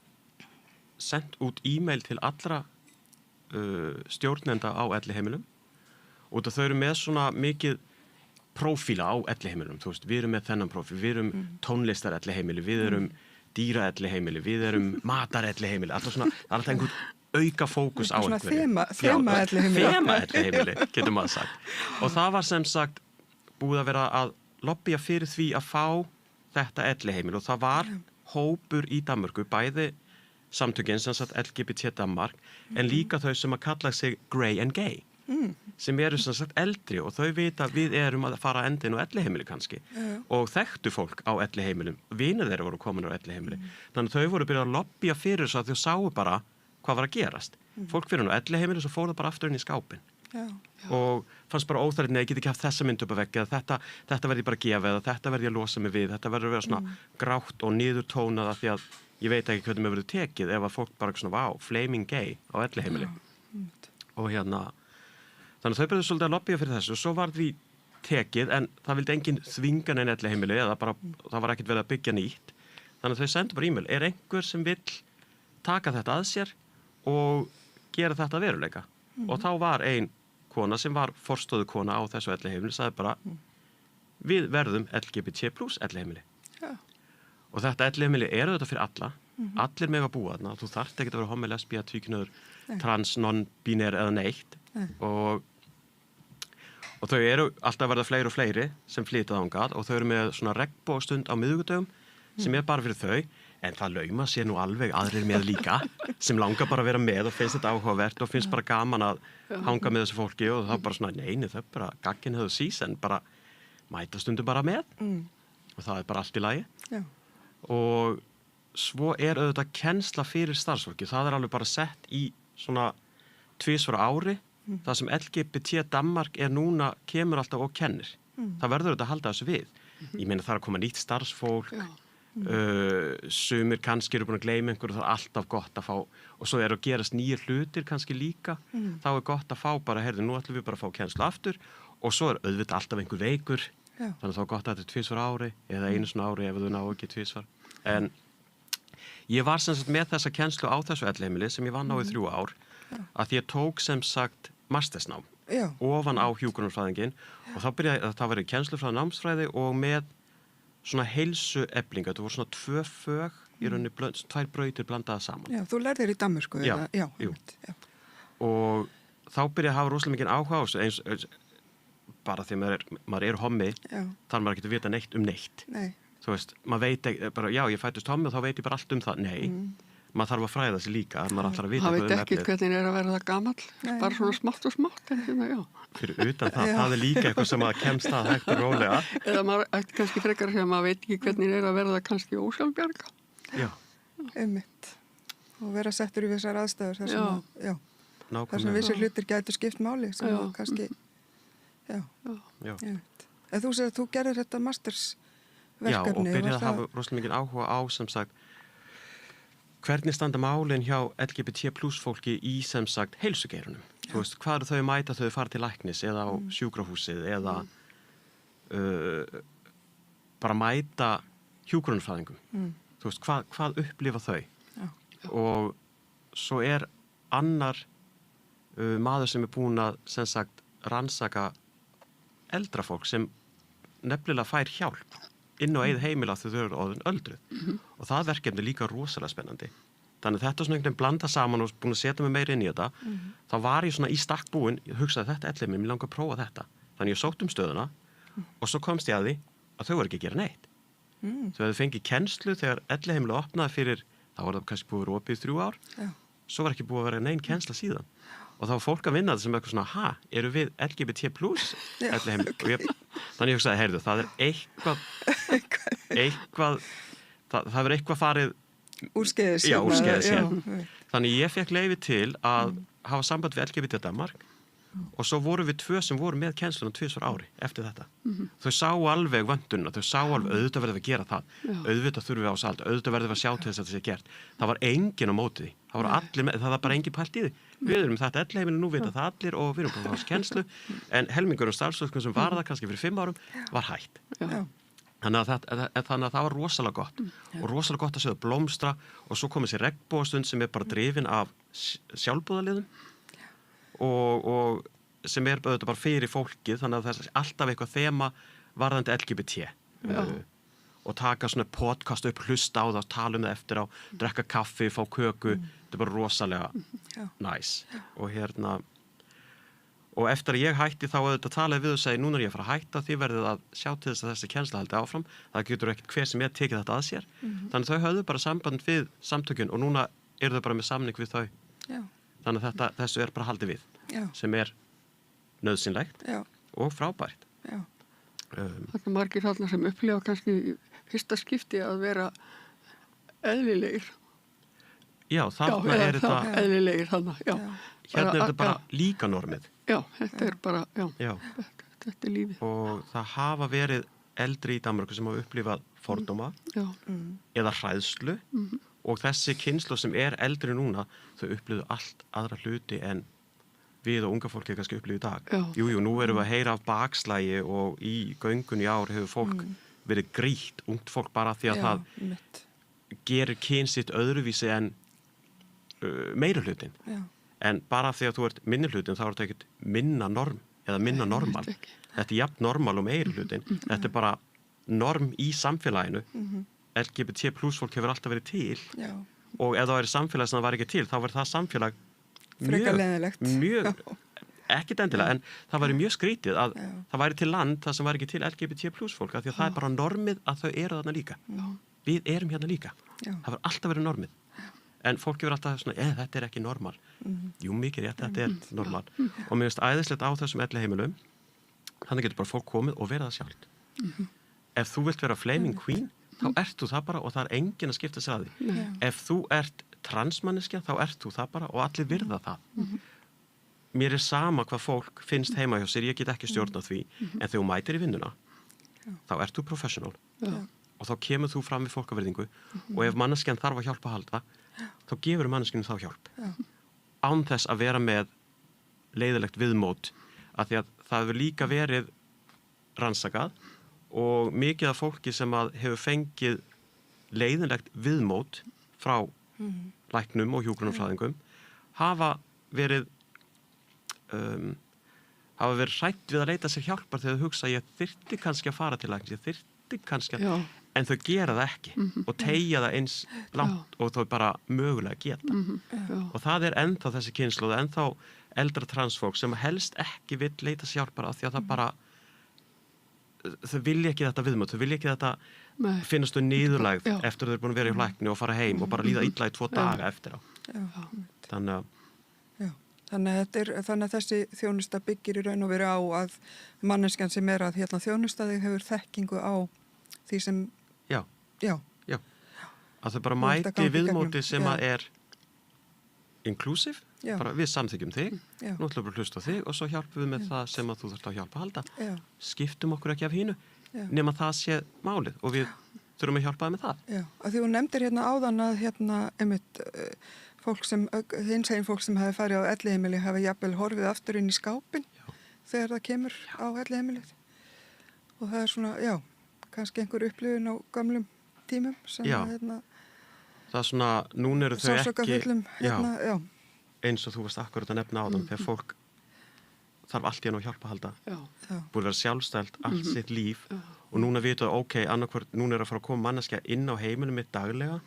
sendt út e-mail til allra stjórnenda á elliheimilum og þau eru með svona mikið prófíla á elliheimilum, þú veist, við erum með þennan prófíl, við erum tónlistar elliheimili, við erum dýra elliheimili, við erum matar elliheimili, alltaf svona, það er alltaf einhvern auka fókus á einhverju. Þema elliheimili. Þema elliheimili, getur maður sagt. Og það var sem sagt búið að vera að lobbya fyrir því að fá þetta elliheimili og það var hópur í Danmörku, bæði samtökin sem sagt LGBT Danmark, en líka þau sem að kalla sig Grey and Gay. Sem eru sem sagt eldri og þau vita að við erum að fara endin á elliheimili kannski og þekktu fólk á elliheimilum, vinir þeirra voru komin á elliheimili þannig að þau voru byrjað að lobbya fyrir þess að þau sáu bara hvað var að gerast fólk fyrir á elliheimili og svo fór það bara aftur inn í skápin og fannst bara óþægilegt, nei, ég get ekki haft þessa mynd upp að veggi eða þetta verði bara að gefa eða þetta verði að losa mig við, þetta verður að vera svona grátt og niðurtónað af því að ég veit ekki hvernig mér verður tekið ef að fólk bara svona, vá, flaming gay á elliheimili og hérna þannig að þau byrjuðu svolítið að lobbya fyrir þessu og svo var því tekið en það vildi enginn þvinga neinn elliheimili eða bara það var ekkert verið að byggja nýtt þannig að þau sendu bara e-mail, einhver sem vill taka þetta að sér og gera þetta að veruleika og þá var ein kona sem var forstöðukona á þessu elliheimili sagði bara við verðum LGBT plus elliheimili og þetta elliheimili eru þetta fyrir alla allir með að búa þarna þú þarft ekki að vera homo, lesbía, tvíkynhneigður, trans, non-binær eða neitt og þau eru alltaf að verða fleiri og fleiri sem flytja þangað og þau eru með svona regnbogastund á miðvikudögum sem bara fyrir þau en það lauma sér nú alveg aðrir með líka sem langar bara að vera með og finnst þetta áhugavert og finnst bara gaman að hanga með þessu fólki og það bara svona neini þau bara gaggin hefur sísen bara mæta stundum bara með og það bara allt í lagi og svo auðvitað kennsla fyrir starfsfólki það alveg bara sett í svona 2 ári það sem LGBT Danmark núna kemur alltaf og kennir það verður auðvitað að halda þessu við ég meina það að koma nýtt starfsfólk sumir kannski eru búin að gleyma einhverju það alltaf gott að fá og svo að gerast nýjir hlutir kannski líka þá gott að fá bara, heyrðu, nú ætlum við bara að fá kennslu aftur og svo auðvitað alltaf einhver veikur þannig að þá gott að þetta 2 ári eða 1 ári ef þú ná ekki 2 en ég var sem sagt með þessa kennslu á þessu elliheimili sem ég vann á í 3 ár að ég tók sem sagt mastersnám ofan á hjúkrunarfræðingin og þá byrjaði það verið kennslufræði námsfræði og með svona heilsueflinga, þetta voru svona 2 fög í rauninni 2 brautir blandaða saman. Já, þú lærðir í Danmörku eða? Já. Og þá byrjaði að hafa rosalega mikið áhuga á þessu eins bara því maður er hommi þar maður ekki að vita neitt um neitt. Nei. Þú veist, maður veit ekki, bara já, ég fættist hommi og þá veit ég bara allt um það. Nei. Maður þarf að fræða sig líka, maður alltaf að vita hvað veit ekki hvernig að verða gamall, bara svona smátt og smátt en hérna, já. Fyrir utan það líka eitthvað sem að kemst að hægt og rólega. Eða maður ætti kannski frekar að segja að maður veit ekki hvernig að verða kannski ósjálfbjarga. Já. Einmitt. Og vera settur í vissar aðstæður þar sem, þar sem vissir hlutir gætu skipt máli sem kannski, Já. En þú segir að þú gerðir þetta mastersverkefni. Já, og byrjaði að hafa rosalega mikið áhuga á sem sagt hvernig standa málin hjá LGBT plus fólki í sem sagt heilsugeirunum. Þú veist, hvað þau mæta þau fara til læknis eða á sjúkrahúsið eða bara mæta hjúkrunarfræðingum. Þú veist, hvað upplifa þau? Og svo annar maður sem búin að sem sagt rannsaka eldra fólk sem nefnilega fær hjálp inn á eigið heimila þegar þau eru orðin öldruð og það verkefni líka rosalega spennandi þannig þetta svona einhvern veginn blanda saman og búin að setja mig meira inn í þetta þá var ég svona í stakk búin, ég hugsaði þetta elliheimili, mér langar að prófa þetta þannig ég sótt stöðuna og svo komst ég að því að þau voru ekki að gera neitt Þau hefðu fengið kennslu þegar elliheimilið opnaði fyrir, þá var það kannski búið að vera opið í 3 ár, svo var ekki búið að vera nein kennsla síðan. Og þá var fólk að vinna þetta sem eitthvað svona, eru við LGBT plus elliheimilið? Þannig ég hugsaði, heyrðu, það er eitthvað, það verður eitthvað farið úrskeiðis. Já, úrskeiðis, já. Þannig ég fekk leyfi til að hafa samband við LGBT Danmark og svo voru við 2 sem voru með kennsluna 2 ári eftir þetta. Þau sáu alveg vöndunna, þau sáu alveg auðvitað verðum við að gera það, auðvitað þurfum við á salt, auðvitað verðum við að sjá til þess að þetta sé gert. Það var enginn á móti því, það voru allir með, það var bara enginn pælt í því. Við erum þetta elliheimili, nú vita það allir og við erum bara á þessu kennslu, en helmingur starfsfólk sem var það kannski fyrir 5 árum var hætt. Þannig að það var rosalega gott og rosalega gott að séu blómstra og svo kom þessi regnbogastund sem er bara drifin af sjálfboðaliðum og sem er auðvitað bara fyrir fólkið, þannig að það er alltaf eitthvað þema varðandi LGBT og taka svona podcast upp, hlusta á það, tala um það eftir á, drekka kaffi, fá köku, þetta er bara rosalega næs og eftir að ég hætti þá auðvitað talaði við og segi, núna er ég að fara að hætta, þið verðið að sjá til þess að þessi kennsla haldi áfram, það getur ekkert hver sem tekið þetta að sér, þannig þau höfðu bara samband við samtökin og núna eru þau bara með samning við þau, þannig að þessu er bara haldið við, sem er nauðsynlegt og frábært. Það er margir þarna sem upplifa kannski fyrsta skipti að vera eðlilegir. Já, þarna er þetta eðlilegir þarna, Hérna er þetta bara líka normið. Já, þetta er bara, þetta er lífið. Og það hafa verið eldri í Danmörku sem hafa upplifað fordóma eða hræðslu og þessi kynslóð sem er eldri núna, þau upplifðu allt aðra hluti en við og unga fólki kannski upplifðu í dag. Jú, nú erum við að heyra af bakslægi og í göngun í ár hefur fólk verið grýtt, ungt fólk bara því að það gerir kyn sitt öðruvísi en meiri hlutin. En bara því að þú ert minni hlutin þá er þetta ekkert minna norm eða minna normal. Þetta er jafn normal og meiri hlutin. Þetta er bara norm í samfélaginu. LGBT plus fólk hefur alltaf verið til og ef það væri samfélag sem það var ekki til þá var það samfélag mjög ekkert endilega en það væri mjög skrítið að það væri til land það sem væri ekki til LGBT plus fólk af því að það er bara normið að þau eru þarna líka. Við erum hérna líka. Það var alltaf verið normið. En fólk hefur alltaf svona, þetta er ekki normal. Jú, mikið rétt, þetta er normal. Og mér finnst æðislegt á þessum elliheimilum, þannig getur bara fólk komið og verið það sjálft. Ef þú vilt vera flaming queen, þá ert þú það bara og það er enginn að skipta sér að því. Ef þú ert transmanneskja, þá ert þú það bara og allir virða það. Mér er sama hvað fólk finnst heima hjá sér, ég get ekki stjórnað því, en þegar þú mætir í vinnuna, þá ert þú professional. Og þá kemur þú fram við fólkaverðingu og ef manneskjan þarf að hjálpa að halda, þá gefur manneskinu þá hjálp. Án þess að vera með leiðilegt viðmót, af því að það hefur líka verið rannsakað og mikið af fólki sem að hefur fengið leiðilegt viðmót frá læknum og hjúkrunarfræðingum hafa verið hrætt við að leita sér hjálpar þegar þau hugsa ég þyrfti kannski að fara til læknis, ég þyrfti kannski að en þau gera það ekki og teygja það eins langt og þau bara mögulega geta. Og það er ennþá þessi kynslóð, ennþá eldra transfólk sem helst ekki vill leita sér hjálpar af því að það bara þau vilja ekki þetta viðmót, þau vilja ekki þetta finnast þau niðurlægð eftir þau eru búin að vera í lækni og fara heim og bara líða illa í 2 daga eftir á. Þannig að þessi þjónusta byggir í raun og veru á að manneskjan sem er að þjónustaði hefur þekkingu á því sem Já. Að þau bara mæti viðmóti sem að er inclusive, bara við samþykjum þig, nú ætlum við að hlusta á þig og svo hjálpum við með það sem að þú þurft að hjálpa að halda. Skiptum okkur ekki af hínu, nema það sé málið og við þurfum að hjálpa það með það. Já, að því þú nefndir áðan að einmitt fólk sem, hinsegin fólk sem hafi farið á elliheimili hafi jafnvel horfið aftur inn í skápinn þegar það kemur á elliheimilið og það er svona, kannski einhver upplifun á gamlum tímum sem það er svona, núna eru þau ekki eins og þú varst akkurat að nefna á þeim þegar fólk þarf allt í enn að hjálpa að halda búið að vera sjálfstælt allt sitt líf og núna vitum við, annarkvort núna er að fara að koma manneskja inn á heimilinu mitt daglega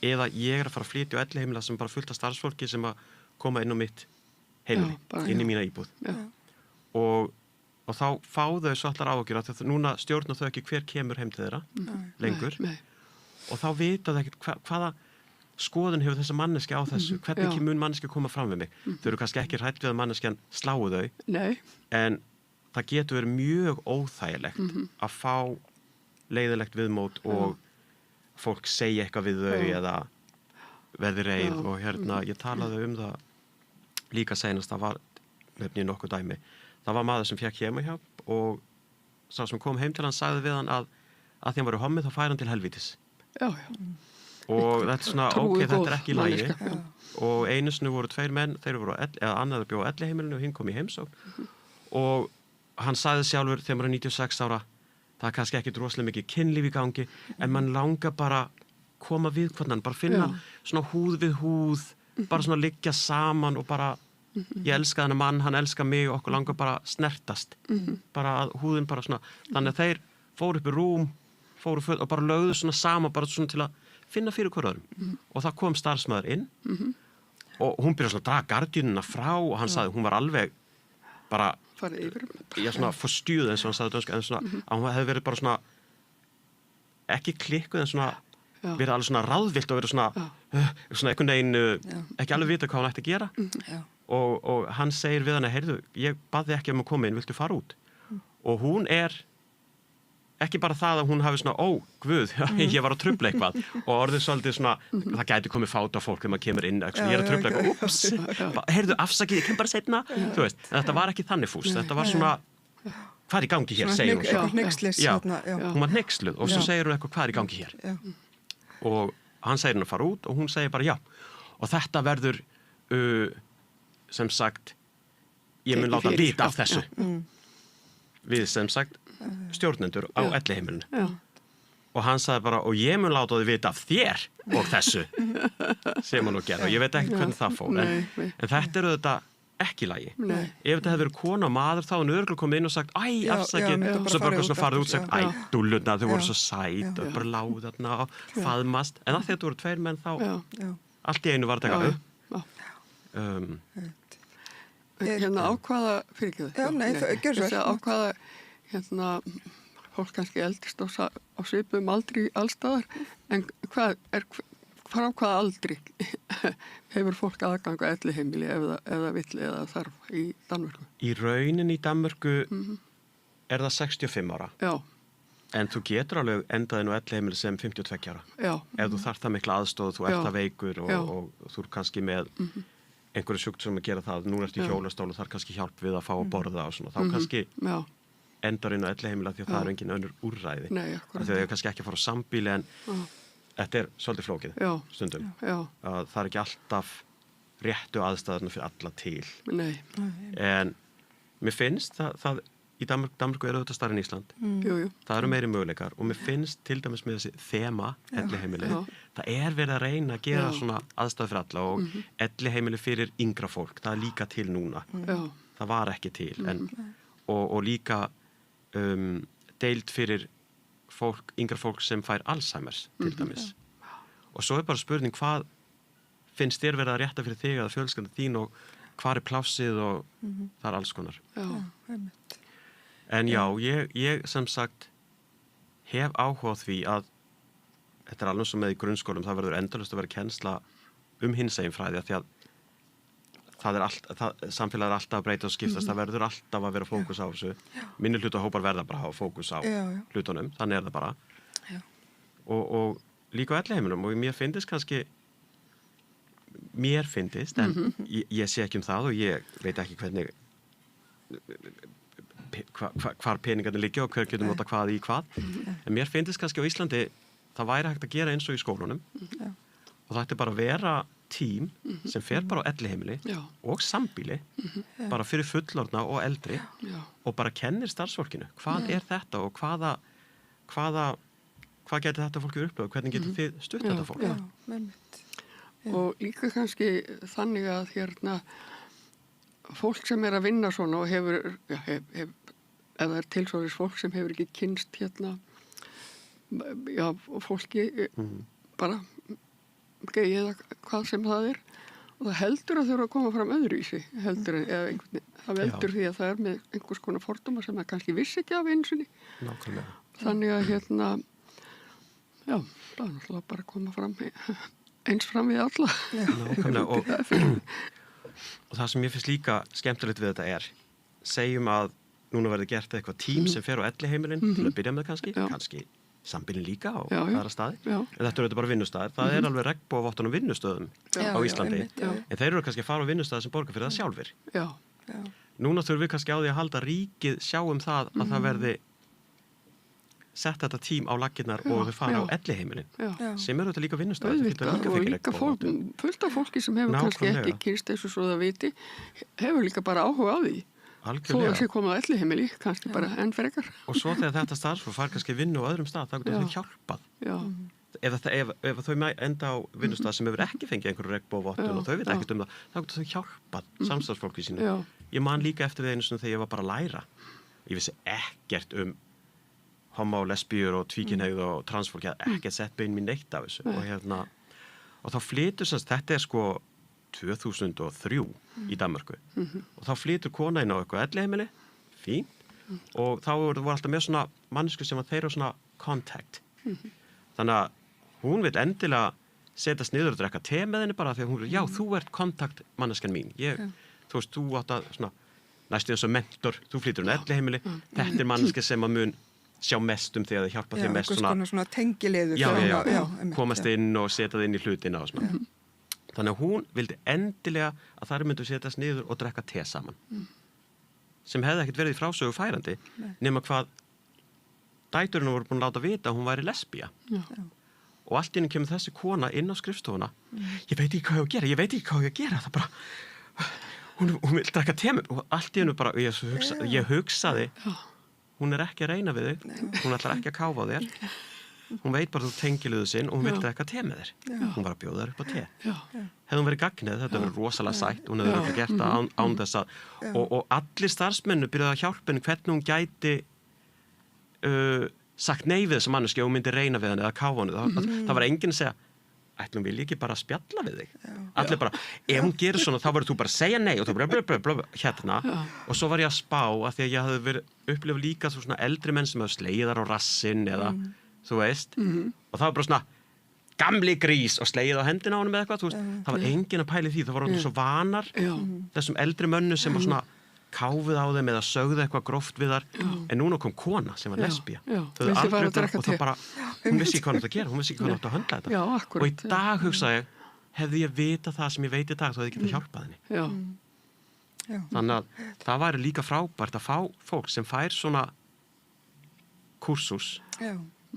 eða ég er að fara að flytja á elliheimila sem bara fullt af starfsfólki sem að koma inn á mitt heimili, inn í mína íbúð og og þá fá þau svo allar áhugjur að núna stjórna þau ekki hver kemur heim til þeirra lengur og þá vita þau ekkert hvaða skoðun hefur þessa manneski á þessu, hvernig mun manneski koma fram við mig. Þau eru kannski ekki hrætt við að manneskjan sláu þau, en það getur verið mjög óþægilegt að fá leiðilegt viðmót og fólk segja eitthvað við þau eða verði reið og ég talaði það líka seinast, það var nefni nokkuð dæmi. Það var maður sem fékk heimahjálp og sá sem kom heim til hann sagði við hann að því hann var í hommið þá fær hann til helvítis. Og þetta svona, þetta ekki í lagi og einu sinni voru 2 menn, þeir voru annar bjó á elliheimilinu og hinn kom í heimsókn og hann sagði sjálfur þegar maður er 96 ára, það kannski ekki droslega mikið kynlíf í gangi en mann langar bara koma við hvernig, bara finna svona húð við húð, bara svona liggja saman og bara ég elska þennan mann, hann elskar mig og okkur langar bara snertast, bara að húðin bara svona, þannig að þeir fóru upp í rúm, fóru full og bara lögðu svona saman bara svona til að finna fyrir hver öðrum og það kom starfsmaður inn og hún byrjaði svona að draga gardínuna frá og hann sagði, hún var alveg bara svona forstjúð eins og hann sagði dönsku, en svona að hún hefði verið bara svona ekki klikkuð en svona verið alveg svona ráðvillt og verið svona einhvern veginn ekki alveg vita hvað hún ætti að gera og hann segir við hana, heyrðu, ég baði ekki að koma inn, viltu fara út? Og hún ekki bara það að hún hafi svona, guð, ég var að trufla eitthvað og orðið svolítið svona, það gæti komið fát á fólk þegar maður kemur inn, ég er að trufla eitthvað, ups, heyrðu, afsakið, ég kem bara seinna, þú veist, en þetta var ekki þannig fús, þetta var svona, hvað er í gangi hér, segir hún. Hún var hneyksluð og svo segir hún eitthvað, hvað er í gangi hér? Og hann segir hún að fara út og hún segir bara já. Og þetta verður, sem sagt, ég mun láta vita af þessu. Við sem sagt, stjórnendur á elliheimilinu og hann sagði bara og ég mun láta þið vita af þér og þessu sem hann nú gerði og ég veit ekki hvernig það fór en þetta eru þetta ekki í lagi ef þetta hefði verið kona og maður þá hann örgulega komið inn og sagt afsakið svo bara svona farið út og sagt dúllurna þau voru svo sæt og bara láð þarna og faðmast en að þetta voru 2 menn þá allt í einu var þetta ákvaða fyrirgjöðu ákvaða fólk kannski eldist á svipum aldri allstaðar en frá hvaða aldri hefur fólk aðgang að elliheimili eða vill eða þarf í Danmörku? Í raunin í Danmörku er það 65 ára en þú getur alveg endaðin á elliheimili sem 52 ára ef þú þarft það mikla aðstóð, þú ert það veikur og þú er kannski með einhverju sjúkt sem að gera það, nú ert í hjólastól og þar kannski hjálp við að fá að borða og svona, þá kannski endar inn á elliheimila því að það er engin önnur úrræði því að þau er kannski ekki að fara á sambíli en þetta er svolítið flókið stundum að það er ekki alltaf réttu aðstæðarna fyrir alla til en mér finnst það í Danmörku eru þetta stærri en Ísland það eru meiri möguleikar og mér finnst til dæmis með þessi þema elliheimili það er verið að reyna að gera svona aðstæður fyrir alla og elliheimili fyrir yngra fólk, það er líka til núna það var ekki til en, og líka deild fyrir yngra fólk sem fær Alzheimers til dæmis og svo er bara spurning hvað finnst þér verið að rétta fyrir þig eða fjölskyldan þín og hvað er plássið og það er alls konar en já, ég sem sagt hef áhuga á því að þetta er alveg sem með í grunnskólum það verður endalaust að vera kennsla hinsegin fræði því að samfélag er alltaf að breyta og skiptast það verður alltaf að vera fókus á þessu minni hlutahópar verða bara að hafa fókus á hlutunum, þannig er það bara og líka á elliheiminum og mér finnst en ég sé ekki um það og ég veit ekki hvernig hvar peningarnir liggja og hver getur nota hvað í hvað en mér finnst kannski á Íslandi það væri hægt að gera eins og í skólunum og það ætti bara að vera tím sem fer bara á elliheimili og sambýli bara fyrir fullorðna og eldri og bara kennir starfsfólkinu hvað er þetta og hvað getur þetta fólki upplöðu, hvernig getur þið stutt þetta fólk og líka kannski þannig að fólk sem er að vinna svona og hefur eða er tilsóðis fólk sem hefur ekki kynst fólki bara geið eða hvað sem það er og það heldur að þurfa að koma fram öðruvísi heldur en, eða einhvern veginn, það veldur því að það er með einhvers konar fordóma sem það kannski vissi ekki af einu sinni. Nákvæmlega. Þannig að já, það er náttúrulega bara að koma fram eins fram við alla. Nákvæmlega og það sem ég finnst líka skemmtilegt við þetta segjum að núna verður gert eitthvað tím sem fer á elliheimilin til að byrja með kannski sambýlin líka á aðra staði. En þetta eru bara vinnustaðir. Það alveg regnbogavottorðum vinnustöðum á Íslandi. En þeir eru kannski að fara á vinnustaði sem borga fyrir það sjálfir. Núna þurfum við kannski á því að halda ríkið sjáum það að það verði sett þetta tím á laggirnar og þau fara á elliheimilin. Sem eru þetta líka vinnustaðir. Og líka fullt af fólki sem hefur kannski ekki kynst þessu svo það viti, hefur líka bara áhuga á því. Þó að sé koma á elliheimili, kannski bara enn frekar. Og svo þegar þetta starfsfólk fær kannski vinnu á öðrum stað, þá getur þau hjálpað. Ef þau enda á vinnustað sem hefur ekki fengið einhverju regnbogavottun og þau veit ekkert það, þá getur þau hjálpað samstarfsfólki sínu. Ég man líka eftir við einu þegar ég var bara að læra. Ég vissi ekkert homo, lesbíur og tvíkynhneigð og transfólk, ég hafði ekkert sett bein mín neitt af þessu. Og þá flytur þetta sko 2003 í Danmörku og þá flytur kona inn á eitthvað elliheimili, fínt, og þá voru alltaf með svona mannsku sem að þeir eru svona contact. Þannig að hún vil endilega setjast niður og drekka te með henni bara því að hún vil, já, þú ert kontaktmanneskan mín. Þú veist, þú átt að svona, næstu eins og mentor, þú flytur inn á elliheimili, þetta manneska sem að mun sjá mest því að það hjálpa þér mest svona tengileður. Komast inn og setja það inn í hlutina og svona. Þannig að hún vildi endilega að þær myndu setjast niður og drekka te saman. Sem hefði ekkert verið í frásögu færandi, nema hvað dæturinn voru búin að láta vita að hún væri lesbía. Og allt í einu kemur þessi kona inn á skrifstofuna. Ég veit ekki hvað ég á að gera. Það bara, hún vil drekka te með. Og allt í einu bara, ég hugsaði, hún ekki að reyna við þig, hún ætlar ekki að káfa á þér. Hún veit bara þú tengiluðu sinn og hún vil drekka te með þér. Hún var að bjóða þér upp á te. Hefði hún verið gagnið, þetta verið rosalega sætt, hún hefði verið gert það án þess að og allir starfsmennu byrjaði að hjálpa henni hvernig hún gæti sagt nei við þessa manneski og hún myndi reyna við henni eða káfa henni. Það var enginn að segja, ætlum við ekki bara að spjalla við þig. Allir bara, ef hún gerir svona þá verður þú bara að segja nei og þú bara hérna. Og svo var ég að spá að því að ég hafði upplifað líka svona eldri menn sem hafði slegið þar á rassinn eða þú veist, og það var bara svona gamli grís og slegið á hendina á honum eða eitthvað, þú veist, það var enginn að pæli því, það voru svo vanar þessum eldri mönnu sem var svona káfuð á þeim eða sögðu eitthvað gróft við þar, en núna kom kona sem var lesbía, þau aldrei og það bara, hún vissi ekki hvað hún átt að gera, hún vissi ekki hvað hún átt að höndla þetta, og í dag hugsaði ég, hefði ég vitað það sem ég veit í dag, þá hefði ég getað hjálpað henni. Þannig að það væri líka frábært að fá fólk sem fær svona kúrsús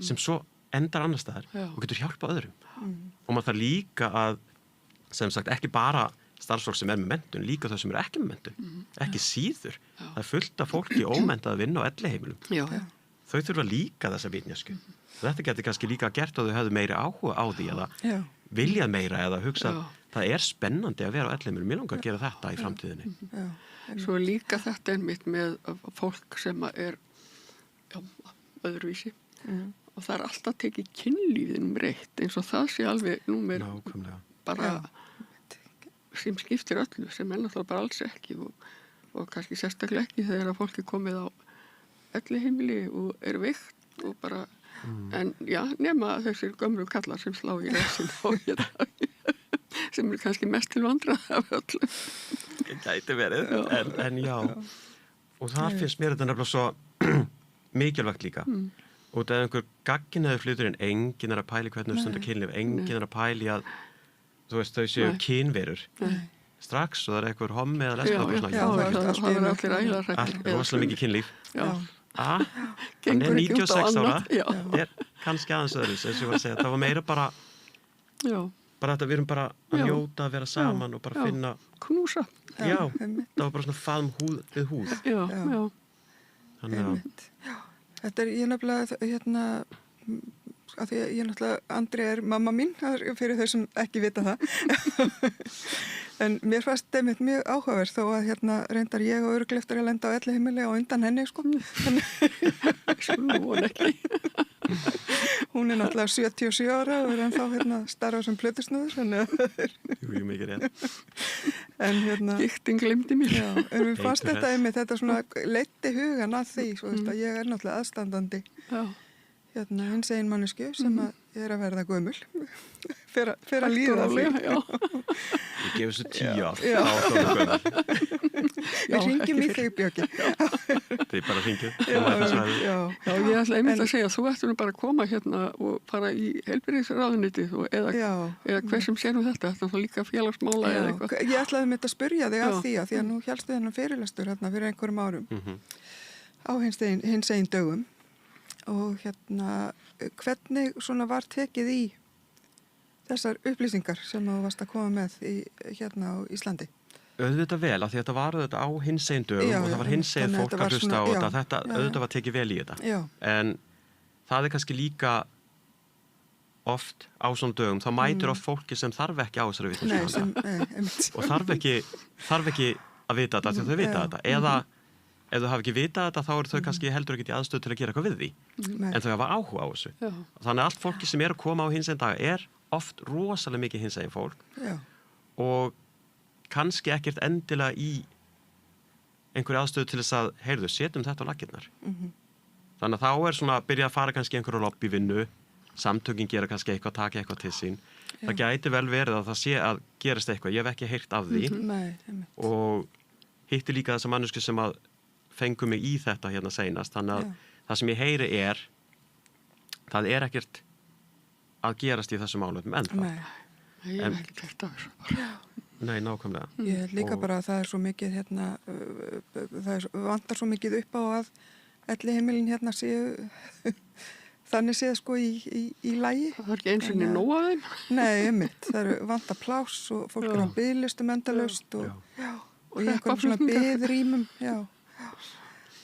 sem svo endar annar staðar og getur hjálpað öðrum. Og maður þarf líka að, sem sagt, ekki bara starfsfólk sem með menntun, líka þau sem ekki með menntun, ekki síður. Það fullt af fólki ómenntað að vinna á elliheimilum. Þau þurfa líka þessa vitneskju. Þetta getur kannski líka gert að þau hefðu meiri áhuga á því eða viljað meira eða hugsa það spennandi að vera á elliheimilum. Mér langar að gera þetta í framtíðinni. Svo líka þetta mitt með fólk sem öðruvísi. Og það alltaf tekið kynlífin breytt eins og það sé alveg númer bara sem skiptir öllu sem náttúrulega bara alls ekki og kannski sérstaklega ekki þegar að fólki komið á elliheimili og veikt og bara en já, nema þessir gömlu kallar sem slá í rassin sem kannski mest til vandræða af öllu. Gæti verið, en já og það finnst mér þetta nefnilega svo mikilvægt líka. Og það einhver gagginniður flytur inn, enginn að pæli hvernig stundar kynlíf, enginn að pæli að þú veist, þau séu kynverur strax og það einhver hommi eða lesba og svona. Það er allir ægilega rosalega mikið kynlíf. Hann 96 ára, kannski aðeins öðruvísi, eins og ég var að segja, það var meira bara þetta, við erum bara að njóta að vera saman og bara finna knúsa. Já, það var bara svona faðm húð við húð. Þannig að þetta ég nefnilega af því að ég náttúrulega, Andri mamma mín fyrir þau sem ekki vita það en mér fannst það mjög áhugaverð þó að reyndar ég og örugglega eftir að lenda á elliheimili og undan henni sko Svo von ekki. Hún náttúrulega 77 ára og ennþá starfa sem plötusnúður. Jú, mikið rétt. En Giktin glemdi mér. Já, en við fannst þetta svona leiddi hugan að því, svo ég náttúrulega aðstandandi. Já. Hins einn mannesku sem að verða gömul. Fer að líða því. Ég gefur þessu 10 ár á þónu gömul. Við ringjum í þig, Björki. Þið bara ringið. Já, ég ætla einmitt að segja að þú ættum bara að koma og fara í heilbrigðisráðuneytið eða hver sem sér þetta, þetta er líka félagsmála eða eitthvað. Ég ætlaði einmitt að spyrja þig að því að nú hélstu þennan fyrirlestur fyrir einhverjum árum á hins einn dögum. Og hvernig svona var tekið í þessar upplýsingar sem þú varst að koma með á Íslandi? Auðvitað vel, af því að þetta var auðvitað á hinsegin dögum og það var hinsegin fólk að hlusta á þetta, auðvitað var tekið vel í þetta. Já. En það er kannski líka oft á svona dögum, þá mætir oft fólki sem þarf ekki á þessari vitneskju og þarf ekki að vita þetta því að þau vita þetta, eða ef þau hafa ekki vitað þetta, þá eru þau kannski heldur ekki í aðstöðu til að gera eitthvað við því. En þau hafa áhuga á þessu. Já. Þannig að allt fólki sem er að koma á hinsegin dag oft rosalega mikið hinsegin fólk. Já. Og kannski ekkert endilega í einhverju aðstöðu til þess að, heyrðu, setjum þetta á laggirnar. Þannig að þá svona að byrja að fara kannski einhverju lobbyvinnu, samtökin gera kannski eitthvað, taka eitthvað til sín. Já. Það gæti vel verið að það sé að gerist eitthvað. Ég hef ekki heyrt af því. Og hitti líka þessa mannesku sem að fengu mig í þetta seinast, þannig að það sem ég heyri það er ekkert að gerast í þessu málum ennþá. Nei, ég hef ekki heyrt af þessu. Nei, nákvæmlega. Ég held líka bara að það er svo mikið það vantar svo mikið upp á að elliheimilin séu þannig séð í lagi. Það er ekki eins og nóg af þeim. Nei, einmitt. Það vantar pláss og fólk á biðlistum endalaust og í einhverjum svona biðrýmum,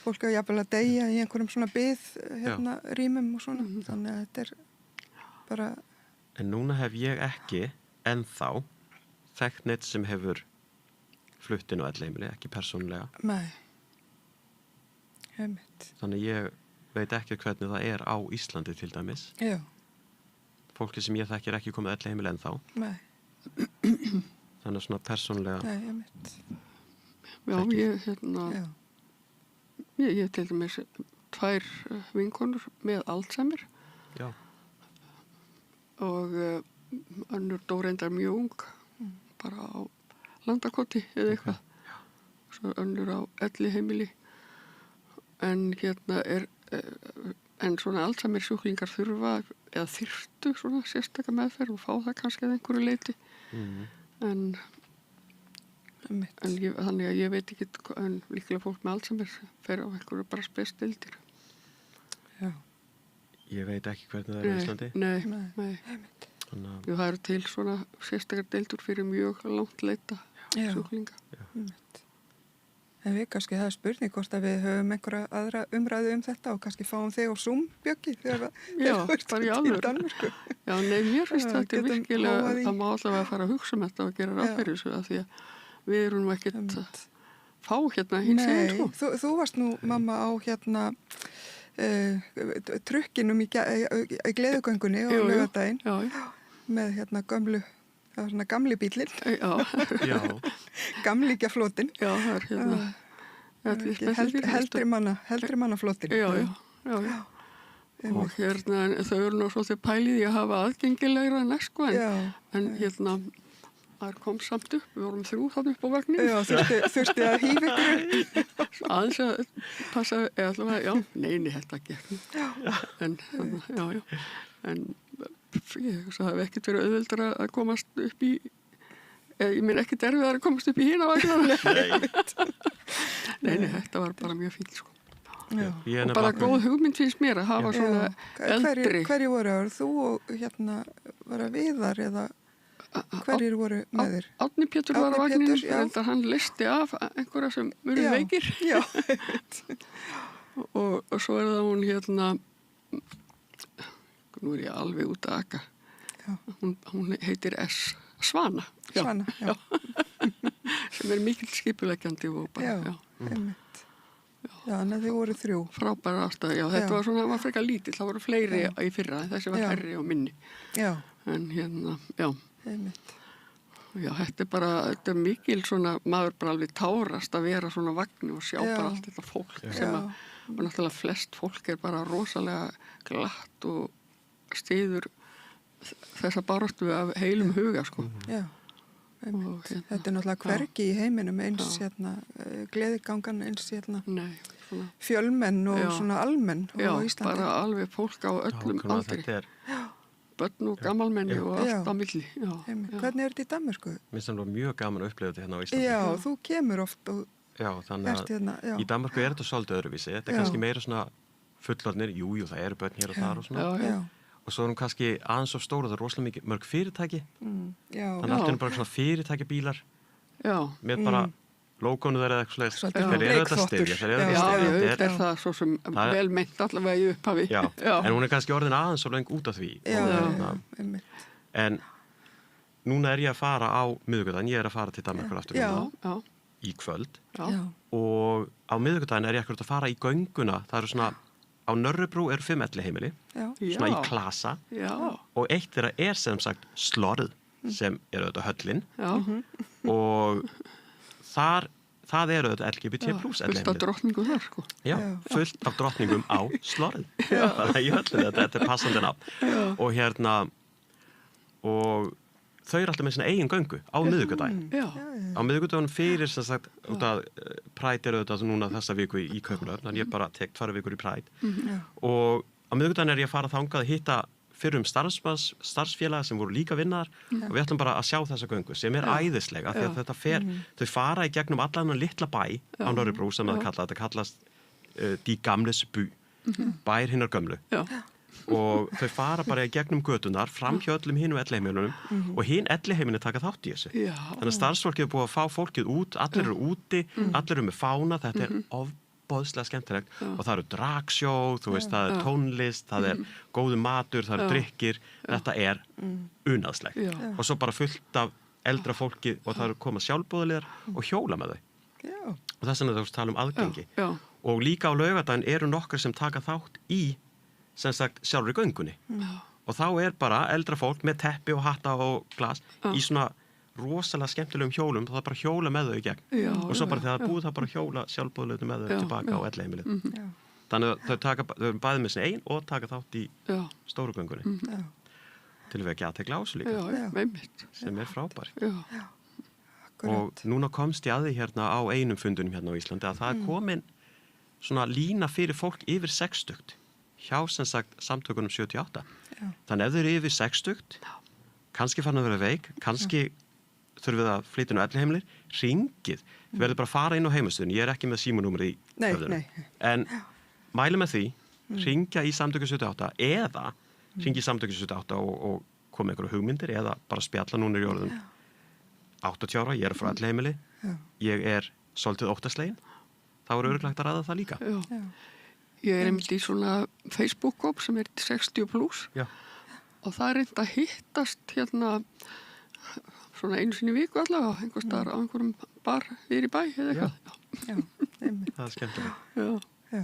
fólk á jafnvel að deyja í einhverjum svona biðrýmum og svona, þannig að þetta er bara... En núna hef ég ekki ennþá þekkt neitt sem hefur flutt inn á elliheimili, ekki persónulega. Nei, einmitt. Þannig ég veit ekki hvernig það er á Íslandi til dæmis. Já. Fólki sem ég þekkir ekki komið á elliheimili ennþá. Nei. Þannig svona persónulega... Nei, einmitt. Já, ég til dæmis 2 vinkonur með Alzheimer. Já. Og önnur dó reyndar mjög ung, bara á Landakoti eða eitthvað. Svo önnur á elliheimili. En en svona Alzheimer sjúklingar þurfa eða þyrftu svona sérstaka meðferð og fá það kannski að einhverju leyti. Þannig að ég veit ekki, en líklega fólk með Alzheimer fer á einhverju bara spesdeildir. Já. Ég veit ekki hvernig það er í Íslandi. Nei. Það eru til svona sérstakar deildur fyrir mjög langt leita sjúklinga. En við kannski, það er spurning hvort að við höfum einhverja aðra umræðu þetta og kannski fáum þig á Zoom, Björki, þegar þú ert í Danmörku. Já, nei, mér finnst þetta virkilega, það má allavega að fara að hugsa þetta og gera ráð fyrir þessu, af því að við erum nú ekkert að fá hinsegin sko. Nei, þú varst nú, mamma, á trukkinum í gleðugöngunni á laugardaginn með gömlu, það var svona gamli bíllinn. Já. Gamlíkjaflótin. Já, það er heldri manna flótin. Já. Og þau eru nú svolítið pælið í að hafa aðgengilegra sko, en það kom samt upp, við vorum 3 þarna upp á vagninu. Já, þurfti að hífa ykkur. Aðeins að passa, eða allavega, neini, þetta gekk. En ég hugsa að það hef ekkert verið auðveldara að komast upp í, ég minn ekkert erfiðar að komast upp í hina vagninu. Neini, þetta var bara mjög fínt, sko. Og bara góð hugmynd finnst mér að hafa svona eldri. Hverju voru? Þú og var að Viðar eða hverjir voru með þér? Árni Pétur var á vagninu, reyndar hann listi af einhverja sem eru veikir. Já. Og svo er það hún nú er ég alveg út að aka. Hún heitir Svana. Svana, já. Sem er mikill skipuleggjandi og bara, einmitt. Já, en þið voru 3. Frábæra aðstæða, já. Þetta var svona, var frekar lítill, það voru fleiri í fyrra, en þessi var herri og minni. Já. En hérna, já. Einmitt. Já, þetta mikil svona, maður bara alveg tárast að vera svona vagni og sjá bara allt þetta fólk sem að, og náttúrulega flest fólk bara rosalega glatt og styður þessa baráttu af heilum huga, sko. Já. Þetta náttúrulega hvergi í heiminum eins gleðigangan eins fjölmenn og svona almenn á Íslandi. Já, bara alveg fólk á öllum aldri. Börn og gammalmenni og allt á milli. Hvernig er þetta í Danmörku? Mér finnst það mjög gaman að upplifa þetta hérna á Íslandi. Já, þú kemur oft og já, þannig að í Danmörku er þetta svolítið öðruvísi. Þetta er kannski meira svona fullorðnir, jú, það eru börn hér og þar og svona. Já. Og svo erum kannski aðeins of stóra, það er rosalega mikið mörg fyrirtæki. Þannig að allt er bara svona fyrirtækibílar með bara logoinu þeirra eitthvað slegist. Þeir eru þetta styðja. Já, þetta er það svo sem vel meint allavega í upphafi. Já, en hún er kannski orðin aðeins svo lengi út af því. En núna er ég að fara á miðvikudaginn, ég er að fara til Danmerkur aftur núna í kvöld. Og á miðvikudaginn er ég akkurat að fara í gönguna. Það eru svona, á Nörrebrú eru 5 elliheimili, svona í klasa. Og eitt þeirra er sem sagt Slorð, sem er auðvitað höllin. Og það eru auðvitað LGBT plus elliheimili. Fullt af drottningum þar, sko. Já, fullt af drottningum á Slorð. Þannig að í höllinu, þetta er passandi nafn. Og hérna, og þau eru alltaf með sinna eigin göngu á miðvikudaginn. Á miðvikudagunum fyrir sem sagt, út að Pride eru auðvitað núna þessa viku í Kaupmannahöfn, þannig ég bara tek 2 vikur í Pride. Og á miðvikudaginn er ég að fara þangað að hitta fyrrum starfsfélaga sem voru líka vinnaðar og við ætlum bara að sjá þessa göngu sem er æðislega því að þetta þau fara í gegnum allan litla bæ á Nörrebrú sem þetta kallast Die Gamles By, bær hinnar gömlu. Og þau fara bara í gegnum götunar fram hjá öllum hinu elliheimilunum og hinn elliheimilin taka þátt í þessu. Þannig að starfsfólkið er búið að fá fólkið út, allir eru úti, allir eru með fána, þetta er ofboðslega skemmtilegt og það eru dragsjó, þú veist, það er tónlist, það er góðu matur, það eru drykkir, þetta er unaðslegt. Og svo bara fullt af eldra fólki og það eru komað sjálfboðaliðar og hjóla með þau. Og þess vegna þú tala aðgengi. Og líka á laugardaginn eru nokkar sem taka þátt í sem sagt sjálfur í göngunni. Og þá er bara eldra fólk með teppi og hatta og glas í svona rosalega skemmtilegum hjólum, það er bara hjóla með þau í gegn. Og svo bara þegar það er búið það bara hjóla sjálfbúðleitum með þau tilbaka á elliheimilið. Þannig að þau eru bæði með sinni eigin og taka þátt í stóru göngunni. Til að vekja athygli á þessu líka. Sem er frábært. Og núna komst ég að því hérna á einum fundunum hérna á Íslandi að það er komin svona lína fyrir fólk yfir 60 hjá sem sagt samtökunum 78. Þannig ef þau eru yfir 60, kannski farin að vera veik, kannski þurfum við að flytja inn á elliheimilir, ringið. Þið verður bara að fara inn á heimastöðun. Ég er ekki með símanúmerið í höfðinu. En mæli með því, ringja í samtöku 78 eða ringi í samtöku 78 og koma einhverju hugmyndir eða bara spjalla núna í orðum 80 ára, ég er frá elliheimili, ég er svolítið óttaslegin, þá er örugglega að ræða það líka. Ég er einmitt í svona Facebook-hóp sem er 60 plus og það er reynd að hittast hérna svona einu sinni í viku allavega einhver staðar á einhverjum bar yfir í bæ eða eitthvað. Það er skemmtilega. Já,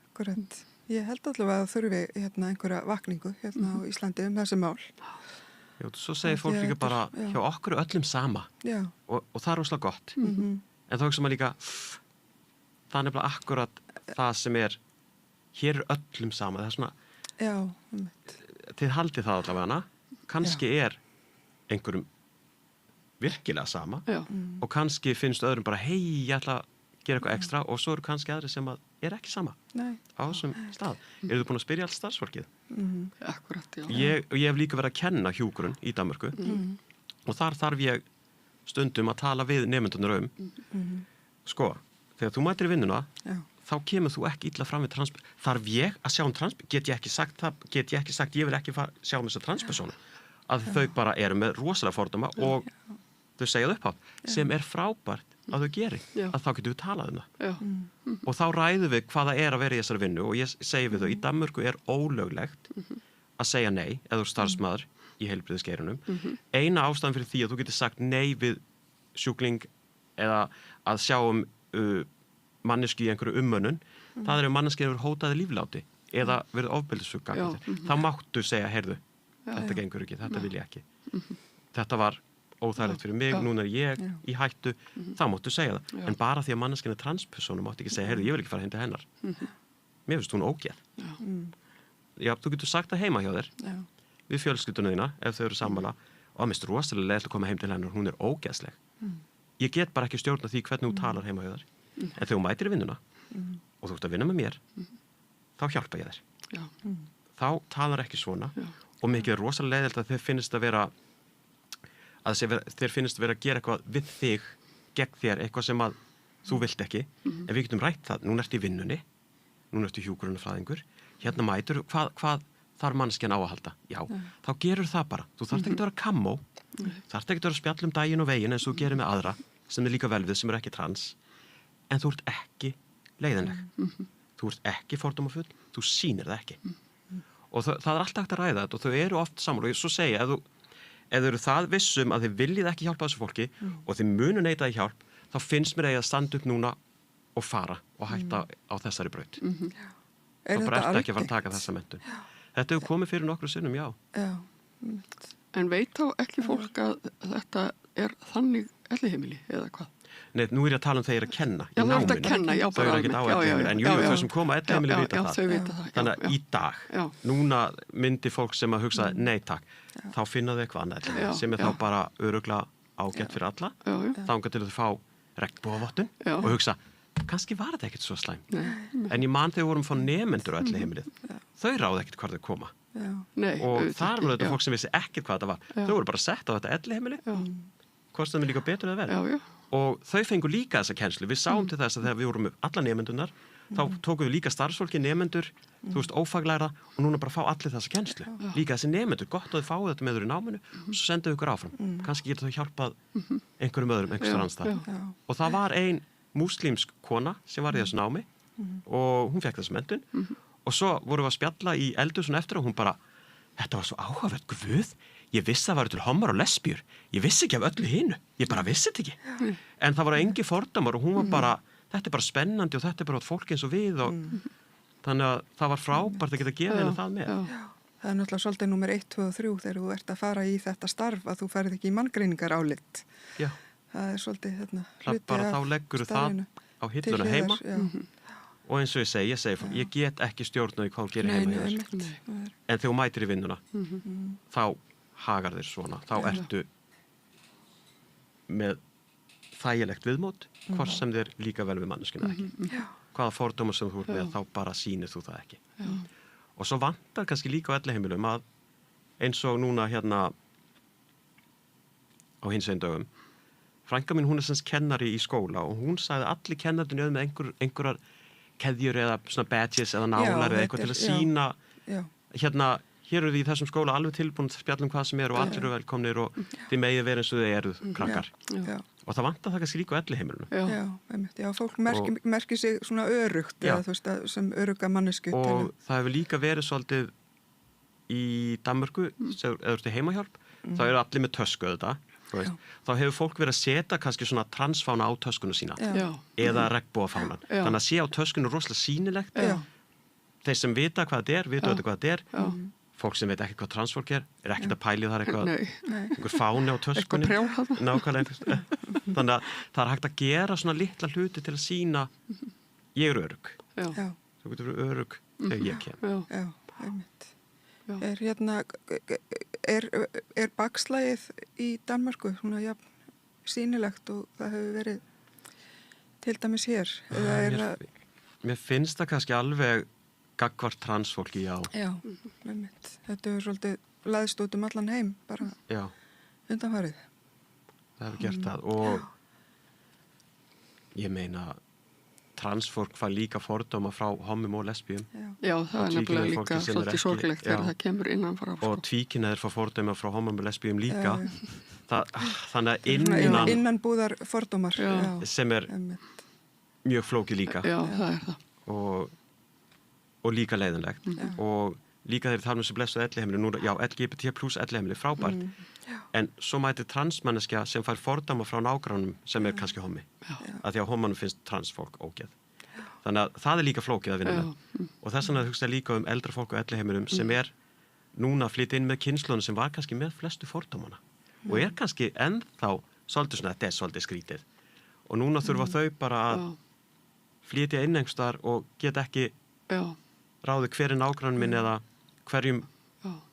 akkurat. Ég held allavega að þurfi hérna einhverja vakningu hérna á Íslandi þessi mál. Já, svo segir fólk líka bara hjá okkur öllum sama og það er rosalega gott. En þá hugsa maður líka það er nefnilega akkurat það sem er hér er öllum sama, það er svona þið haldið það allavega kannski er einhverjum virkilega sama og kannski finnst öðrum bara hei, ég ætla að gera eitthvað ekstra og svo eru kannski aðri sem er ekki sama á þessum stað. Eru þið búin að spyrja alls starfsfólkið? Akkurat, já. Ég hef líka verið að kenna hjúkrun í Danmörku og þar þarf ég stundum að tala við nemendurnar sko, þegar þú mætir í vinnuna þá kemur þú ekki illa fram við þarf ég að sjá get ég ekki sagt ég vil ekki sjá þessa transpersonu að þau bara eru með rosalega fordóma og þau segja það upp sem er frábært að þau geri að þá getum við talað það og þá ræðum við hvað það er að vera í þessari vinnu og ég segi við þau, í Danmörku er ólöglegt að segja nei eða starfsmaður í heilbrigðisgeiranum. Eina ástæðan fyrir því að þú getur sagt nei við sjúkling eða að sjá manneski í einhverju ummönnun, það manneski hefur hótaði lífláti eða verið ofbeldisfugga. Þá máttu segja, heyrðu, þetta gengur ekki, þetta vil ég ekki. Þetta var óþægilegt fyrir mig, núna ég í hættu, þá máttu segja það. En bara því að manneskinn transpersonu máttu ekki segja, heyrðu, ég vil ekki fara heim til hennar. Mér finnst hún ógeð. Já, þú getur sagt það heima hjá þér, við fjölskylduna þína, ef þau eru sammála, og að minnst rosalega leiðilegt að koma heim til hennar, hún ógeðsleg. Ég get bara ekki stjórna því hvernig þú talar heima hjá þér. En þegar þú mætir í vinnuna og þú ert að vinna með mér, þá hjálpa ég þér. Þá talar ekki svona og mikið rosalega leiðilegt að þeir finnst að vera að gera eitthvað við þig, gegn þér, eitthvað sem að þú vilt ekki, en við getum rætt það. Núna ertu í vinnunni, núna ertu hjúkrunarfræðingur, hérna mætur, hvað þarf manneskjan á að halda? Já, þá gerur það bara. Þú þarft ekki að vera kammó, þarft ekki að vera spjall daginn og veginn eins og þú gerir með aðra, sem er líka vel við, sem er ekki trans, en þú ert ekki leiðinleg. Þú ert ekki fordómafull, þú sýnir það ekki. Og það alltaf hægt að ræða þetta og þau eru oft saman og ég svo segja, ef þau eru það vissum að þið viljið ekki hjálpa þessu fólki og þið munu neita í hjálp, þá finnst mér að standa upp núna og fara og hætta á þessari braut. Þá bara ertu ekki að fara að taka þessa menntun. Þetta hefur komið fyrir nokkru sinnum, já. En veit þá ekki fólk að þetta þannig elliheimili eða hvað? Nei, nú ég að tala þeir að kenna í náminu. Já, kenna, já, þau eru ekkert á elliheimili, en þau sem koma að elliheimili vita það. Þau vita það. Þannig að í dag, núna myndi fólk sem að hugsa nei takk, þá finna þau eitthvað annað elliheimili, sem þá bara öruglega ágætt fyrir alla, þangað til þau fá regnbogavottun og hugsa, kannski var þetta ekkert svo slæm. En ég man þegar við vorum að fá nemendur á elliheimilið, þau ráði ekkert hvar þau koma. Og þar var þetta fólk sem vissi ekkert hvað þetta var. Þau voru bara sett á þetta elliheimili, hvort það er líka betur eða verð. Og þau fengu líka þessa kennslu. Við sáum til þess að þegar við vorum með alla nemendunar, þá tókum við líka starfsfólki, nemendur, ófaglæra og núna bara fá allir þessa kennslu. Líka þessi nemendur, gott að þau fáið þetta með þau í náminu og svo sendum við ykkur áfram. Kannski getur þau hjálpað einhverjum öðrum, einhverjum annars. Og það var ein múslímsk kona sem var í þessu námi og hún fekk þessu menntun og svo vorum við að spjalla í eldhúsinu eftir og hún bara, þetta var svo áhugavert, guð, ég vissi að það var til homar og lesbíur, ég vissi ekki af öllu hinu, ég bara vissi þetta ekki. En það var engi fordómar og hún var bara, þetta er bara spennandi og þetta er bara fólk eins og við og þannig að það var frábært að geta gefið henni það með. Það er náttúrulega svolítið númer 1, 2 og 3 þegar þú ert að fara í þetta starf að þú ferð ekki í manngreiningar álit. Já. Það er svolítið hluti af starfinu. Þá leggur það á hilluna heima og eins og ég segi, ég get ekki stjórnaði hvað þú gerir heima hjá þér. En þegar þú mætir í vinnuna, þá hagar þér svona, þá ertu með þægilegt viðmót, hvort sem þér líka vel við manneskina ekki. Hvaða fordómar sem þú ert með, þá bara sýnir þú það ekki. Og svo vantar kannski líka á elliheimilum að eins og núna hérna á hinsvegin dögum, frænka mín, hún er sem kennari í skóla og hún sagði að allir kennarnir með einhverjar keðjur eða svona badges eða nálar eða eitthvað til að sína hérna, hér eru því í þessum skóla alveg tilbúin spjallum hvað sem er og allir eru velkomnir og þið megið vera eins og þið eruð krakkar. Og það vantar það kannski líka á elliheimilunum. Já, fólk merkir sig svona örugt eða þú veist sem öruga mannesku. Og það hefur líka verið svolítið í Danmörku, eða þú ert í heimahjálp, þá eru allir með tösku auðvitað. Þá hefur fólk verið að setja kannski svona transfána á töskunu sína eða regnbogafánan. Þannig að sé á töskunu rosalega sýnilegt. Þeir sem vita hvað þetta er, vita auðvitað hvað þetta er. Fólk sem veit ekki hvað transfólk er ekkert að pæli þar einhver fáni á töskunni. Nákvæmlega. Þannig að það er hægt að gera svona litla hluti til að sýna ég er örugg. Þú getur verið örugg þegar ég kem. Já, einmitt. Er bakslægið í Danmörku svona sýnilegt og það hefur verið til dæmis hér? Mér finnst það kannski alveg gagnvart transfólki, já. Já, einmitt. Þetta hefur svolítið laðist út allan heim bara undanfarið. Það hefur gert það og ég meina transfólk fær líka fordóma frá homum og lesbíum. Já, það er nefnilega líka svolítið sorglegt þegar það kemur innan frá. Og tvíkynhneigðir fá fordóma frá homum og lesbíum líka. Þannig að innanbúðar fordómar. Sem er mjög flókið líka. Já, það er það. Og líka leiðinlegt. Og líka þeir þarfum sem blessuð elliheimili. Já, LGBT plus elliheimili, frábært. En svo mætir transmanneskja sem fær fordama frá nágrannum sem er kannski homi. Að því að homanum finnst transfólk ógeð. Þannig að það líka flókið að vinna með. Og þess vegna hugsa ég líka eldra fólk og elliheimilum sem núna að flytja inn með kynslunum sem var kannski með flestu fordómana og kannski ennþá svolítið svona, þetta svolítið skrítið. Og núna þurfa þau bara að flytja inn einhverstaðar og geta ekki ráði hver nágrann minn eða hverjum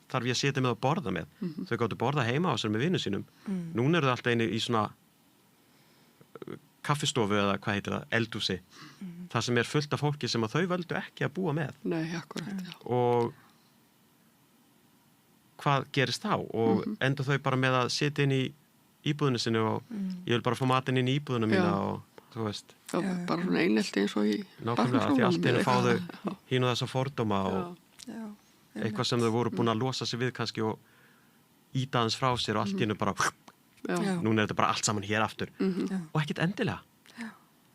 þarf ég að sitja með að borða með. Þau gáttu borða heima á sér með vinnu sínum. Núna eru þau alltaf einu í svona kaffistofu eða hvað heitir það, eldhúsi. Það sem fullt af fólki sem að þau völdu ekki að búa með. Nei, akkurat, já. Og hvað gerist þá? Og enda þau bara með að sitja inn í íbúðinu sinni og ég vil bara fá matinn inn í íbúðinu mína og þú veist. Já, bara svona einelti eins og í nákvæmlega, því allt einu fá þau hín og þess að fordóma og eitthvað sem þau voru búin að losa sig við kannski og íta aðeins frá sér og allt einu bara núna þetta bara allt saman hér aftur og ekkert endilega.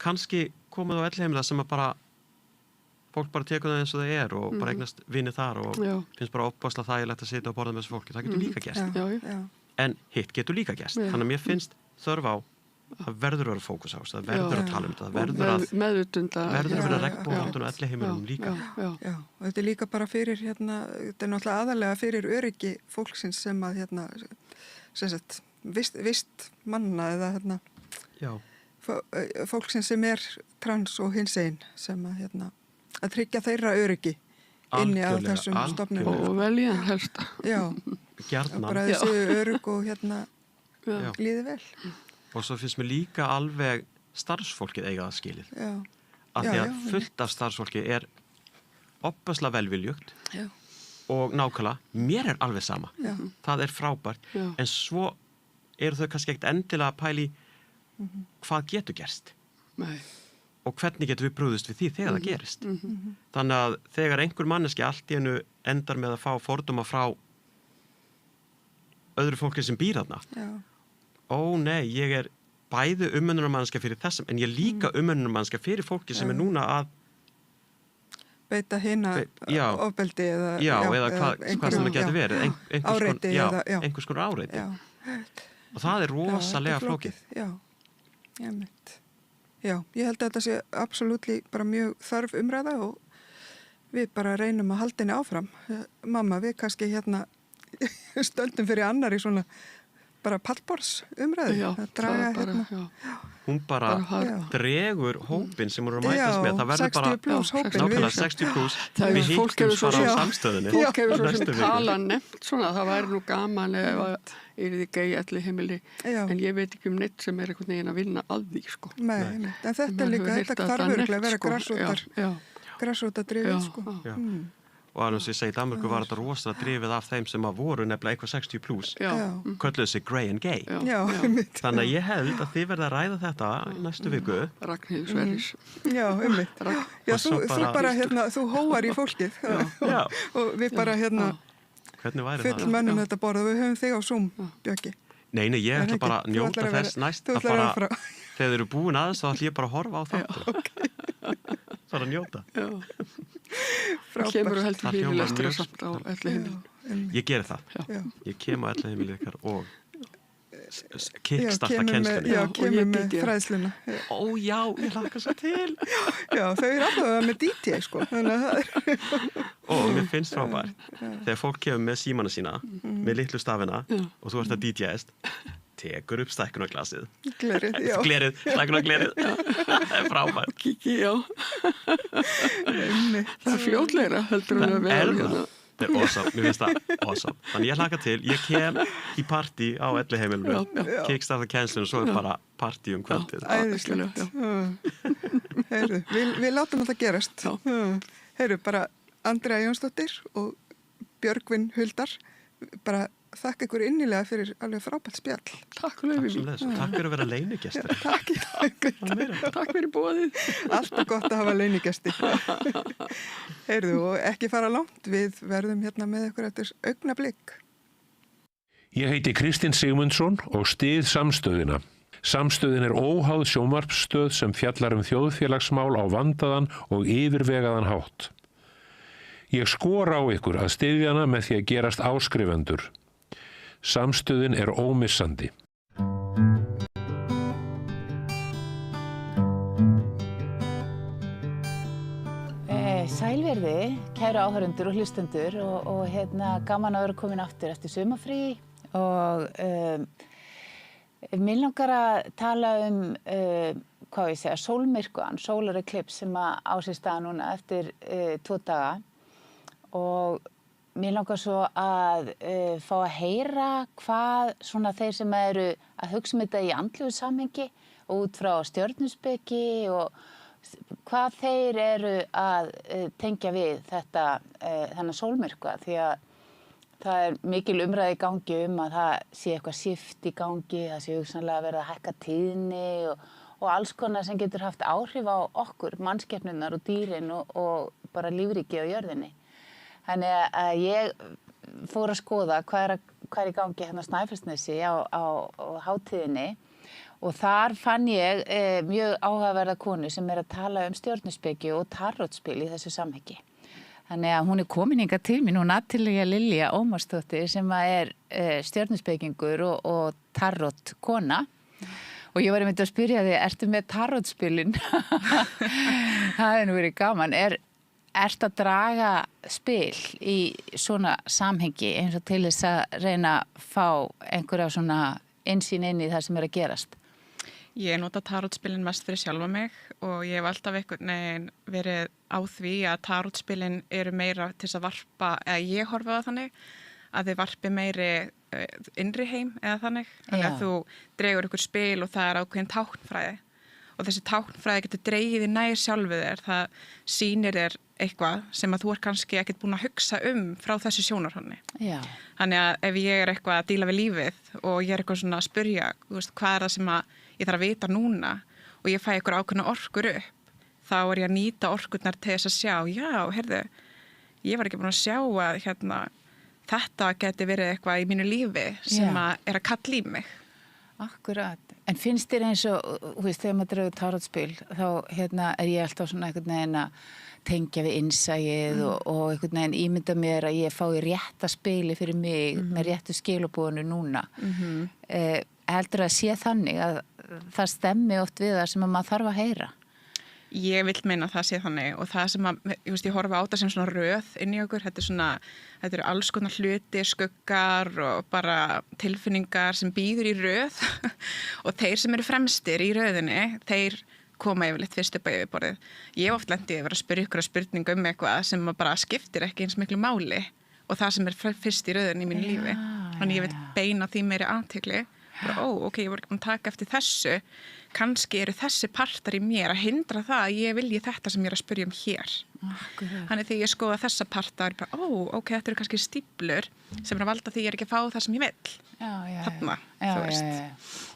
Kannski komið á elliheimila sem að bara fólk bara tekur það eins og það og bara eignast vini þar og finnst bara opaslega þægilegt að sitja og borða með þessu fólki. Það getur líka gerst. En hitt getur líka gerst. Þannig að mér finnst þörf á það verður að vera fókus á þessu, það verður að tala það verður að vera regnbóðhaldun og elliheimilum líka. Já, og þetta líka bara fyrir þetta náttúrulega aðalega fyrir öryggi fólksins sem að sem sagt, vist manna eða fólksins sem trans og hinsegin sem að tryggja þeirra öryggi inni á þessum stofnunum. Og velja helst. Já, gjarnan. Bara þessi örygg og líði vel. Og svo finnst mér líka alveg starfsfólkið eiga það skilið. Af því að fullt af starfsfólki opaslega velviljugt og nákvæmlega, mér alveg sama. Það frábært. En svo eru þau kannski ekkert endilega að pæli hvað getur gerst. Nei. Og hvernig getur við brugðist við því þegar það gerist. Þannig að þegar einhver manneski allt í einu endar með að fá fordóma frá öðru fólki sem býr þarna. Ó nei, ég bæði umönnunarmannska fyrir þessum, en ég líka umönnunarmannska fyrir fólki sem núna að beita hina ofbeldi eða eða hvað sem það getur verið. Áreiti einhvers konar áreiti. Og það rosalega flókið. Já, ég held að þetta sé absolutt bara mjög þörf umræða og við bara reynum að halda henni áfram. Mamma, við kannski stöndum fyrir annar í svona bara pallborðs umræðu. Hún bara dregur hópin sem hún að mætast með. Það verður bara 60 pluss hópin. Nákvæmlega 60 pluss. Við hittum bara á samstöðinni. Fólk hefur svo sem tala nefnt svona, það væri nú gaman eða þið gei elliheimili, en ég veit ekki neitt sem einhvern veginn að vinna að því, sko. Nei, en þetta líka, þetta þarf örgulega að vera grassrótar drifið, sko. Og alveg sem ég segi, í Danmörku var þetta rosalega drifið af þeim sem að voru nefnilega eitthvað 60 pluss. Kölluðu sig grey and gay. Þannig að ég held að þið verða að ræða þetta næstu viku. Ragnhildur Sverris. Já, einmitt. Já, þú bara, þú hóar í fólkið. Og við bara, full mönnum þetta borð og við höfum þig á Zoom, Björki. Nei, ég ætla bara að njóta þess næst að bara, þegar þið eru búin aðeins þá ætla ég bara að horfa á þetta. Það að njóta. Það kemur og heldur lífilestur að samt á elliheimilinu. Ég geri það. Ég kem á elliheimilinu ykkar og kickstarta kennslunni. Já, kemur með fræðsluna. Ó já, ég laka svo til. Já, þau alltaf með DJ, sko. Og mér finnst frábært þegar fólk kemur með símana sína með litlu stafina og þú ert að DJ-est, tekur upp stækkunarglasið. Glerið, stækkunarglerið. Það frábært. Kiki, já. Það fljótleira heldur hún að vera. Það awesome, mér finnst það awesome. Þannig ég hlaka til, ég kem í partí á elliheimilinu, kickstarta kennslunum og svo bara partí kvöldið. Æðislegt. Heyrðu, við látum þetta gerast. Heyrðu, bara Andrea Jónsdóttir og Björgvin Huldar, bara þakka ykkur innilega fyrir alveg frábært spjall. Takk fyrir mig. Takk fyrir að vera leynigestur. Takk fyrir boðið. Alltaf gott að hafa leynigesti. Heyrðu, og ekki fara langt, við verðum með ykkur eftir augnablik. Ég heiti Kristinn Sigmundsson og styð Samstöðina. Samstöðin óháð sjónvarpsstöð sem fjallar þjóðfélagsmál á vandaðan og yfirvegaðan hátt. Ég skora á ykkur að styðja hana með því að gerast áskrifendur. Samstöðin ómissandi. Sælverði, kæru áhörundur og hlustendur og gaman að vera komin aftur eftir sumarfrí og mér langar að tala sólmyrkvann, solar eclipse sem á sér stað núna eftir 2 daga og mér langar svo að fá að heyra hvað svona þeir sem eru að hugsa þetta í andlegu samhengi og út frá stjörnuspeki og hvað þeir eru að tengja við þennan sólmyrkva því að það mikil umræða í gangi að það sé eitthvað shift í gangi, það sé hugsanlega verið að hækka tíðni og alls konar sem getur haft áhrif á okkur, mannskepnurnar og dýrin og bara lífríki á jörðinni. Þannig að ég fór að skoða hvað er í gangi hérna á Snæfellsnesi á hátíðinni. Og þar fann ég mjög áhugaverða konu sem að tala stjörnuspeki og tarotspil í þessu samhengi. Þannig að hún komin hingað til mín, hún Natalia Lilja Ómarsdóttir sem er stjörnuspekingur og tarotkona. Og ég var einmitt að spyrja þig, ertu með tarotspilin? Það nú verið gaman. Ertu að draga spil í svona samhengi eins og til þess að reyna að fá einhverja svona innsýn inn í það sem að gerast? Ég nota tarotspilin mest fyrir sjálfa mig og ég hef alltaf einhvern veginn verið á því að tarotspilin eru meira til þess að varpa, eða ég horfa það þannig, að þið varpi meiri innri heim eða þannig. Þannig að þú dregur ykkur spil og það er ákveðin táknfræði og þessi táknfræði getur dregið í nær sjálfu þér, það sýnir þér eitthvað sem að þú kannski ekkert búin að hugsa frá þessu sjónarhorni. Þannig að ef ég er eitthvað að díla við lífið og ég er eitthvað svona að spyrja, hvað er það sem að ég þarf að vita núna og ég fæ ykkur ákveðna orkur upp, þá er ég að nýta orkurnar til þess að sjá, heyrðu, ég var ekki búin að sjá að þetta geti verið eitthvað í mínu lífi sem að er að kalla í mig. Akkurat. En finnst þér eins og, þegar maður dregur tarotspil, þá er ég alltaf svona einhvern veginn að tengja við innsæið og einhvern veginn ímynda mér að ég fái rétta spili fyrir mig með réttu skilabúinu núna. Heldur að sé þannig að það stemmi oft við það sem að maður þarf að heyra? Ég vil meina að það sé þannig og það sem að, ég horfa á það sem svona röð inn í okkur, þetta eru alls konar hluti, skuggar og bara tilfinningar sem býður í röð og þeir sem eru fremstir í röðinni, þeir koma yfirleitt fyrst upp á yfirborðið. Ég hef oft lendið að vera að spyrja ykkur að spurninga eitthvað sem bara skiptir ekki eins miklu máli og það sem er fyrst í röðinni í mínu lífi. Þannig ég vil beina því meiri athygli. Ok, ég voru ekki búin að taka eftir þessu, kannski eru þessi partar í mér að hindra það að ég vilji þetta sem ég er að spyrja hér. Þannig þegar ég skoða þessa partar, ok, þetta eru kannski stíflur sem er að valda því ég er ekki að fá það sem ég vill. Þarna, þú veist.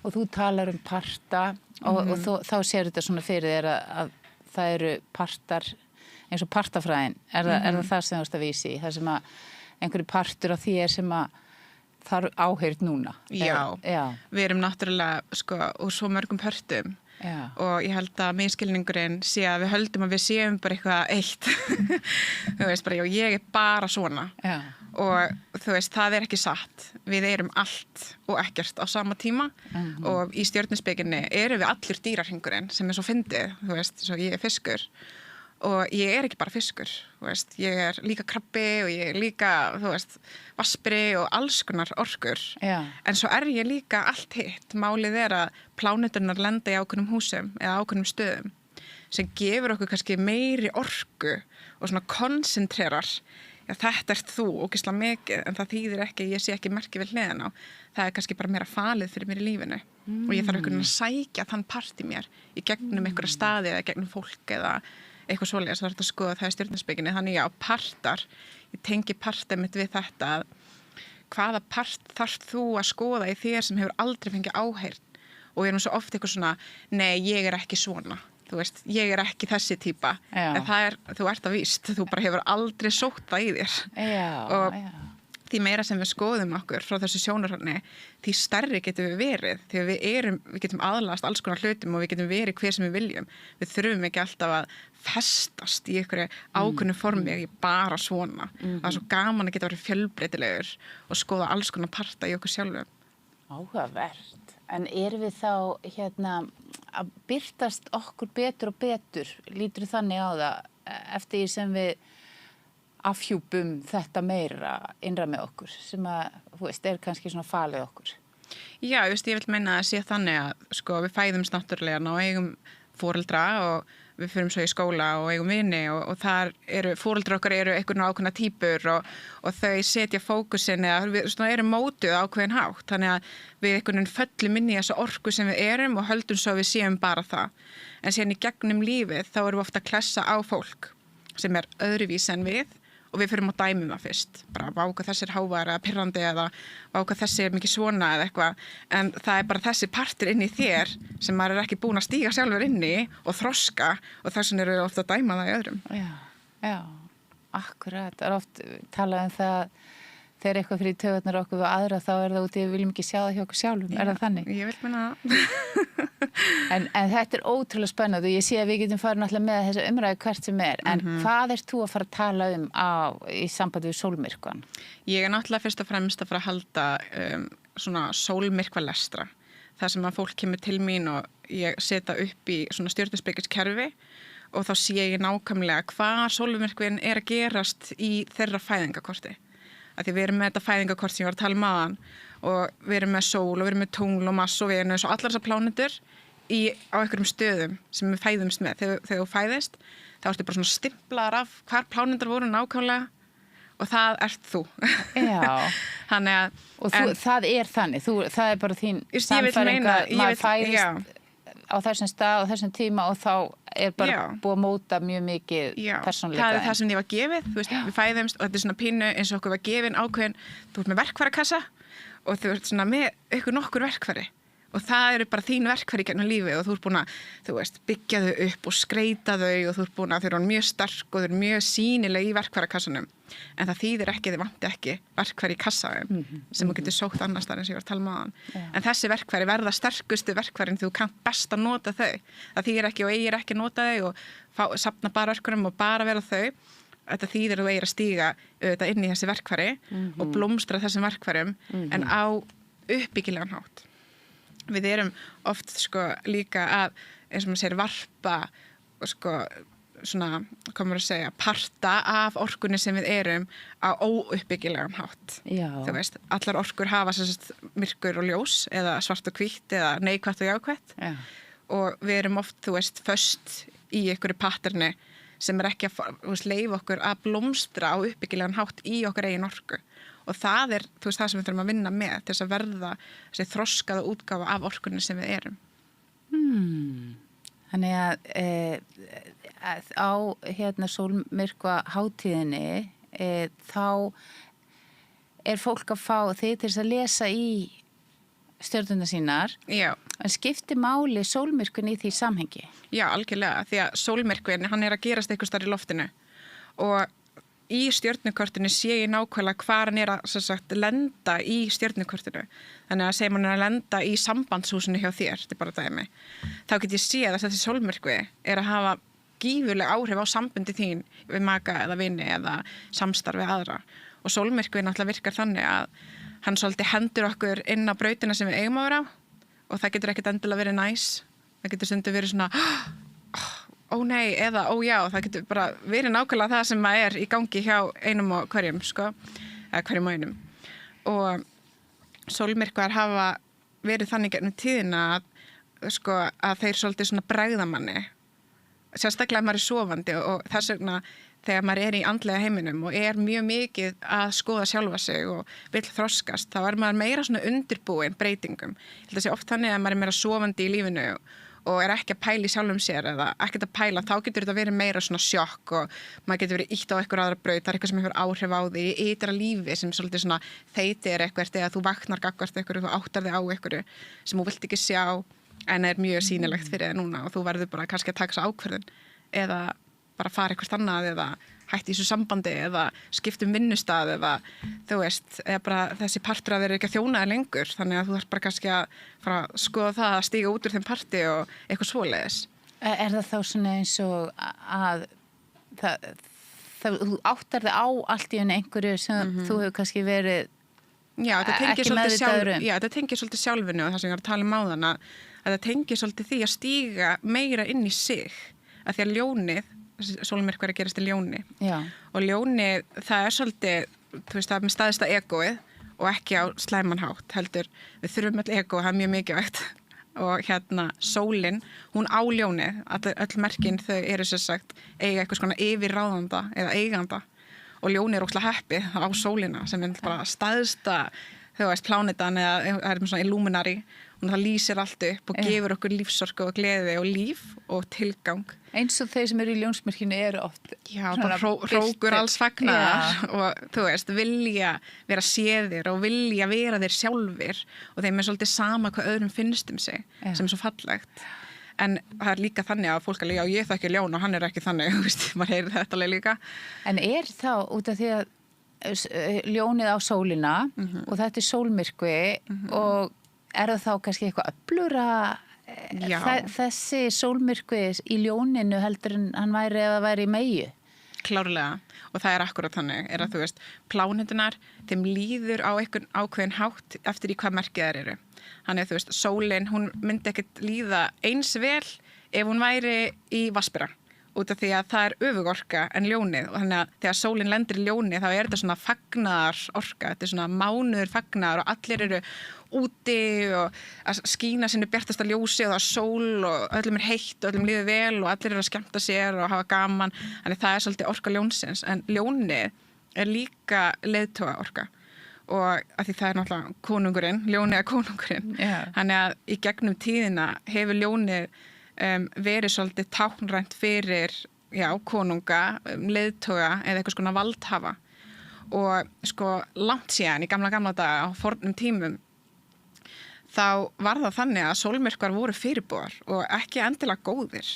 Og þú talar parta og þá sér þetta svona fyrir þér að það eru partar, eins og partafræðin, er það sem þú ert að vísi, það sem að einhverju partur á því sem að þarf áheyrt núna. Já, við erum náttúrulega úr svo mörgum pörtum og ég held að misskilningurinn sé að við höldum að við séum bara eitthvað eitt. Þú veist bara, ég er bara svona og þú veist, það er ekki satt. Við erum allt og ekkert á sama tíma og í stjörnuspekinni erum við allur dýrarhringurinn sem er svo fyndið, þú veist, svo ég er fiskur. Og ég er ekki bara fiskur, þú veist, ég er líka krabbi og ég er líka, þú veist, vaspri og alls konar orkur. En svo er ég líka allt hitt. Málið er að pláneturnar lenda í ákveðnum húsum eða ákveðnum stöðum sem gefur okkur kannski meiri orku og svona koncentrerar. Þetta ert þú, ógeðslega mikið, en það þýðir ekki, ég sé ekki merki við hliðina á. Það er kannski bara meira falið fyrir mér í lífinu og ég þarf einhvern veginn að sækja þann part í mér í gegnum einhverja staði eða gegnum fólk eða eitthvað svoleiðis, það er að skoða það í stjörnuspekinni. Þannig partar, ég tengi partið mitt við þetta að hvaða part þarf þú að skoða í þér sem hefur aldrei fengið áheyrn og er nú svo oft eitthvað svona, nei, ég er ekki svona, þú veist, ég er ekki þessi típa, en þú ert að víst, þú bara hefur aldrei sótt það í þér og því meira sem við skoðum okkur frá þessu sjónarhorni, því stærri getum við verið, því við getum aðlast alls konar hlutum og við getum verið hver sem við viljum. Við þurfum ekki alltaf að festast í einhverju ákveðnu formi, ég bara svona. Það er svo gaman að geta verið fjölbreytilegur og skoða alls konar parta í okkur sjálfum. Áhugavert. En erum við þá að birtast okkur betur og betur, lítur þannig á það eftir því sem við afhjúpum þetta meira innra með okkur sem að, þú veist, kannski svona falið okkur. Já, ég vil meina að sé þannig að sko, við fæðumst náttúrulega og eigum foreldra og við fyrum svo í skóla og eigum vini og þar foreldrar okkar eru einhvern ákveðna típur og þau setja fókusin eða við erum mótuð ákveðin hátt þannig að við einhvern veginn föllum inn í þessu orku sem við erum og höldum svo að við séum bara það. En síðan í gegnum lífið þá erum við ofta að klessa á fólk sem öðruvísi en við og við fyrum að dæmum það fyrst. Bara váka þessi hávar eða pirrandi eða váka þessi mikið svona eða eitthvað. En það bara þessi partur inn í þér sem maður ekki búin að stíga sjálfur inn í og þroska og þess vegna eru við ofta að dæma það í öðrum. Já, akkurat. Það oft talað það þegar eitthvað fyrir töðunar okkur við aðra þá það út í við viljum ekki sjá það hjá okkur sjálfum. Það þannig? Ég vil meina en þetta ótrúlega spennandi og ég sé að við getum farið náttúrulega með þessa umræðu hvert sem en hvað þú að fara að tala í sambandi við sólmyrkvan? Ég náttúrulega fyrst og fremst að fara að halda svona sólmyrkvalestra. Það sem að fólk kemur til mín og ég setja upp í svona stjörnuspekilskerfi og þá sé ég nákvæmlega hvað sólmyrkvin að gerast í þeirra fæðingakorti. Að því við erum með þetta fæðingakort sem ég var að tala um og við erum með sól og við erum með tungl og Mars og Venus og allar þessar plánetur á einhverjum stöðum sem við fæðumst með. Þegar þú fæðist þá ertu bara svona stimplaðar af hvar plánetur voru nákvæmlega og það ert þú. Já. Þannig að... Og það þannig, það bara þín sannfæring að maður fæðist á þessum stað og þessum tíma og þá bara búið að móta mjög mikið persónuleika. Það það sem ég var gefið, þú veist, við fæðumst og þetta svona pínu eins og okkur var gefin ákveðin, þú ert með verkfærakassa og þú ert svona með nokkur verkfæri og það eru bara þín verkfæri gegnum lífið og þú ert búin að, þú veist, byggja þau upp og skreita þau og þú ert búin að þau eru mjög sterk og þau eru mjög sýnileg í verkfærakassanum en það þýðir ekki, þið vanti ekki verkfæri í kassaðum sem þú getur sótt annars þar eins og ég var að tala um áðan. En þessi verkfæri verða sterkustu verkfærin þú kannt best að nota þau. Það þýðir ekki og eigir ekki að nota þau og safna bara verkfærum og bara vera þau. Þetta þýðir þú eigir að stíga inn í þessi verkfæri og blómstra þessum verkfærum en á uppbyggilegan hátt. Við erum oft líka að, eins og maður segir, varpa svona, komur að segja, parta af orkunni sem við erum á óuppbyggilegan hátt. Já. Þú veist, allar orkur hafa myrkur og ljós eða svart og hvítt eða neikvætt og jákvætt. Já. Og við erum oft, þú veist, föst í einhverju patterni sem ekki að leyfa okkur að blómstra á uppbyggilegan hátt í okkar eigin orku. Og það þú veist, það sem við þurfum að vinna með til þess að verða þessi þroskaða útgáfa af orkunni sem við erum. Þannig að á sólmyrkva hátíðinni þá fólk að fá þig til þess að lesa í stjörnurnar sínar. Já. En skiptir máli sólmyrkvin í því samhengi? Já, algjörlega, því að sólmyrkvin, hann að gerast eitthvað starf í loftinu og í stjörnukortinu sé ég nákvæmlega hvar hann að lenda í stjörnukortinu. Þannig að segjum hann að lenda í sambandshúsinu hjá þér, þetta bara dæmi. Þá get ég séð að þessi sólmyrkvi að hafa gífurleg áhrif á sambandi þín við maka eða vini eða samstarfi aðra. Og sólmyrkvi náttúrulega virkar þannig að hann svolítið hendur okkur inn á brautina sem við eigum að vera á og það getur ekkert endilega verið næs. Það getur stundum verið svona ó nei, eða ó já, það getur bara verið nákvæmlega það sem maður í gangi hjá einum og hverjum, eða hverjum og einum. Og sólmyrkvar hafa verið þannig gennum tíðina að þeir svolítið svona bregða manni. Sérstaklega maður sofandi og þess vegna þegar maður í andlega heiminum og mjög mikið að skoða sjálfa sig og vill þroskast, þá maður meira svona undirbúin breytingum. Ég held að sé oft þannig að maður meira sofandi í lífinu og ekki að pæla í sjálfum sér eða ekkert að pæla, þá getur þetta verið meira svona sjokk og maður getur verið ítt á eitthvað aðra braut, það eitthvað sem hefur áhrif á því í ytra lífi sem svolítið svona þeytir eitthvað eða þú vaknar gagnvart eitthvað, þú áttar þig á eitthvað sem þú vilt ekki sjá en mjög sýnilegt fyrir þig núna og þú verður bara kannski að taka þessa ákvörðun eða bara fara eitthvað annað eða hætti í þessu sambandi eða skiptum vinnustað eða þú veist, eða bara þessi partur að vera ekki að þjóna þér lengur þannig að þú þarf bara kannski að fara að skoða það að stíga út úr þeim parti og eitthvað svoleiðis. Það þá svona eins og að þú áttar þig á allt í einhverju sem þú hefur kannski verið ekki meðvitaður um? Já, þetta tengir svolítið sjálfinu og það sem ég var að tala um áðan að þetta tengir svolítið því að stíga meira inn í sig að því að ljónið sólmyrkvar að gerast í ljóni. Já. Og ljóni, það svolítið, þú veist, það með staðista egóið og ekki á slæmanhátt heldur. Við þurfum öll ego, það mjög mikilvægt. Og sólin, hún á ljónið, öll merkin þau eru sem sagt eiga eitthvað svona yfirráðanda eða eiganda og ljónið ókslega heppið á sólina sem bara staðsta, þú veist, plánetan eða það svona illuminari og það lýsir allt upp og gefur okkur lífsorku og gleði og líf og tilgang. Eins og þeir sem eru í ljónsmyrkinu eru oft bara hrókur alls fagnar og þú veist, vilja vera séðir og vilja vera þeir sjálfir og þeim svolítið sama hvað öðrum finnst sig sem svo fallegt. En það líka þannig að fólk alveg, já ég þekki ljón og hann ekki þannig, þú veist, maður heyrir þetta alveg líka. En þá út af því að ljónið á sólina og þetta sólmyrkvi og það þá kannski eitthvað öflura þessi sólmyrkvi í ljóninu heldur en hann væri ef það væri í meyju? Klárlega, og það akkurat þannig, að þú veist, plánetunar, þeim líður á einhvern ákveðin hátt eftir í hvað merkið þær eru. Þannig að þú veist, sólin, hún myndi ekkert líða eins vel ef hún væri í vatnsbera. Út af því að það öfugorka en ljónið og þannig að þegar sólin lendir í ljónið þá þetta svona fagnaðarorka, þetta svona mánuður fagnaðar og allir eru úti og að skína sinni bjartasta ljósi og það sól og öllum heitt og öllum líður vel og allir eru að skemmta sér og hafa gaman, þannig það svolítið orka ljónsins, en ljónið líka leiðtoga orka og að því það náttúrulega konungurinn, ljónið konungurinn, þannig að í gegnum tíðina hefur ljónið verið svolítið táknrænt fyrir konunga, leiðtoga eða eitthvað svona valdhafa og sko langt síðan í gamla daga á fornum tímum þá var það þannig að sólmyrkvar voru fyrirbúar og ekki endilega góðir.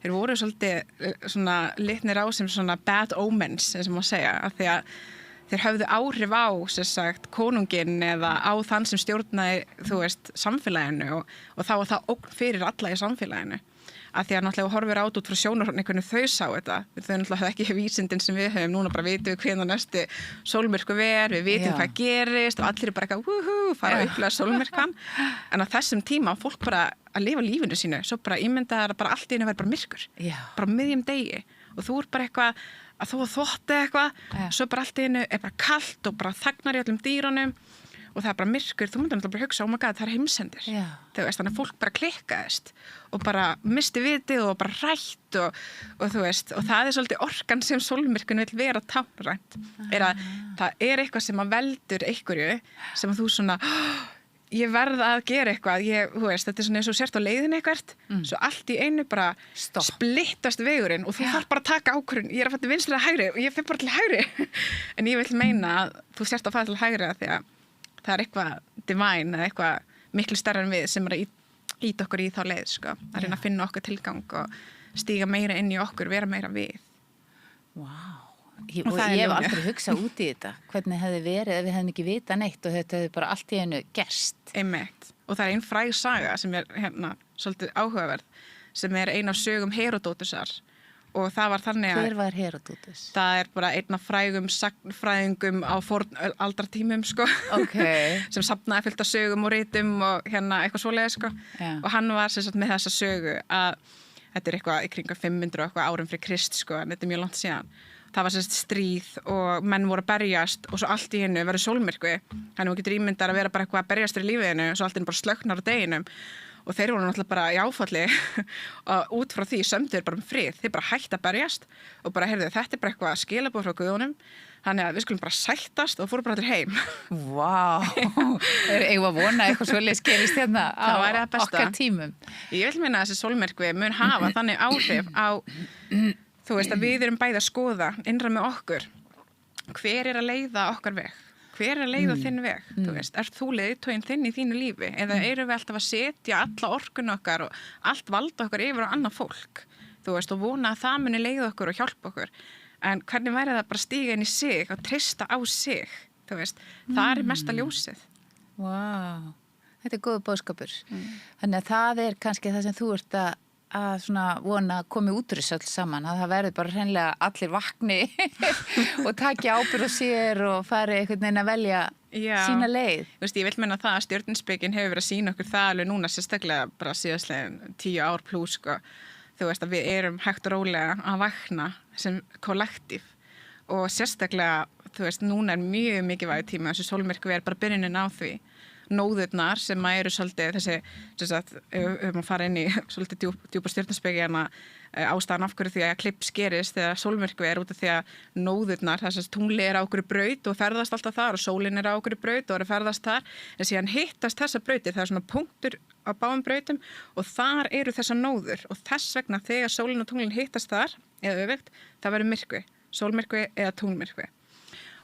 Þeir voru svolítið svona litnir á sem svona bad omens sem má segja, af því að þeir höfðu áhrif á sem sagt konunginn eða á þann sem stjórnaði, þú veist, samfélaginu og þá var það ógn fyrir alla í samfélaginu. Af því að náttúrulega horfir át út frá sjónarhorni hvernig þau sá þetta. Þau náttúrulega ekki vísindin sem við höfum, núna bara vitum við hvenær næstu sólmyrkvi við vitum hvað gerist og allir bara eitthvað fara að upplega sólmyrkvan. En á þessum tíma fólk bara að lifa lífinu sínu, svo bara ímyndaðar bara allt í einu verið bara myrkur. Bara miðjum degi og þú bara eitthvað að þú þvotti eitthvað, svo bara allt í einu bara kalt og bara þagnar í öllum dýrunum og það bara myrkur, þú myndir bara hugsa, oh my god, það heimsendir. Þú veist, þannig að fólk bara klikkaðist og bara misti vitið og bara rætt og þú veist, og það svolítið orkan sem sólmyrkun vill vera táknrænt, að það eitthvað sem að veldur einhverju sem að þú svona, ég verð að gera eitthvað, þú veist, þetta svona eins og sért á leiðin eitthvað, svo allt í einu bara splittast vegurinn og þú þarf bara að taka ákvörðun, ég að fara til vinstri eða hægri og ég fer bara til hægri, en ég vil meina að þú sért að fara til hægri því að það eitthvað divine eða eitthvað miklu stærra en við sem að íta okkur í þá leið, sko, að reyna að finna okkur tilgang og stíga meira inn í okkur, vera meira við. Og ég hef aldrei hugsað út í þetta, hvernig hefði verið ef við hefðum ekki vitað neitt og þetta hefði bara allt í einu gerst. Einmitt. Og það ein fræg saga sem svolítið áhugaverð, sem ein af sögum Heródótusar og það var þannig að... Hver var Heródótus? Það bara einn af frægum sagnfræðingum á fornaldartímum, sko, sem safnaði fullt af sögum og ritum og eitthvað svoleiði, sko. Og hann var sem sagt með þessa sögu að þetta eitthvað í kringa 500 og eitthvað árum fyrir Krist, sko, en þetta mjög langt síðan. Það var sem sagt stríð og menn voru að berjast og svo allt í hennu verður sólmyrkvi. Þannig að getur ímyndar að vera bara eitthvað að berjast í lífiðinu og svo allt í hennu bara slöknar á deginum. Og þeir voru náttúrulega bara í áfalli og út frá því sömdu þeir bara frið. Þeir bara hægt að berjast og bara, heyrðu, þetta bara eitthvað skilaboð frá Guðunum. Þannig að við skulum bara sættast og fórum bara til heim. Vá, eigum að vona eitthvað svolítið gerist hérna á okkar tímum. Ég vil meina að þessi sólmyrkvi mun hafa þannig áhrif á, þú veist, að við erum bæði að skoða innra með okkur. Hver að leiða okkar veg? Hver að leiða þinn veg? Þú veist, þú leiðtoginn þinn í þínu lífi? Eða erum við alltaf að setja alla orkun okkar og allt valda okkar yfir á annað fólk? Þú veist, og vona að það muni leiða okkur og hjálpa okkur. En hvernig væri það bara stíga inn í sig og treysta á sig? Þú veist, það mesta ljósið. Vá, þetta góð boðskapur. Þannig að það kannski það sem þú ert að svona vona að komi út úr þessu öll saman, að það verður bara hreinlega allir vakni og taki ábyrgð á sér og fari einhvern veginn að velja sína leið. Þú veist, ég vil meina það að stjörnuspekin hefur verið að sýna okkur það alveg núna sérstaklega bara síðastlega 10 ár plús, sko. þú veist að við erum hægt og rólega að vakna sem kollektív og sérstaklega, þú veist, núna mjög mikilvægur tími þessu sólmyrkvi bara byrjunin á því. Nóðurnar sem eru svolítið þessi, við fara inn í svolítið djúpa stjörnuspeki ástæðan af hverju því að klips gerist þegar sólmyrkvi út af því að nóðurnar, þess að tungli á okkur braut og ferðast alltaf þar og sólin á okkur braut og ferðast þar, en síðan hittast þessa brautir, það svona punktur á báðum brautum og þar eru þessa nóður og þess vegna þegar sólin og tunglin hittast þar, eða öfugt, það verður myrkvi, sólmyrkvi eða tunglmyrkvi.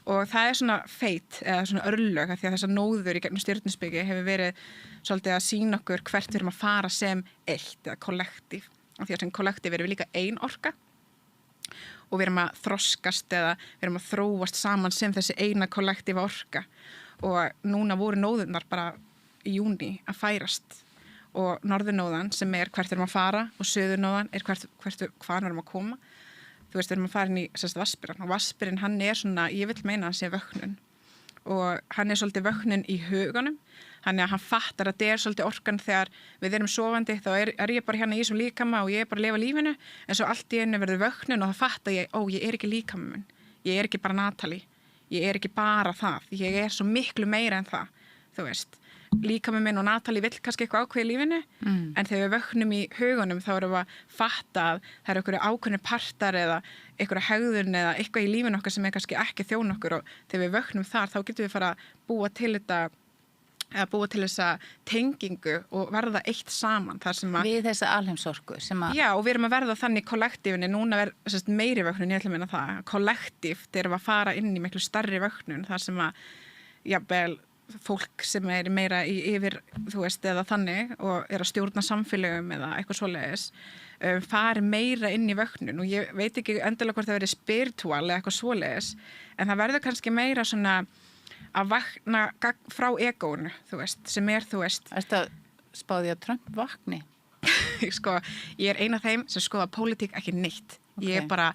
Og það svona feit, eða svona örlög, því að þessa nóður í gegnum stjörnuspeki hefur verið svolítið að sýna okkur hvert við erum að fara sem eitt eða kollektív. Og því að sem kollektív erum við líka ein orka og við erum að þroskast eða við erum að þróast saman sem þessi eina kollektíva orka. Og núna voru nóðurnar bara í júní að færast og norðurnóðan sem hvert við erum að fara og suðurnóðan hvaðan við erum að koma. Þú veist, við erum að fara inn í Vatnsberann og Vatnsberinn, hann svona, ég vil meina hann sé vöknun og hann svolítið vöknun í huganum, þannig að hann fattar að þetta svolítið orkan þegar við erum sofandi, þá ég bara hérna í þessum líkama og ég bara að lifa lífinu, en svo allt í einu verður vöknun og þá fattar ég, ég ekki líkama minn, ég ekki bara Natalie, ég ekki bara það, ég svo miklu meira en það, þú veist. Líkami minn og Natalie vill kannski eitthvað ákveð í lífinu en þegar við vöknum í hugunum þá erum við að fatta að það eru einhverju ákveðni partar eða einhverju hegðun eða eitthvað í lífinu okkar sem kannski ekki þjóna okkur og þegar við vöknum þar þá getum við fara að búa til þessa tengingu og verða eitt saman þar sem við þessa alheimsorku Já, og við erum að verða þannig kollektífinni núna meiri vöknun, ég ætla að meina það kollektíft erum að fara inn í miklu stærri vöknun þar sem að jafnvel fólk sem meira í yfir, þú veist, eða þannig og að stjórna samfélögum eða eitthvað svoleiðis fari meira inn í vöknun og ég veit ekki endilega hvort það verið spiritual eða eitthvað svoleiðis en það verður kannski meira svona að vakna frá egónu, þú veist, sem þú veist. Ertu að spáði að Trump vakni? Sko, ég eina af þeim sem skoða pólitík ekki neitt. Okay. Ég bara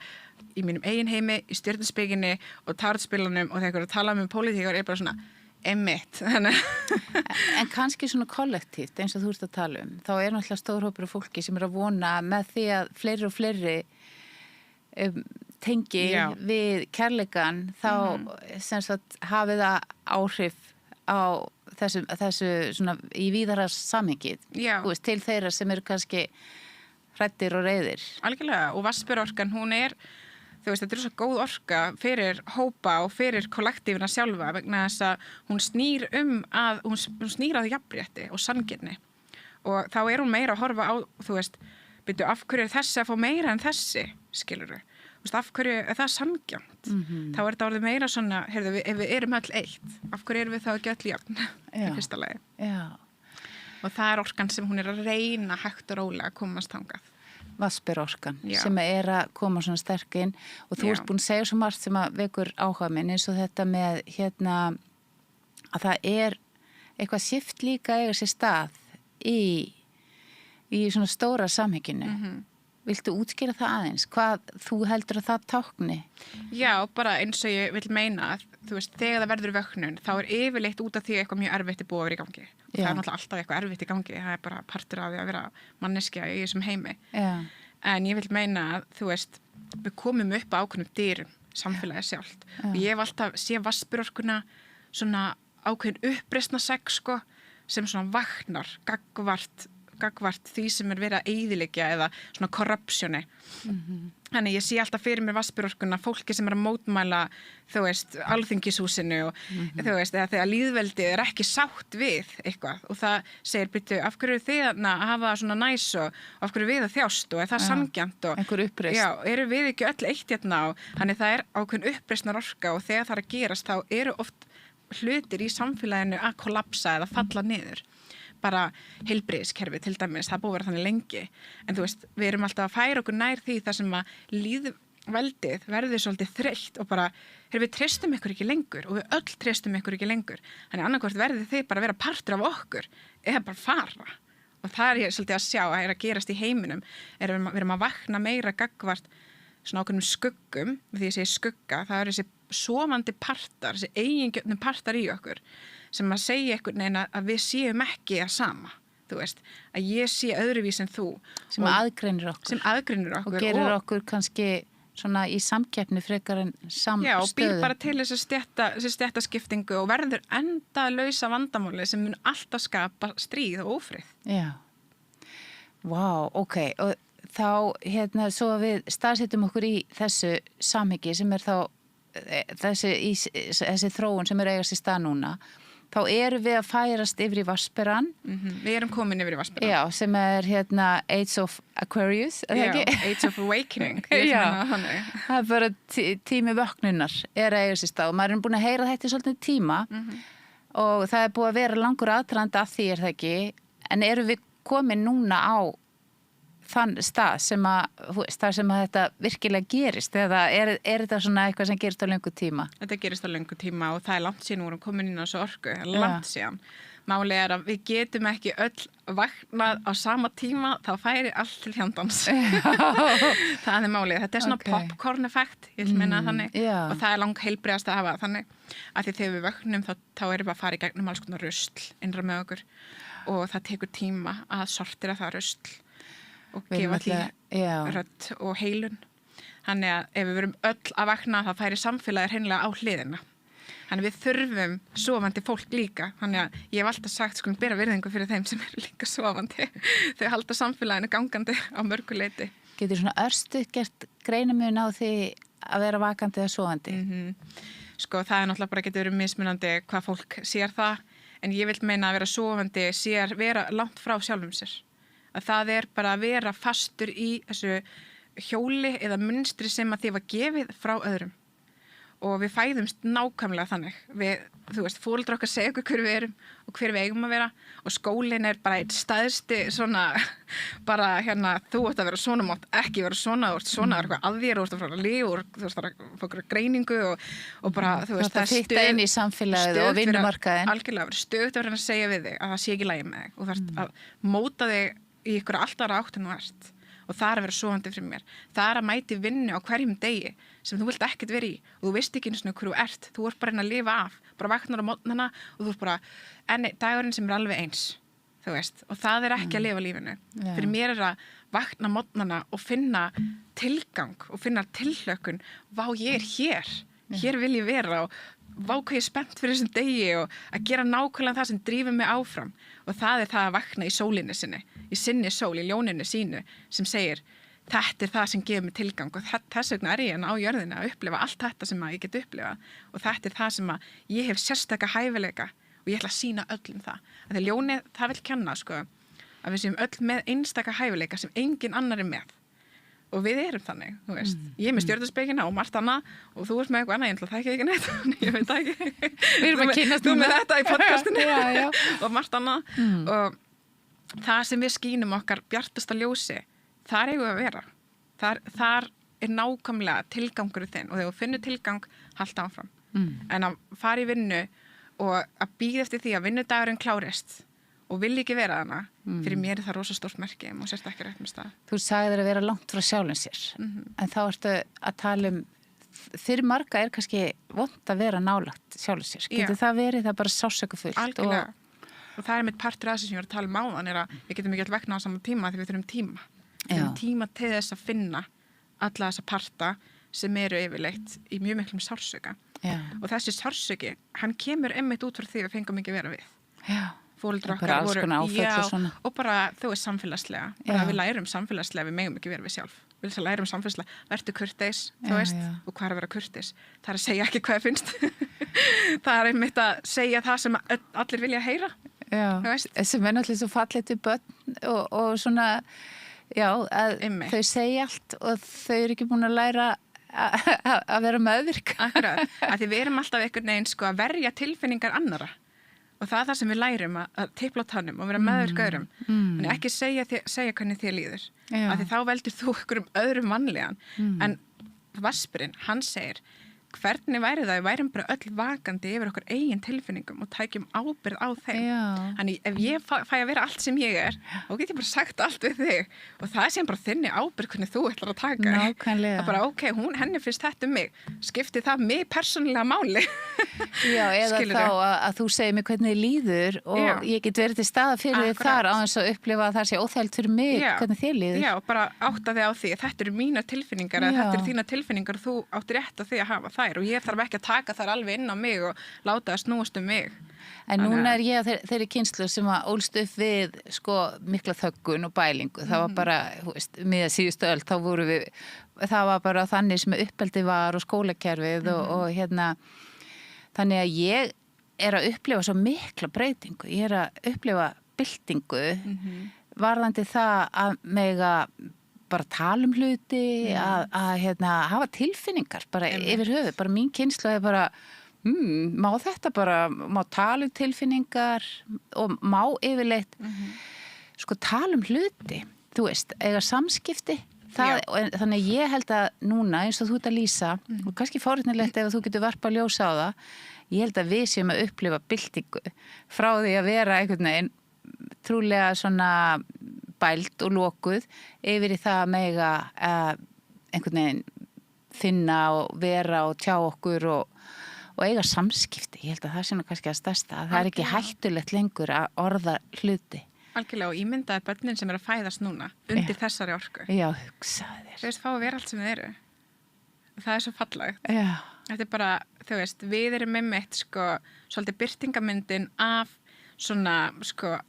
í mínum eigin heimi, í stjörnuspekinni og tarotspilunum og þegar ég tala pólitíkar bara svona Einmitt. En kannski svona kollektíft eins og þú ert að tala þá náttúrulega stór hópur af fólki sem að vona með því að fleiri og fleiri tengi við kærleikan þá sem sagt hafi það áhrif á þessu svona í víðara samhengið til þeirra sem eru kannski hræddir og reiðir. Algjörlega og Vatnsberorkan hún þú veist, þetta svo góð orka fyrir hópa og fyrir kollektífina sjálfa vegna þess að hún snýr hún snýr að jafnrétti og sanngirni og þá hún meira að horfa á, þú veist, byrju af hverju þessi að fá meira en þessi, skilurðu, þú veist, af hverju það sanngjarnt, þá þetta orðið meira svona, heyrðu, ef við erum öll eitt, af hverju erum við þá ekki öll jafn, í fyrsta lagi. Já. Og það orkan sem hún að reyna hægt og rólega að komast þangað. Vatnsberorkan sem að koma svona sterk inn og þú ert búin að segja svo margt sem að vekur áhuga minn eins og þetta með að það eitthvað shift líka eiga sér stað í svona stóra samhenginu. Viltu útskýra það aðeins? Hvað þú heldur að það tákni? Já, bara eins og ég vil meina að þú veist, þegar það verður vöknun þá yfirleitt út af því eitthvað mjög erfitt búið að vera í gangi. Og það náttúrulega alltaf eitthvað erfitt í gangi. Það bara partur af því að vera manneskja í þessum heimi. Já. En ég vil meina að, þú veist, við komum upp á ákveðnum dyrum, samfélagið sjálft. Já. Og ég hef alltaf sé Vatnsberorkuna svona ákveðin uppreisna segg, sko, sem svona vaknar, gagvart því sem verið að eyðileggja eða svona korrupsjoni. Þannig ég sé alltaf fyrir mér Vatnsberorkuna fólki sem að mótmæla, þú veist, Alþingishúsinu og þú veist, þegar lýðveldið ekki sátt við eitthvað og það segir byrju, af hverju þið að hafa svona næs og af hverju við að þjást og það sanngjarnt og einhver uppreisn. Já, eru við ekki öll eitt hérna og þannig það ákveðin uppreisnar orka og þegar það að gerast þá eru oft hlutir í samfélaginu að kollapsa eða falla niður. Bara heilbrigðiskerfi til dæmis, það búið að vera þannig lengi en þú veist, við erum alltaf að færa okkur nær því þar sem að lýðveldið verður svolítið þreytt og bara við treystum ykkur ekki lengur og við öll treystum ykkur ekki lengur þannig annarkvort verður þið bara að vera partur af okkur eða bara fara og það ég svolítið að sjá að að gerast í heiminum við erum að vakna meira gagvart svona ákveðnum skuggum því ég segi skugga, það eru þessi sofandi partar, þessi eigingjörnum partar í okkur sem að segja einhvern veginn að við séum ekki að sama. þú veist, að ég sé öðruvís en þú. Sem aðgreinir okkur. Og gerir okkur kannski svona í samkeppni frekar en samstöðu. Já, og býr bara til þessi stéttaskiptingu og verður endalausa vandamáli sem mun alltaf skapa stríð og ófrið. Já. Vá, ok. Og þá, svo að við staðsetjum okkur í þessu samhengi sem þá þessi þróun sem eigast í stað núna, þá erum við að færast yfir í Vatnsberann. Við erum komin yfir í Vatnsberann. Já, sem Age of Aquarius, Já, Age of Awakening. Já, það bara tími vöknunar eigast í stað og maður búin að heyra þetta í svolítið tíma og það búið að vera langur aðdragandi að því það ekki, en erum við komin núna á þann stað sem að þetta virkilega gerist eða er þetta svona eitthvað sem gerist á löngu tíma? Þetta gerist á löngu tíma og það langt síðan vorum komin inn á þessu orku, langt síðan. Máli að við getum ekki öll vaknað á sama tíma, þá færi allt til hjandans. Það málið. Þetta svona popcorn effekt, ég vil meina þannig. Og það lang heilbrigðast að hafa þannig. Af því þegar við vöknum þá erum við að fara í gegnum alls konar rusl innra með okkur og það tekur tíma að sortira það rusl og gefa því rödd og heilun. Þannig að ef við verum öll að vakna þá færi samfélagið hreinlega á hliðina. Þannig við þurfum sofandi fólk líka. Þannig að ég hef alltaf sagt, skulum bera virðingu fyrir þeim sem eru líka sofandi. Þau halda samfélaginu gangandi á mörgu leyti. Getur svona örstuð gert greinamun á því að vera vakandi eða sofandi? Sko það náttúrulega bara getur verið mismunandi hvað fólk sér það. En ég vil meina að vera sofandi sér vera langt frá sjálfum sér. Að það bara að vera fastur í þessu hjóli eða munstri sem að þið var gefið frá öðrum. Og við fæðumst nákvæmlega þannig. Þú veist, foreldrar okkar segja okkur hver við erum og hver við eigum að vera og skólinn bara eitt staðsti svona bara þú ætti að vera svona, mátt ekki vera svona, þú ert svona, eitthvað að þér, þú ert að fara að lifa, þú ert að fá okkur greiningu og bara, þú veist, það fitta inn í samfélagið og vinnumarkaðin. Algjörlega, verið stöðugt að vera að segja við þig að það sé ekki lægi með þig og þú ert að móta þig í ykkur allt aðra átt en þú ert og það að vera sofandi fyrir mér. Það að mæti vinnu á hverjum degi sem þú vilt ekkert vera í og þú veist ekki einu svona hver þú ert. Þú ert bara að lifa af, bara vaknar á morgnana og þú ert bara dagurinn sem alveg eins, þú veist. Og það ekki að lifa lífinu. Fyrir mér að vakna morgnana og finna tilgang og finna tilhlökkun. Vá, ég hér. Hér vil ég vera og vá hvað ég spennt fyrir þessum degi og að gera nákvæmlega það sem drífur mig áfram og það það að vakna í sólinni sinni, í sinni sól, í ljóninu sínu sem segir þetta það sem gefur mig tilgang og þess vegna ég á jörðinu að upplifa allt þetta sem ég get upplifað og þetta það sem að ég hef sérstaka hæfileika og ég ætla að sýna öllum það. Þegar ljónið, það vil kenna sko, að við séum öll með einstaka hæfileika sem engin annar með. Og við erum þannig, þú veist. Ég með stjörnuspekina og margt annað og þú ert með eitthvað annað, ég ætla að þekki ekki neitt, ég veit ekki. Við erum að kynast þú með þetta í podcastinu og margt annað. Og það sem við skínum okkar bjartasta ljósi, þar eigum við að vera. Þar nákvæmlega tilgangur þinn og þegar þú finnur tilgang, halda áfram. En að fara í vinnu og að bíða eftir því að vinnudagurinn klárist og vil ekki vera þarna, fyrir mér það rosa stórt merki og sérst ekki rétt með stað. Þú sagðir að vera langt frá sjálfum sér, en þá ertu að tala fyrir marga kannski vont að vera nálægt sjálfum sér. Getur það verið, það bara sásökufullt? Algjörlega. Og það mitt partur af þessu sem ég var að tala áðan að við getum ekki alltaf vegna á sama tíma því við þurfum tíma. Við þurfum tíma til þess að finna alla þessa parta sem eru yfirleitt í mjög miklum sársöka. Og þessi sársöki, hann kemur einmitt út frá því við fengum ekki vera við. Fóreldrar okkar voru, og bara þú veist samfélagslega, bara við lærum samfélagslega, við megum ekki vera við sjálf. Við lærum samfélagslega, vertu kurteis, þú veist, og hvað að vera kurteis? Það að segja ekki hvað finnst. Það einmitt að segja það sem allir vilja heyra. Sem náttúrulega svo fallið til börn og svona, að þau segja allt og þau eru ekki búin að læra að vera meðvirk. Akkurat, að því við erum alltaf einhvern veginn sko að verja tilfinningar annara. Og það það sem við lærum að tipla á tannum og vera meðvirk öðrum. Þannig ekki segja hvernig þér líður. Af því þá veldur þú ykkur öðrum mannlegan. En Vatnsberinn, hann segir, hvernig væri það, við værum bara öll vakandi yfir okkur eigin tilfinningum og tækjum ábyrgð á þeim. Þannig ef ég fæ að vera allt sem ég þá get ég bara sagt allt við þig og það sé bara þinni ábyrgð hvernig þú ætlar að taka. Nákvæmlega. Það bara henni finnst þetta mig, skipti það mig persónulega máli. Já, eða þá að þú segir mig hvernig þið líður og ég get verið til staða fyrir þið þar á þess að upplifa að það sé óþægilt fyrir mig hvernig þið líður. Já, bara átta þig á því, þetta eru mínar tilfinningar eða þetta eru þínar tilfinningar og þú átt rétt á því að hafa þær og ég þarf ekki að taka þær alveg inn á mig og láta það snúast mig. En núna ég þeirri kynslu sem að ólst upp við mikla þöggun og bælingu. Það var bara, miðað síðustu öld, það var bara þannig sem uppeldi var og skólakerfið og þannig að ég að upplifa svo mikla breytingu. Ég að upplifa byltingu varðandi það að mega bara tala hluti, að hafa tilfinningar bara yfir höfuð. Bara mín kynslu bara má þetta bara, má tala tilfinningar og má yfirleitt tala hluti, þú veist, eiga samskipti. Þannig að ég held að núna, eins og þú ert að lýsa, og kannski forvitnilegt ef þú getur varpa að ljósa á það, ég held að við séum að upplifa byltingu frá því að vera einhvern veginn trúlega svona bælt og lokuð yfir í það að mega einhvern veginn finna og vera og tjá okkur og eiga samskipti. Ég held að það sé nú kannski að stærsta. Það er ekki hættulegt lengur að orða hluti. Algjörlega og ímyndaði börnin sem að fæðast núna undir þessari orku. Já, hugsaði þér. Þú veist, fá að vera allt sem þið eru. Það er svo fallegt. Já. Þetta bara, þú veist, við erum einmitt svolítið birtingamyndin af svona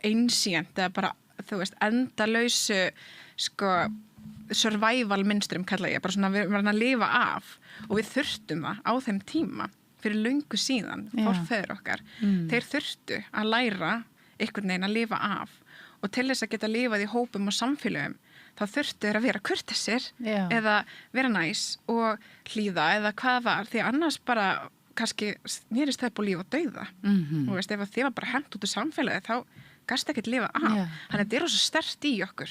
einsýnt eða bara, þú veist, endalausu survival mynstrum kalla ég, bara svona við verðum að lifa af og við þurftum það á þeim tíma fyrir löngu síðan, forfeður okkar. Þeir þurftu að læra einhvern veginn að lifa af og til þess að geta lifað í hópum og samfélögum þá þurftu þeir að vera kurteisir eða vera næs og hlýða eða hvað var, því annars bara kannski nýrist það búið líf og dauða. Og veist, ef þið var bara hent út úr samfélagi þá gast ekki að lifa af. Þannig að þetta er svo sterkt í okkur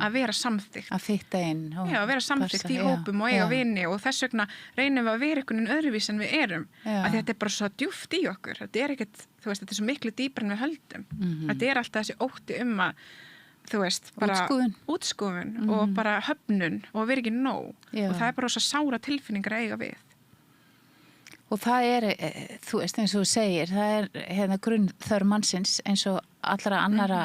að vera samþykkt. Að fitta inn. Já, að vera samþykkt í hópum og eiga vini og þess vegna reynum við að vera einhvern veginn öðruvís en við erum. Að þetta er bara svo djúpt í okkur. Þetta er ekkert, þú veist, þetta er svo miklu dýpar en við höldum. Þetta er alltaf þessi ótti að, þú veist, bara útskúfun og bara höfnun og að vera ekki nóg. Og það er bara svo sára tilfinningar að eiga við. Og það er, þú veist, eins og þú segir, það er grunnþörf mannsins eins og allra annara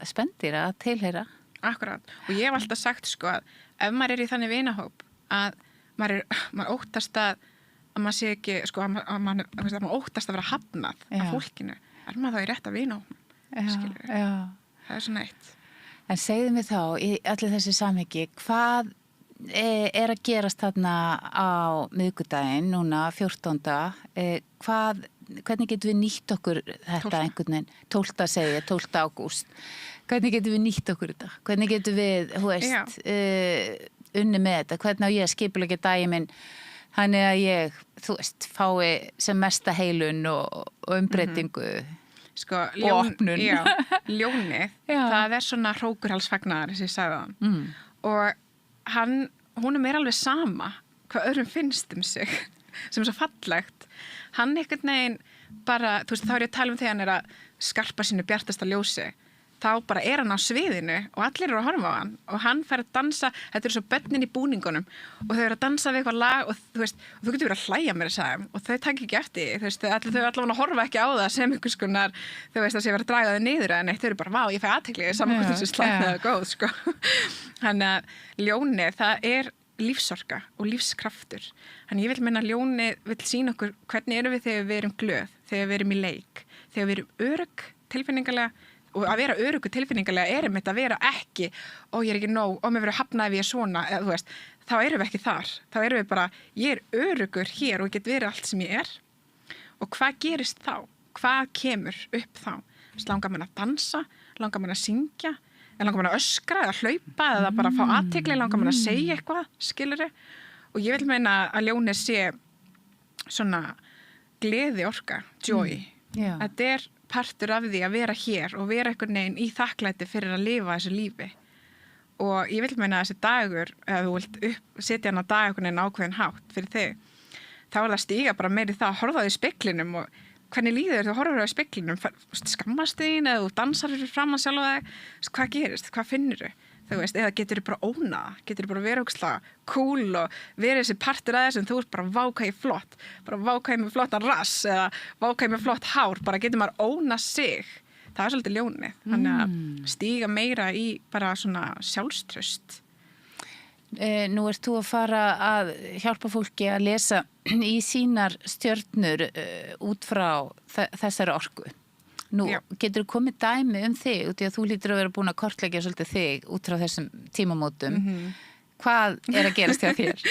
spendýra að tilheyra. Akkurat. Og ég hef alltaf sagt að ef maður í þannig vinahóp að maður óttast að maður sé ekki, að maður óttast að vera hafnað af fólkinu, er maður þá í rétt að vinahópum. Skilur við. Það er svona eitt. En segðu mig þá, í allir þessi samhengi, hvað er að gerast þarna á miðvikudaginn, núna 14. Hvernig getum við nýtt okkur þetta einhvern veginn, 12. ágúst, hvernig getum við nýtt okkur þetta? Hvernig getum við, þú veist, unni með þetta? Hvernig á ég að skipuleggja daginn minn, þannig að ég, þú veist, fái sem mesta heilun og umbreytingu og opnun. Já, ljónið, það er svona hrókurhalsfagnaðar, sem ég sagði það. Og hún mér alveg sama hvað öðrum finnst sig sem er svo fallegt. Hann einhvern veginn bara, þú veist, þá er ég að tala þegar hann er að skarpa sínu bjartasta ljósi. Þá bara er hann á sviðinu og allir eru að horfa á hann og hann fær að dansa, þetta eru svo börnin í búningunum og þau eru að dansa við eitthvað lag og þú veist, og þú getur verið að hlæja mér að segja og þau taki ekki eftir, þú veist, þau allavega að horfa ekki á það sem einhvers konar, þú veist, að sé verið að draga þau niður eða neitt, þau eru bara, vá, ég fæ athygli saman hvernig þessu slæðið er góð, Þannig að ljónið, það er lífsorka og lífskraftur. Þannig ég vil meina að ljónið vil sýna okkur hvernig erum við þegar við erum glöð, þegar við erum í leik, þegar við erum örugg tilfinningalega. Og að vera öruggu tilfinningalega er einmitt að vera ekki, ég er ekki nóg, mér verður hafnað ef ég er svona, eða, þú veist, þá erum við ekki þar. Þá erum við bara, ég er öruggur hér og get verið allt sem ég er. Og hvað gerist þá? Hvað kemur upp þá? Langar mann að dansa? Langar mann að syngja? Eða langar mann að öskra eða hlaupa eða bara fá athygli? Langar mann að segja eitthvað, skilurðu? Og ég vil meina að ljónið sé svona gleði orka, joy. Þetta er partur af því að vera hér og vera einhvern veginn í þakklæti fyrir að lifa þessu lífi. Og ég vil meina að þessi dagur, ef þú vilt setja hann á dag einhvern veginn ákveðin hátt fyrir þig, þá það stíga bara meiri það að horfa á því speglinum og hvernig líður þú horfur á speglinum, skammast þín eða þú dansar fyrir framan sjálfa þig, hvað gerist, hvað finnur þú veist, eða getur þú bara ónað, getur þú bara verið ógeðslega cool og verið þessi partur að þessum, þú ert bara vákæði flott, bara vákæði með flottan rass eða vákæði með flott hár, bara getur maður ónað sig, það svolítið ljónið, þannig að stíga meira í bara svona sjálfstraust. Nú ert þú að fara að hjálpa fólki að lesa í sínar stjörnur út frá þessari orku. Nú, getur þú komið dæmi þig út í að þú lítur að vera búin að kortleggja svolítið þig út frá þessum tímamótum. Hvað að gerast hjá þér?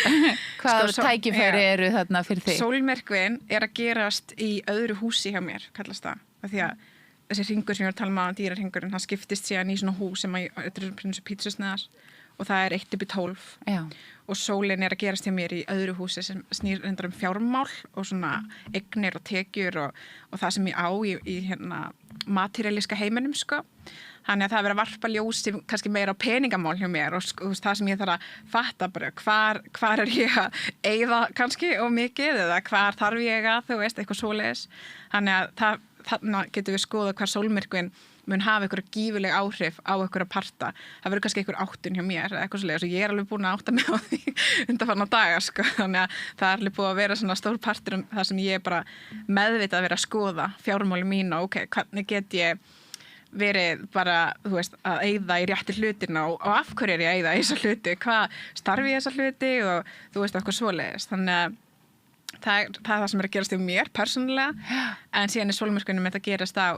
Hvað tækifæri eru þarna fyrir þig? Sólmyrkvinn að gerast í öðru húsi hjá mér, kallast það. Af því að þessi hringur sem ég var að tala um, dýrarhringurinn, hann skiptist síðan í svona hús sem þetta er eins og pítsusneðar og það 1-12. Já. Og sólin að gerast hjá mér í öðru húsi sem snýr reyndar fjármál og svona eignir og tekjur og það sem ég á í hérna materialíska heiminum, sko. Þannig að það að varpa ljósi kannski meira á peningamál hjá mér og það sem ég þarf að fatta bara hvar ég að eyða kannski og mikið eða hvar þarf ég að, þú veist, eitthvað svoleiðis. Þannig að þarna getum við skoða hvar sólmyrkvinn mun hafa einhverja gífuleg áhrif á einhverja parta. Það verður kannski einhver áttun hjá mér eða eitthvað svoleiðis og ég alveg búin að átta mig á því undanfarna daga, sko. Þannig að það alveg búið að vera svona stór partur það sem ég bara meðvitað að vera að skoða fjármáli mín og hvernig get ég verið bara, þú veist, að eyða í rétti hlutina og af hverju ég að eyða í þessa hluti, hvað starfi ég þessa hluti og þú veist, eitthvað svoleiðis. Þannig að það er það sem að gerast hjá mér persónulega, en síðan sólmyrkvinum þetta gerast á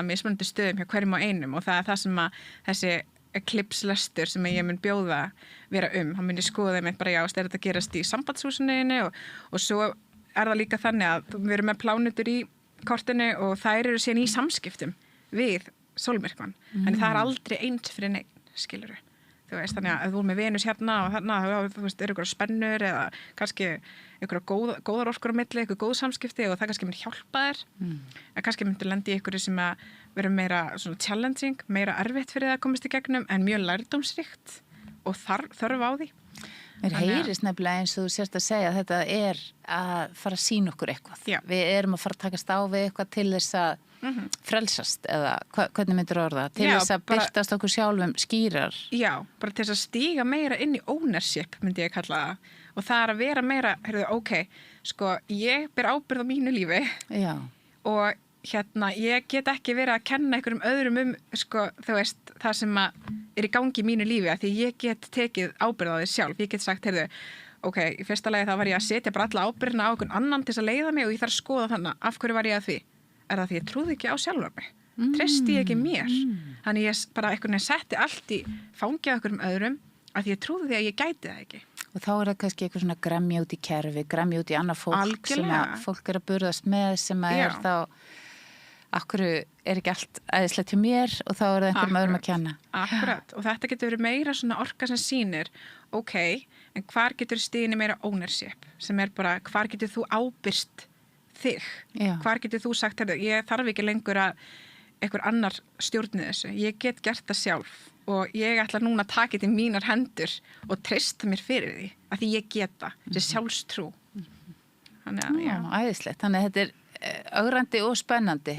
mismunandi stöðum hjá hverjum og einum og það er það sem að þessi eclipse-lestur sem ég mun bjóða vera hann muni skoða þeim bara er þetta gerast í sambandshúsinu og svo það líka þannig að við erum með plánutur í kortinu og þær eru síðan í samskiptum við sólmyrkvan, en það aldrei eins fyrir neinn, skilurðu. Þú veist, þannig að þú með Venus hérna og þarna, þú veist, ykkur spennur eða kannski ykkur góðar orkur á milli, ykkur góð samskipti og það kannski mun hjálpa þér. En kannski myndir lendi í ykkur sem að vera meira svona challenging, meira erfitt fyrir það að komast í gegnum, en mjög lærdómsríkt og þörf á því. Mér heyrist nefnilega eins og þú sérst að segja að þetta að fara að sýna okkur eitthvað. Já. Við erum að fara að takast á við eitthvað til þess að frelsast eða hvernig myndir orða til þess að byrtast okkur sjálfum skýrar. Já, bara til þess að stíga meira inn í ownership myndi ég kalla það og það að vera meira, sko, ég ber ábyrgð á mínu lífi. Já. Og ég get ekki verið að kenna einhverjum öðrum sko, þú veist, það sem að í gangi í mínu lífi, að því ég get tekið ábyrgð á því sjálf, ég get sagt, í fyrsta lagi þá var ég að setja bara alla ábyrgðina á einhvern annan til þess að leiða mig og ég þarf að skoða þannig, af hverju var ég að því? Er það því ég trúði ekki á sjálfa mig? Treysti ég ekki mér? Þannig ég bara einhvern veginn setti allt í fangja okkur öðrum að því ég trúði því að ég gæti það ekki. Og þá það kannski eitthvað svona gremja út í kerfi, gremja út í annað fólk. Algjörlega. Sem að fólk að burðast með sem að þá, akkur ekki allt æðislegt hjá mér og þá það einhverjum öðrum að kenna. Akkurat. Og þetta getur verið meira svona orka sem sýnir, en hvar getur stiginu meira ownership, sem bara hvar getur þú ábyrst þig. Já. Hvar getur þú sagt, ég þarf ekki lengur að einhver annar stjórni þessu. Ég get gert það sjálf og ég ætla núna að taka þetta í mínar hendur og treysta mér fyrir því, að því ég geta, þessi sjálfstrú. Þannig að, já. Æðislegt. Þannig að þetta er ögrandi og spennandi.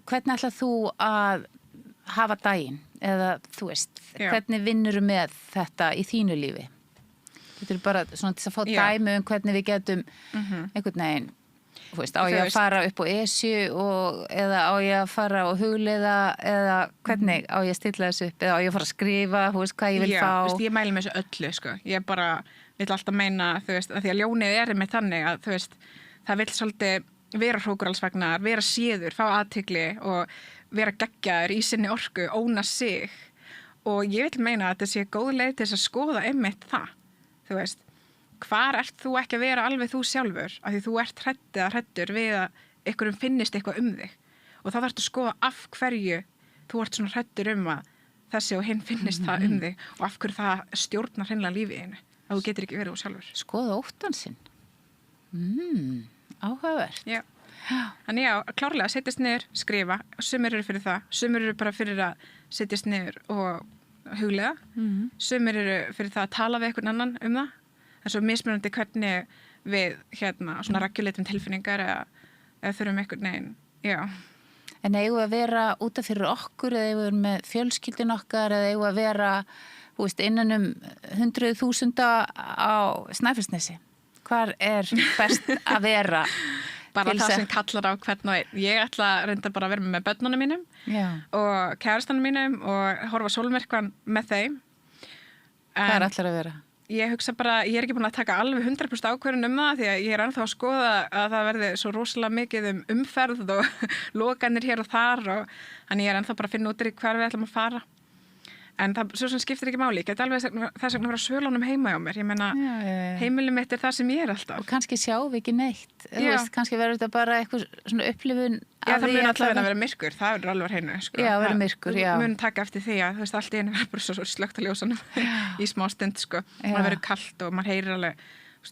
Hvernig ætlað þú að hafa daginn? Eða, þú veist, hvernig vinnurðu með þetta í þínu lífi? Þetta er bara svona til að fá dæmi hvernig við getum einhvern veginn, þú veist, á ég að fara upp á Esju eða á ég að fara og hugleiða eða hvernig á ég að stilla þessu upp eða á ég að fara að skrifa, þú veist, hvað ég vil fá. Já, ég mæli með þessu öllu, sko. Ég bara vil alltaf meina, þú veist, að því að ljónið með þannig að, þú veist, það vil svolítið vera hrókuralsvagnar, vera séður, fá athygli og vera geggjaður í sinni orku, óna sig og ég vil meina að þetta sé góð leið til þess að skoða einmitt það. Þú veist, hvar ert þú ekki að vera alveg þú sjálfur af því þú ert hræddur við að einhverjum finnist eitthvað þig og þá þarftu að skoða af hverju þú ert svona hræddur að þessi og hinn finnist það þig og af hverju það stjórnar hreinlega lífið þínu að þú getur ekki verið þú sjálfur. Skoða óttan sinn. Áhugavert. Já. Þannig klárlega setjast niður, skrifa, sumir eru fyrir það, sumir eru bara fyrir að setjast niður og huglega, sumir eru fyrir það að tala við einhvern annan það það svo mismunandi hvernig við svona regulétum tilfinningar eða þurfum einhvern veginn, já. En eigum við að vera út af fyrir okkur eða eigum við með fjölskyldin okkar eða eigum við að vera innan 100.000 á Snæfellsnesi? Hvar best að vera? Bara það sem kallar á hvern og einn. Ég ætla reynda bara að vera með börnunum mínum og kærastanum mínum og horfa sólmyrkvann með þeim. Hvar ætlar að vera? Ég hugsa bara, ég ekki búin að taka alveg 100% ákvörðun það því að ég ennþá að skoða að það verði svo rosalega mikið umferð og lokanir hér og þar og þannig ég ennþá bara að finna út í hvar við ætlum að fara. En það svo sem skiptir ekki máli, ég get alveg þess vegna vera svölunum heima hjá mér. Ég meina, heimilið mitt það sem ég alltaf. Og kannski sjáum við ekki neitt. Kannski verður þetta bara eitthvað svona upplifun. Já, það mun alltaf vera myrkur, það verður alveg hreinu. Sko. Já, verður myrkur, já. Mun taka eftir því að allt í einu verður bara svo slökkt að ljósanum í smá stund, sko. Það verður kalt og maður heyrir alveg,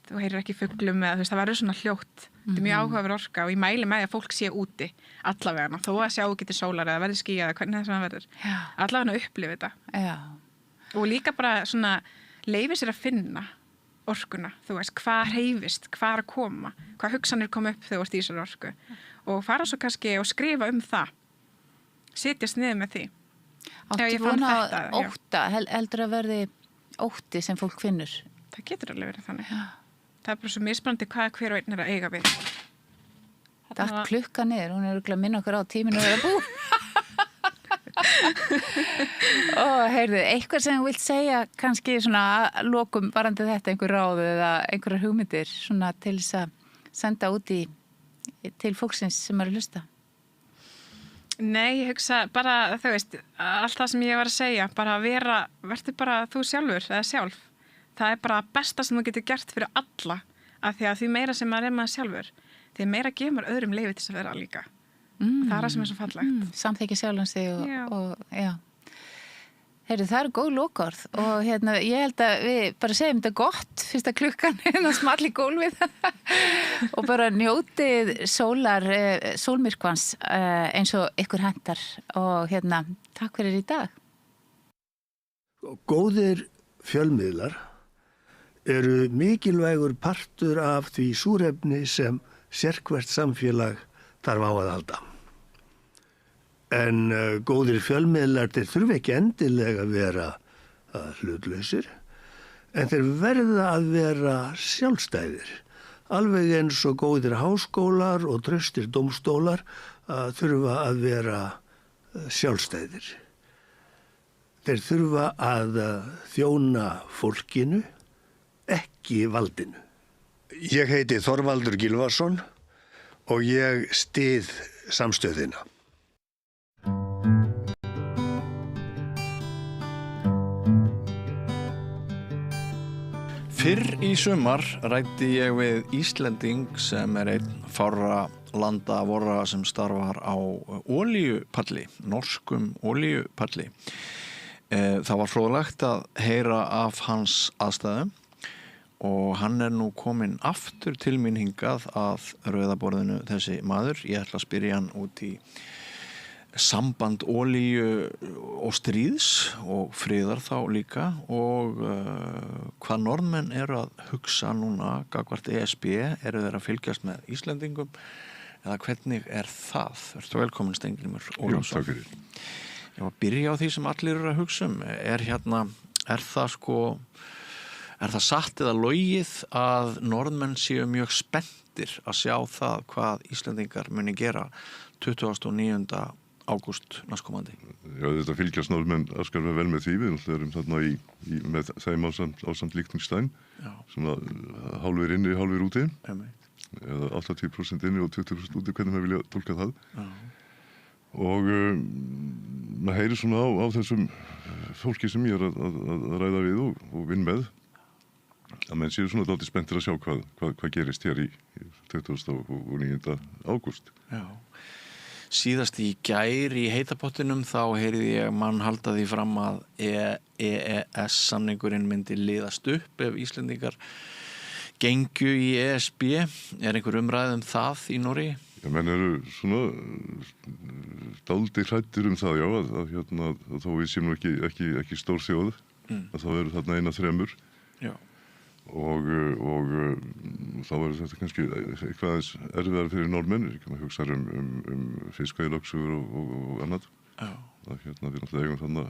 þú heyrir ekki fuglum eða það verður svona hljótt. Þetta mjög áhugaverð orka og ég mæli með því að fólk sé úti allavega, þó að sjá getur sólar eða verður skýjað eða hvernig það verður. Allavega upplifa þetta. Já. Og líka bara svona leyfi sér að finna orkuna, þú veist, hvað hreyfist, hvað að koma, hvað hugsanir koma upp þegar þú ert í þessari orku og fara svo kannski og skrifa það. Setjast niður með því. Áttu vona ótta, heldur að verði ótti sem fólk finnur? Það getur alveg verið þannig. Það bara svo mismunandi hvað hver og einn að eiga við. Það klukka niður, hún örugglega minna okkur á tíminu að bú. Heyrðu, eitthvað sem þú vilt segja kannski svona lokum varandi þetta, einhver ráð eða einhverjar hugmyndir svona til þess að senda út til fólksins sem að hlusta? Nei, ég hugsa bara, þú veist, allt það sem ég var að segja, bara verður bara þú sjálfur eða sjálf. Það bara besta sem þú getur gert fyrir alla af því að því meira sem maður maður sjálfur því meira gefur öðrum leyfi til þess að vera líka. Það það sem svo fallegt. Samþykja sjálfan sig og já. Heyrðu, það góð lokaorð og ég held að við bara segjum þetta gott fyrst að klukkan small í gólfið og bara njótið sólmyrkvans eins og ykkur hentar og takk fyrir í dag. Góðir fjölmiðlar eru mikilvægur partur af því súrefni sem sérhvert samfélag þarf á að halda. En góðir fjölmiðlar þeir þurfa ekki endilega að vera hlutlausir, en þeir verða að vera sjálfstæðir. Alveg eins og góðir háskólar og traustir dómstólar þurfa að vera sjálfstæðir. Þeir þurfa að þjóna fólkinu, ekki valdinu. Ég heiti Þorvaldur Gylfason og ég styð samstöðina. Fyrr í sumar ræddi ég við Íslending sem einn fárra landa vorra sem starfar á olíupalli, norskum olíupalli. Það var fróðlegt að heyra af hans aðstæðum og hann nú kominn aftur til mín hingað að rauðaborðinu þessi maður. Ég ætla að spyrja hann út í samband olíu og stríðs og friðar þá líka og hvað Norðmenn eru að hugsa núna gagnvart ESB, eru þeir að fylgjast með Íslendingum eða hvernig það? Vertu velkomin Steingrímur Ólafsson. Takk fyrir. Ég var að byrja á því sem allir eru að hugsa er það satt eða logið að Norðmenn séu mjög spenntir að sjá það hvað Íslendingar muni gera 29. ágúst næstkomandi? Já, þetta fylgjast Norðmenn afskaplega vel með því. Við erum þarna með þeim ásamt Liechtenstein, svona hálfur inni, hálfur úti, eða 80% inni og 20% úti, hvernig maður vilja tólka það. Og maður heyrir svona á þessum fólki sem ég að ræða við og vinn með að menn séu svona dálítið spenntir að sjá hvað gerist hér í 29. ágúst. Já. Síðast í gær í heitapottinum þá heyrði ég mann halda því fram að EES-samningurinn myndi liðast upp ef Íslendingar gengju í ESB. Er einhver umræð það í Noregi? Já, menn eru svona dálítið hræddir það, já, að þó við séum ekki stór þjóð, að þá eru þarna 1 af 3. Já. og þá var þetta kannski eitthvað aðeins erfiðar fyrir Norðmenn, maður hugsa fiskveiðilögsögur og annað. Já. Við náttúrulega eigum þarna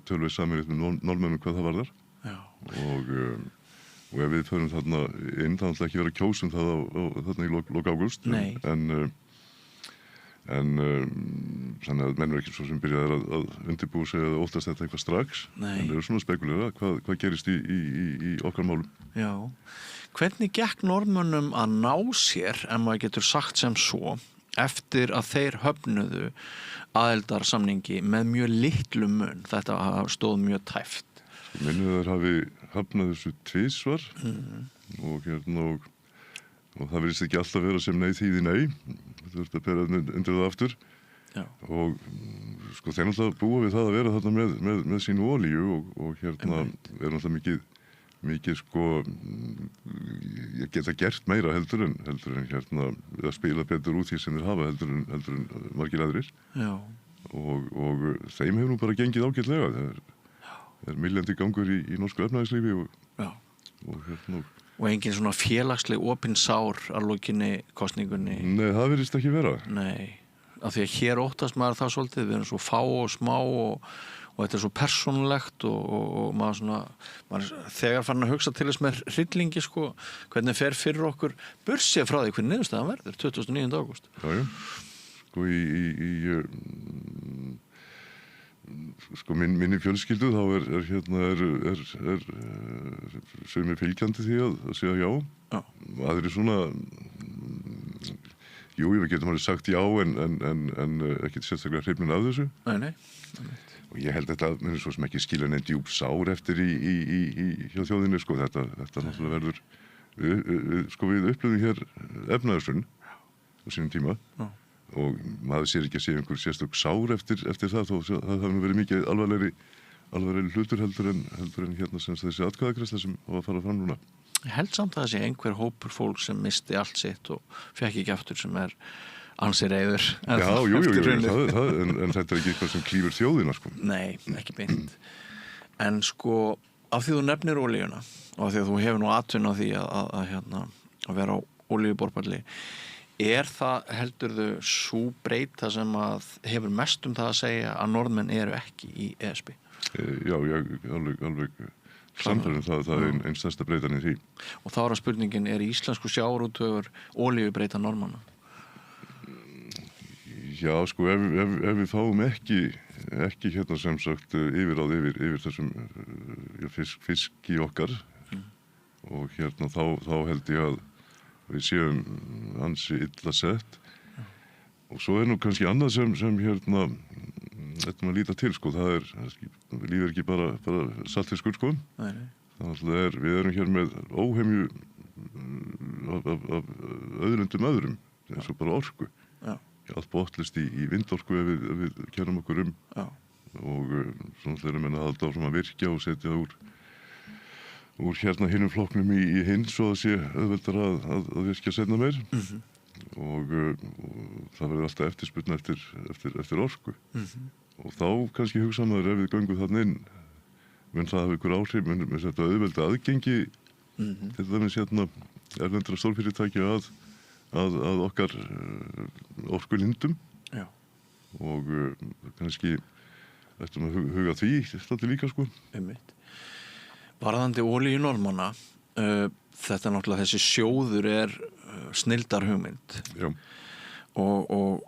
tölvið sameiginlegt með Norðmennum hvað það varðar. Já. Og ef við förum þarna inn, það náttúrulega ekki vera kjósum það þarna í lok ágúst. Nei. En þannig að menn eru ekki svo sem byrjaði að undirbúa sig eða óttast þetta eitthvað strax. Nei. En það eru svona spekulera hvað gerist í okkar málum. Já. Hvernig gekk Norðmönnum að ná sér, en maður getur sagt sem svo, eftir að þeir höfnuðu aðildarsamningi með mjög litlu mun? Þetta stóð mjög tæft. Minnið þær hafi hafnað þessu tvisvar og það virðist ekki alltaf vera sem nei þýði nei. Þú ert að bera undir það aftur. Já. Og sko þeir náttúrulega búa við það að vera þarna með sínu olíu og er náttúrulega mikið sko ég geta gert meira heldur en að spila betur út því sem þeir hafa heldur en margir aðrir. Já. Og þeim hefur nú bara gengið ágætlega. Það er myljandi gangur í norsku efnahagslífi og engin svona félagsleg opin sár að lokinni kosningunni? Nei, það virðist ekki vera. Nei, af því að hér óttast maður það svolítið, við erum svo fá og smá og þetta er svo persónulegt og maður þegar farin að hugsa til þess með hryllingi sko, hvernig fer fyrir okkur bursið frá því hvernig niðurstaðan verður 29. ágúst. Já, sko sko minni fjölskyldu þá er sumir fylgjandi því að segja já. Já. Það er svona við getum alveg sagt já en ekki sérstaklega hrifnin af þessu. Nei. Og ég held þetta muni svo sem ekki skilja neinn djúp sár eftir hjá þjóðinni sko. Þetta náttúrulega verður við upplöfum hér efnaðarsun á sínum tíma. Já. Og maður sér ekki að sé einhver sérstök sár eftir það þó það hafi verið mikið alvarlegri hlutur heldur en hérna sem þessi atkvæðagreiðsla sem á að fara fram núna. Ég held samt að það sé einhver hópur fólk sem misti allt sitt og fekk ekki aftur sem er ansi reiður. Já, jú, en þetta er ekki eitthvað sem klífur þjóðina sko. Nei, ekki beint. En sko, af því þú nefnir olíuna og af því að þú hefur nú atvinna á því að vera á olíuborpalli, er það, heldurðu, sú breyta sem að hefur mest það að segja að Norðmenn eru ekki í ESB? Já, ég alveg samfærum það er einn stærsta breytan í því. Og þá er að spurningin, er íslensku sjávarútvegur olíubreyta Norðmanna? Já, sko, ef við fáum ekki hérna sem sagt yfirráð yfir þessum fiski okkar og hérna þá held ég að við séum ansi illa sett. Og svo er nú kannski annað sem hérna þetta maður líta til sko, lífið ekki bara saltfiskur sko. Nei. Þannig að við erum hér með óhemju af auðlindum öðrum, eins og bara orku. Já. Allt botnlist í vindorku ef við kennum okkur Já. Og svona þeirra menna að halda áfram að virkja og setja úr hérna hinum flokknum í hinn svo að sé auðveldar að virkja seinna meir. Og það verður alltaf eftirspurn eftir orku. Og þá kannski hugsa maður ef við göngum þarna inn mun það hafa ykkur áhrif, mun þetta auðvelda aðgengi til dæmis hérna erlendra stórfyrirtækja að okkar orkulindum. Já. Og kannski ættum að huga því þetta líka sko. Einmitt. Varðandi olíu Norðmanna, þetta náttúrulega þessi sjóður er snilldarhugmynd. Já. Og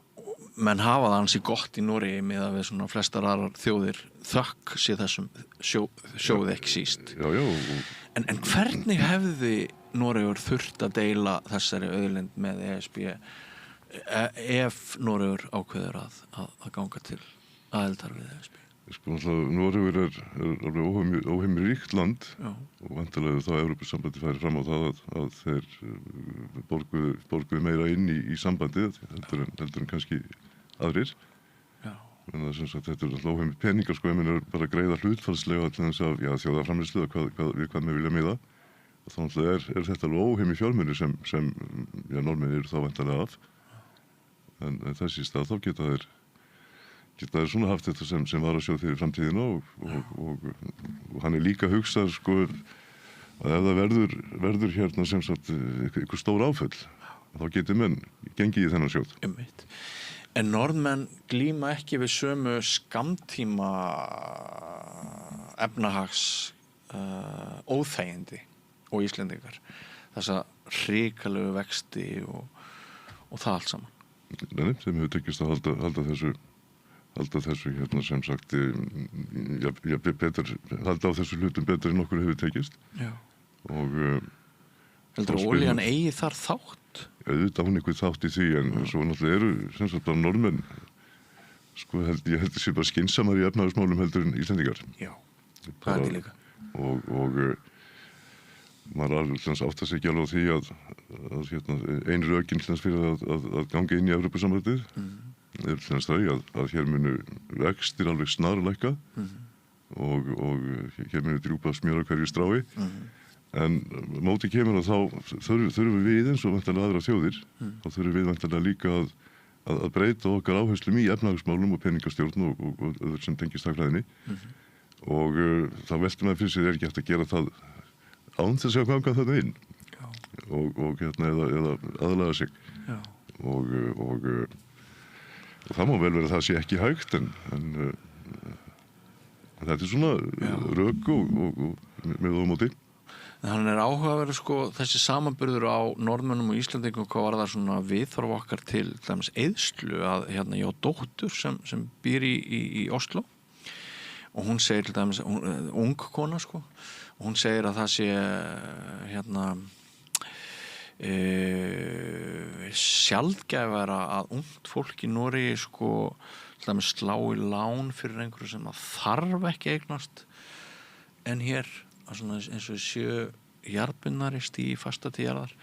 menn hafa það ansi gott í Noregi með að við svona flestar aðrar þjóðir þökk sé þessum sjóði ekki síst. Já. En hvernig hefði Noregur þurft að deila þessari auðlind með ESB ef Noregur ákveður að ganga til aðildar við ESB? Sko, Noregur er alveg óheimur ríkt land. Já. Og vantarlega þá Evrópusambandi færi fram á það að þeir borguðu meira inn í sambandið heldur en kannski aðrir. Já. En það sem sagt, þetta er alltaf óheimur peningar sko, ef mann er bara að greiða hlutfallslega til þess að þjóðarframleiðslu við hvað maður vilja miða. Og þannig er þetta alveg óheimur fjármunir sem Norðmenn eru þá vantarlega af. En þess í stað þá geta þeir svona haft þetta sem var að sjá fyrir framtíðina og hann er líka hugsað sko að ef það verður hérna sem sagt eitthvað stór áföll, þá getur menn gengið í þennan sjóð. En Norðmenn glíma ekki við sömu skammtíma efnahags óþægindi og Íslendingar, þessa hrikalegu vexti og það allt saman. Nei, þeim hefur tekist að halda þessu hérna sem sagt halda á þessu hlutum betur en okkur hefur tekist. Já. Og heldur olían eigi þar þátt? Auðvitað hún eitthvað þátt í því, en svo náttúrulega eru sem sagt bara Norðmenn, sko ég held að sé bara skynsamar í efnahagsmálum heldur en Íslendingar. Já, það er því líka. Og maður átt að segja alveg á því að hérna, ein rökin fyrir að ganga inn í Evrópusambandið er þau að hér munu vextir alveg snarlækka og hér munu drjúpa smjör á hverju strái. En móti kemur að þá þurfum við eins og væntanlega aðra þjóðir, þá þurfum við væntanlega líka að breyta okkar áherslum í efnahagsmálum og peningastjórn og öðru sem tengist hagfræðinni. Og þá veltum maður fyrir sig ekki hægt að gera það án þess að ganga þarna inn og hérna eða aðlaga sig. Og það má vel vera að það sé ekki hægt en þetta er svona rök og með og móti. Hann er áhugaverður sko þessi samanburður á Norðmönnum og Íslandingum, hvað var það svona viðþorf okkar til dæmis eyðslu, að hérna ég á dóttur sem býr í Oslo og hún segir til dæmis, ung kona sko, og hún segir að það sé hérna sjaldgæfara að ungt fólk í Noregi sko til dæmis slá í lán fyrir einhverju sem að þarf ekki eignast en hér svona eins og séu jarðbundnari stíi fasta til jarðar,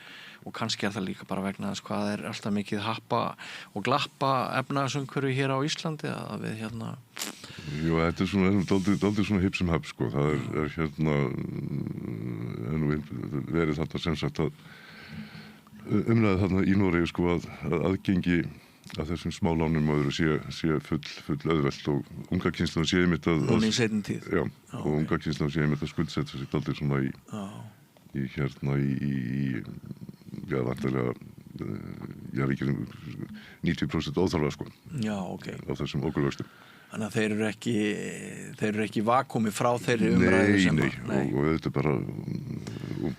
og kannski er það líka bara vegna þess hvað er alltaf mikið happa og glappa efnahagsumhverfi hér á Íslandi að við hérna. Jú, þetta er svona dálítið svona hipp sem happ sko, það er hérna verið þarna sem sagt að umræða þarna í Noregi sko að aðgengi að þessum smálánum og öðru sé full auðvelt og unga kynslunum sé einmitt að núna í seinni tíð. Já, og unga kynslunum sé einmitt að skuldsetja sig dálítið svona í hérna já, vantarlega já, ekki 90% óþarfa sko. Já, ok. Á þessum okurvöxtum. Þannig að þeir eru ekki vakumi frá þeirri umræðu sem Nei, og þetta er bara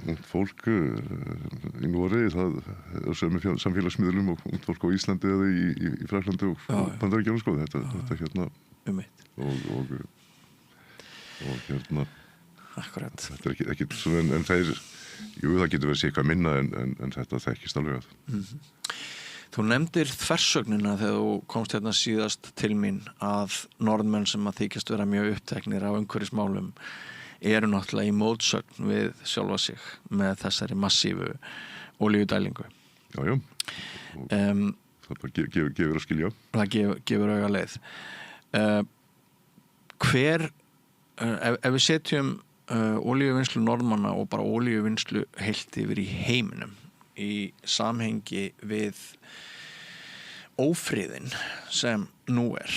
ungt fólk í Noregi, það er sömu samfélagsmiðlum og ungt fólk á Íslandi eða í Fraklandi og Bandaríkjunum sko, þetta hérna og hérna akkurat. Þetta er ekki svona, en þeir jú, það getur verið sér eitthvað minna en þetta þekkist alveg að Þú nefndir þversögnina þegar þú komst hérna síðast til mín að Norðmenn sem að þykjast vera mjög uppteknir af umhverfismálum eru náttúrulega í mótsögn við sjálfa sig með þessari massífu olíudælingu. Já. Það bara gefur að skilja. Það gefur auga leið. Ef við setjum olíuvinnslu Norðmanna og bara olíuvinnslu heilt yfir í heiminum í samhengi við ófriðin sem nú er,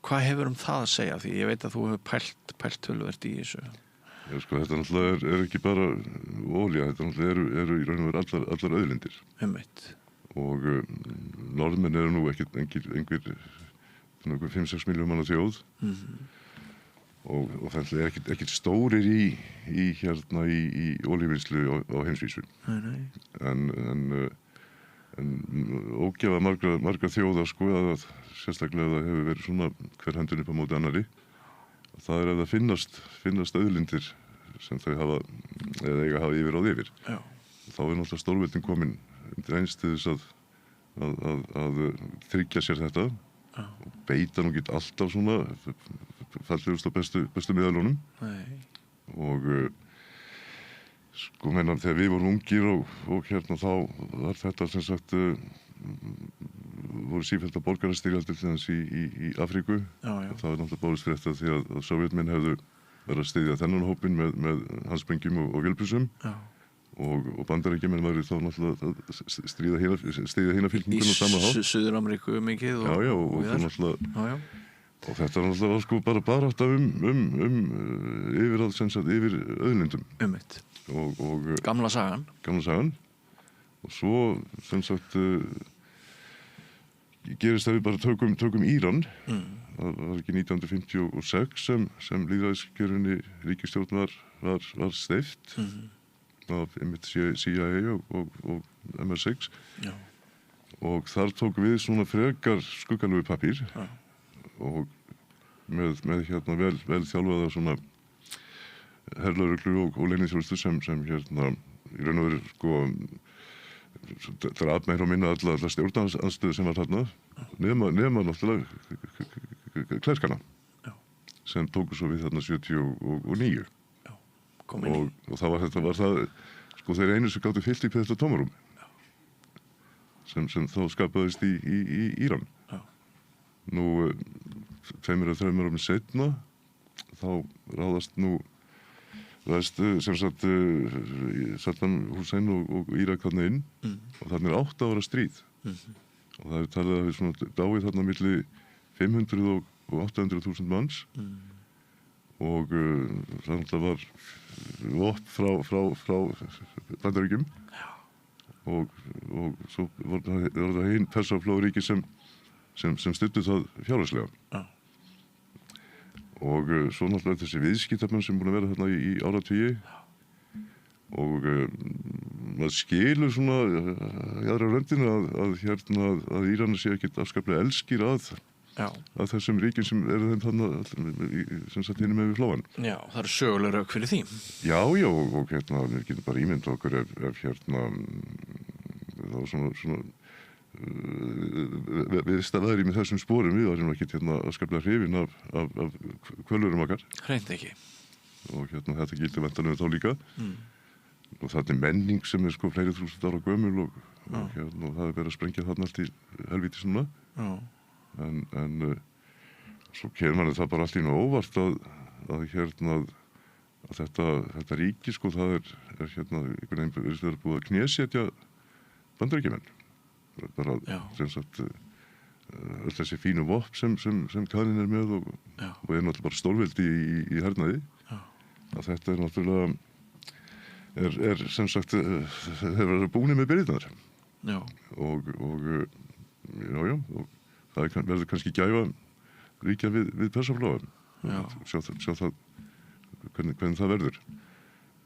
hvað hefur það að segja? Því ég veit að þú hefur pælt töluvert í þessu. Já, sko, þetta náttúrulega er ekki bara olía, þetta náttúrulega eru í raun og veru allar auðlindir. Einmitt. Og Norðmenn eru nú einhver 5-6 milljón manna þjóð. Og það er ekkert stórir í olíuvinnslu á heimsvísu. En ógjafa margra þjóða sko að sérstaklega það hefur verið svona hver hendun upp á móti annari. Það er að það finnast auðlindir sem þau hafa eða eiga hafa yfir á yfir. Já. Þá er náttúrulega stórveldin komin eins til þess að tryggja sér þetta og beita nú ekki alltaf svona fallegust og bestu miðalunum. Og sko meina þegar við vorum ungir og hérna þá var þetta sem sagt voru sífellt að borgarastyrjaldir til þess í Afríku. Og það var náttúrulega bárust fyrir þetta því að Sovétmenn hefðu verið að styðja þennan hópinn með handsprengjum og vélbyssum. Og Bandaríkjamenn væri þá náttúrulega að styðja hina fylkinguna á sama hátt. Suður-Ameríku mikið. Já, og þá náttúrulega Og þetta er náttúrulega sko bara barátta yfir auðlindum. Og gamla sagan. Og svo, sem sagt, gerist það við bara tökum Íran. Það var ekki 1956 sem lýðræðiskjörinni ríkisstjórn var steypt af einmitt CIA og MI6. Já. Og þar tók við svona frekar skuggalögu pappír og með hérna vel þjálfaða svona herlauruglu og leyniþjónustu sem hérna í raun og veru sko drap meira og minna alla stjórnarandstöðu sem var þarna nema náttúrulega klerkana sem tóku svo við þarna 79. Og það var það sko þeir einu sem gátu fyllt í þetta tómarum sem þá skapaðist í Íran. Nú 2 eða 3 árum seinna þá ráðast sem sagt Saddam Hussein og Írak þarna inn og þarna 8 ára stríð og það er talið að við svona dáið þarna milli 500 og 800.000 manns og það var vopn frá Bandaríkjum og svo var það hinn Persaflóðríki sem studdu það fjárhagslega. Og svo náttúrulega þessi viðskiptamenn sem búin að vera þarna í áratugi og maður skilur svona í aðra röndinu að Íranar sé ekkert afskaplega elskir að þessum ríkjum sem eru þeim þarna sem sagt hinum með við flóan. Já, það eru söguleg rök fyrir því. Já, og hérna við getum bara ímynd okkur ef hérna þá svona við staðaðir í með þessum sporum við varum ekki hérna afskaplega hrifin af kvölurum okkar. Hreint ekki. Og hérna þetta gildi væntanlega þá líka. Og þetta er menning sem er sko fleiri þúsund ára gömul og hérna og það er verið að sprengja þarna allt í helvíti svona. En svo kemur manni það bara allt í einu óvart að hérna að þetta ríki sko það er hérna einhvern veginn verið búið að knésetja Bandaríkjamenn. Bara sem sagt öll þessi fínu vopn sem Kanin er með og er náttúrulega bara stórveldi í hernaði. Að þetta er náttúrulega er sem sagt þeir verða búinir með byrðirnar. Og það verður kannski gæfa ríkja við Persaflóa. Sjá það hvernig það verður.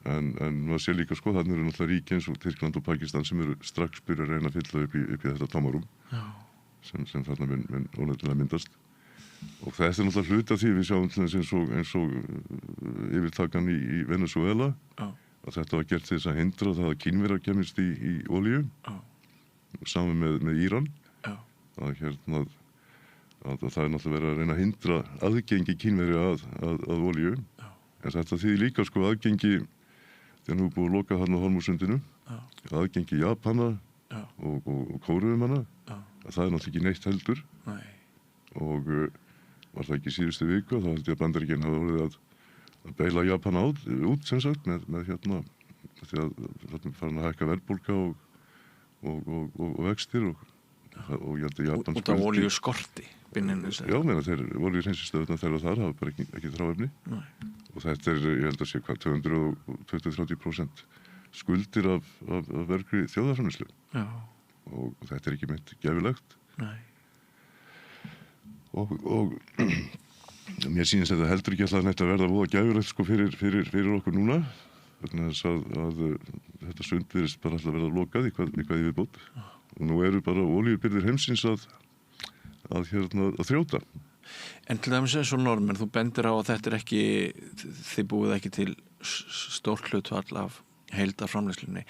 En maður sé líka sko þarna eru náttúrulega ríki eins og Tyrkland og Pakistan sem eru strax byrja að reyna að fylla upp í þetta tómarum sem þarna mun ónefnilega myndast. Og þetta er náttúrulega hluti af því við sjáum til þess eins og yfirtakan í Venezuela að þetta var gert til þess að hindra það að Kínverjar kemist í olíu saman með Íran að hérna að það er náttúrulega verið að reyna að hindra aðgengi Kínverja að olíu en þetta þýðir líka sko aðgengi þegar nú búið að loka þarna á Hormúzsundinu aðgengi Japana og Kóreumanna að það er náttúrulega ekki neitt heldur og var það ekki síðustu viku þá held ég að Bandaríkin hafa orðið að beila Japana út sem sagt með hérna því að það farin að hækka verðbólga og vextir og ég held að Japan út af olíuskorti Já, meina þeir olíuhreinsistöðurnar þeirra þar hafa bara ekki þráefni og þetta er, ég held að sé hvað 220-30% skuldir af vergri þjóðarframleiðslu og þetta er ekki meint gæfilegt og mér sýnist þetta heldur ekki alltaf neitt að verða voða gæfilegt sko fyrir okkur núna vegna þess að þetta sund virðist bara alltaf verða lokað í hvað í viðbót og nú eru bara olíubirgðir heimsins að þrjóta. En til dæmis eins og Norðmenn, þú bendir á að þetta er ekki, þið búið ekki til stórt hlutfall af heildarframleiðslunni,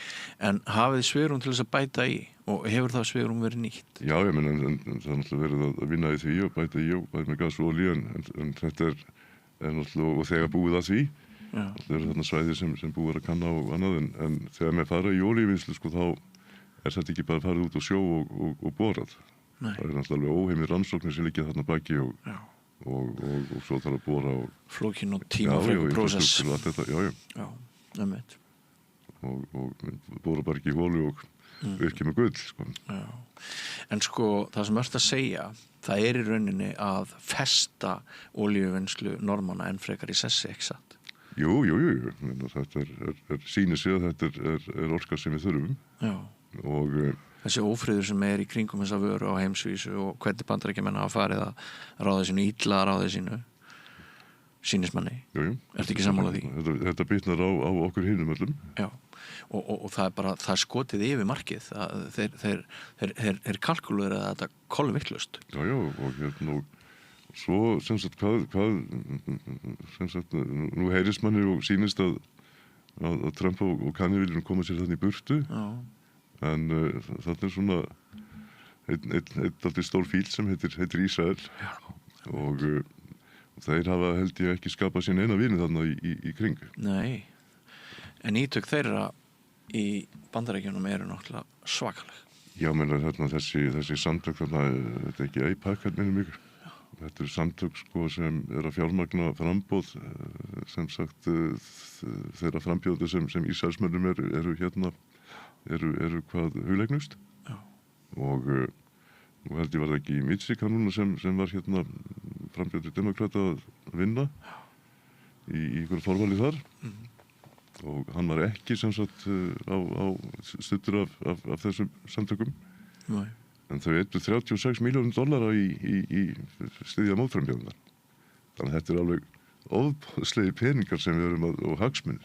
en hafið svigrúm til þess að bæta í og hefur það svigrúm verið nýtt? Já, ég menn, en það er náttúrulega verið að vinna í því og bæta í og bæta með gas og olíu en þetta er náttúrulega, og þegar búið að því, það eru þarna svæðir sem búið að kanna og annað en þegar með fara í olíuvinnslu sko þá er þetta ekki bara farið út á sjó og borað. Það er náttúrulega óheimir rannsóknir sem liggja þarna baki og svo þarf að bóra og flókin og tímafrekur prósess. Já, einmitt. Og bóra bara ekki í hólu og virkja með gull, sko. Já. En sko, það sem ert að segja, það í rauninni að festa olíuvinnslu normanna en frekar í sessi, ekki satt? Jú. Þetta sýnir sig að þetta er orka sem við þurfum. Já. Og þessi ófriður sem í kringum þessa vöru á heimsvísu og hvernig Bandaríkjamenn hafa farið að ráða sínu, illa að ráða sínu, sýnist manni. Jú. Ertu ekki sammála því? Þetta bitnar á okkur hinum öllum. Já. Og það bara, það skotið yfir markið. Þeir kalkulera þetta kolvittlust. Já, og svo, sem sagt, nú heyrist manni og sýnist að Trump og Kanye viljum koma sér þannig í burtu. Já. En þetta svona einn alltaf stór fíl sem heitir Ísrael. Já. Og þeir hafa, held ég, ekki skapað sín eina vini þarna í kring. Nei. En ítök þeirra í Bandaríkjunum eru náttúrulega svakaleg. Já, menn þessi samtök þarna, þetta ekki AIPAC, minnum mig. Þetta samtök sko sem að fjármagna frambóð, sem sagt þeirra frambjóðu sem Ísraelsmönnum eru hvað hugleignust. Já. Og nú held ég var það ekki í Michigan núna sem var frambjóðu demokrata að vinna í ykkur forvali þar. Og hann var ekki sem sagt stuttur af þessum samtökum. Nei. En þau eittu $36 milljónir í styðja mótframbjóðunar. Þannig að þetta alveg ofboðslegir peningar sem við erum og hagsmunir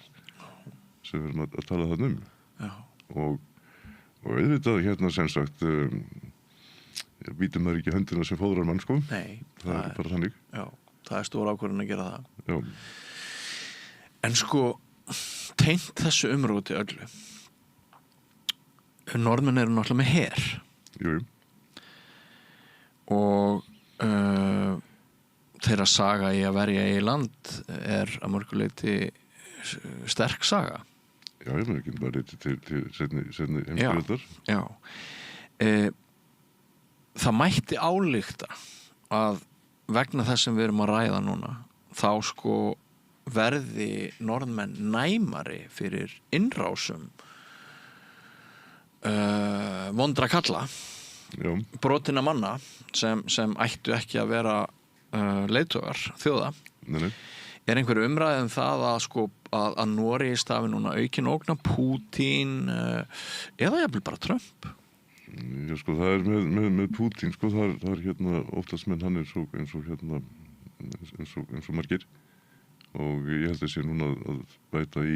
sem við erum að tala þarna Já. Og auðvitað sem sagt býtum maður ekki höndina sem fóðrar mann, sko. Nei. Það er bara þannig. Já, það er stór ákvörðun að gera það. Já. En sko, tengt þessu umróti öllu. Norðmenn eru náttúrulega með her. Jú. Og þeirra saga í að verja í land að mörguleyti sterk saga. Já, ég ekki bara reyndi til seinni heimsstyrjaldar. Já. Það mætti álykta að vegna þess sem við erum að ræða núna, þá sko verði norðmenn næmari fyrir innrásum vondra kalla. Já. Brotinna manna sem ættu ekki að vera leiðtogar þjóða. Nei. Er einhver umræðið það að Noregi stafi núna aukin ógna Pútín eða jafnvel bara Trump? Já, sko, það er með Pútín, sko, það er oftast menn hann eins og margir. Og ég held að sé núna að bæta í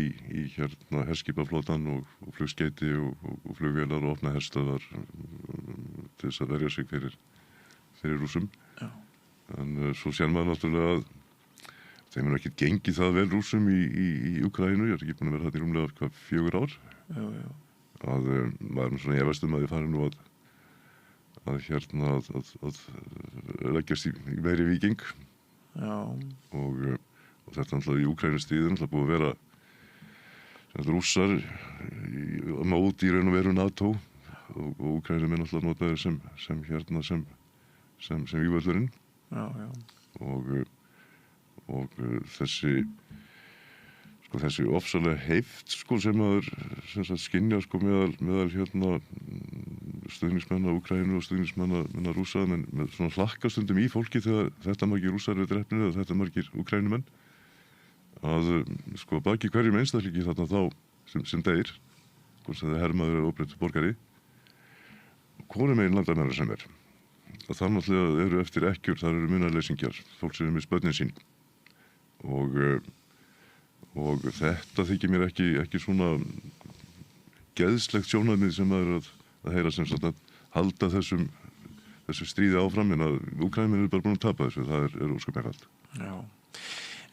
herskipaflotan og flugskeyti og flugvélar og opna herstöðvar til þess að verja sig fyrir Rússum. Já. En svo sér maður náttúrulega að þeim er ekkert gengið það vel Rússum í Úkraínu. Ég er ekki búin að vera þetta í rúmlega 4 ár. Já. Að maður svona efast að þið fari nú að leggjast í meiri víking. Já. Og þetta náttúrulega í Úkrænustríðinu náttúrulega búið að vera Rússar mót í raun og veru NATO og Úkrænum er náttúrulega notaður sem vígvöllurinn. Já. Og þessi ofsalega heift sem maður skynjar meðal stuðningsmenn af Úkrænu og stuðningsmenn af Rússa, en með svona hlakkastundum í fólki þegar þetta margir Rússar eru drepnir eða þetta margir Úkrænumenn, að baki hverjum einstaklingi þarna þá sem deyr, hvort sem það hermaður eða óbreyttur borgari, hvorum megin landamæra sem er. Að það náttúrulega eru eftir ekkjur, þar eru munarleysingjar, fólk sem er með börnin sín. Og þetta þykir mér ekki svona geðslegt sjónarmið sem maður er að heyra sem sagt að halda þessu stríði áfram, en að Úkraínumenn eru bara búin að tapa þessu, það er ósköp einfalt. Já.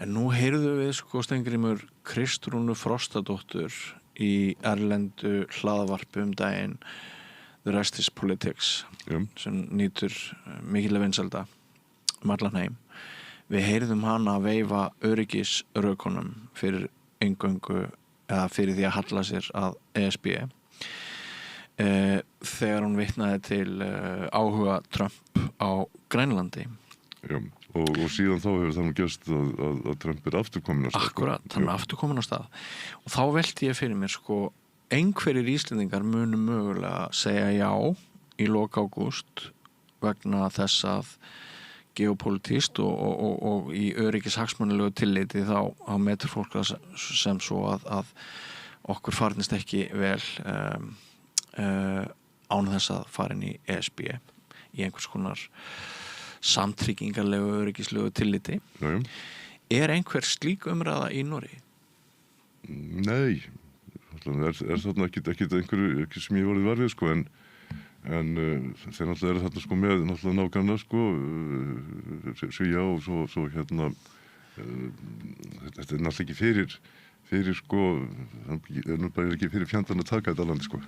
En nú heyrðu við Steingrímur Kristrúnu Frostadóttur í erlendu hlaðvarpi daginn The Rest is Politics. Já. Sem nýtur mikilvæg vinsælda allan heim. Við heyrðum hana að veifa öryggisrökunum fyrir eingöngu eða fyrir því að halla sér að ESB þegar hún vitnaði til áhuga Trump á Grænlandi. Já, og síðan þá hefur það nú gerst að Trump er aftur komin á stað. Akkurat, hann er aftur komin á stað. Og þá velti ég fyrir mér einhverjir Íslendingar munu mögulega segja já í lok ágúst vegna þess að geopolítískt og í öryggishagsmunalegu tilliti þá metur fólk það sem svo að okkur farnist ekki vel án þess að fara inn í ESB í einhvers konar samtryggingarlegu öryggislegu tilliti. Einhver slík umræða í Noregi? Nei, þarna ekki einhverju ekki sem ég vorið varfið sko en þeir náttúrulega þarna sko með náttúrulega nágranna sko Svía og svo þetta náttúrulega ekki fyrir sko ekki fyrir fjandarn að taka þetta landi sko.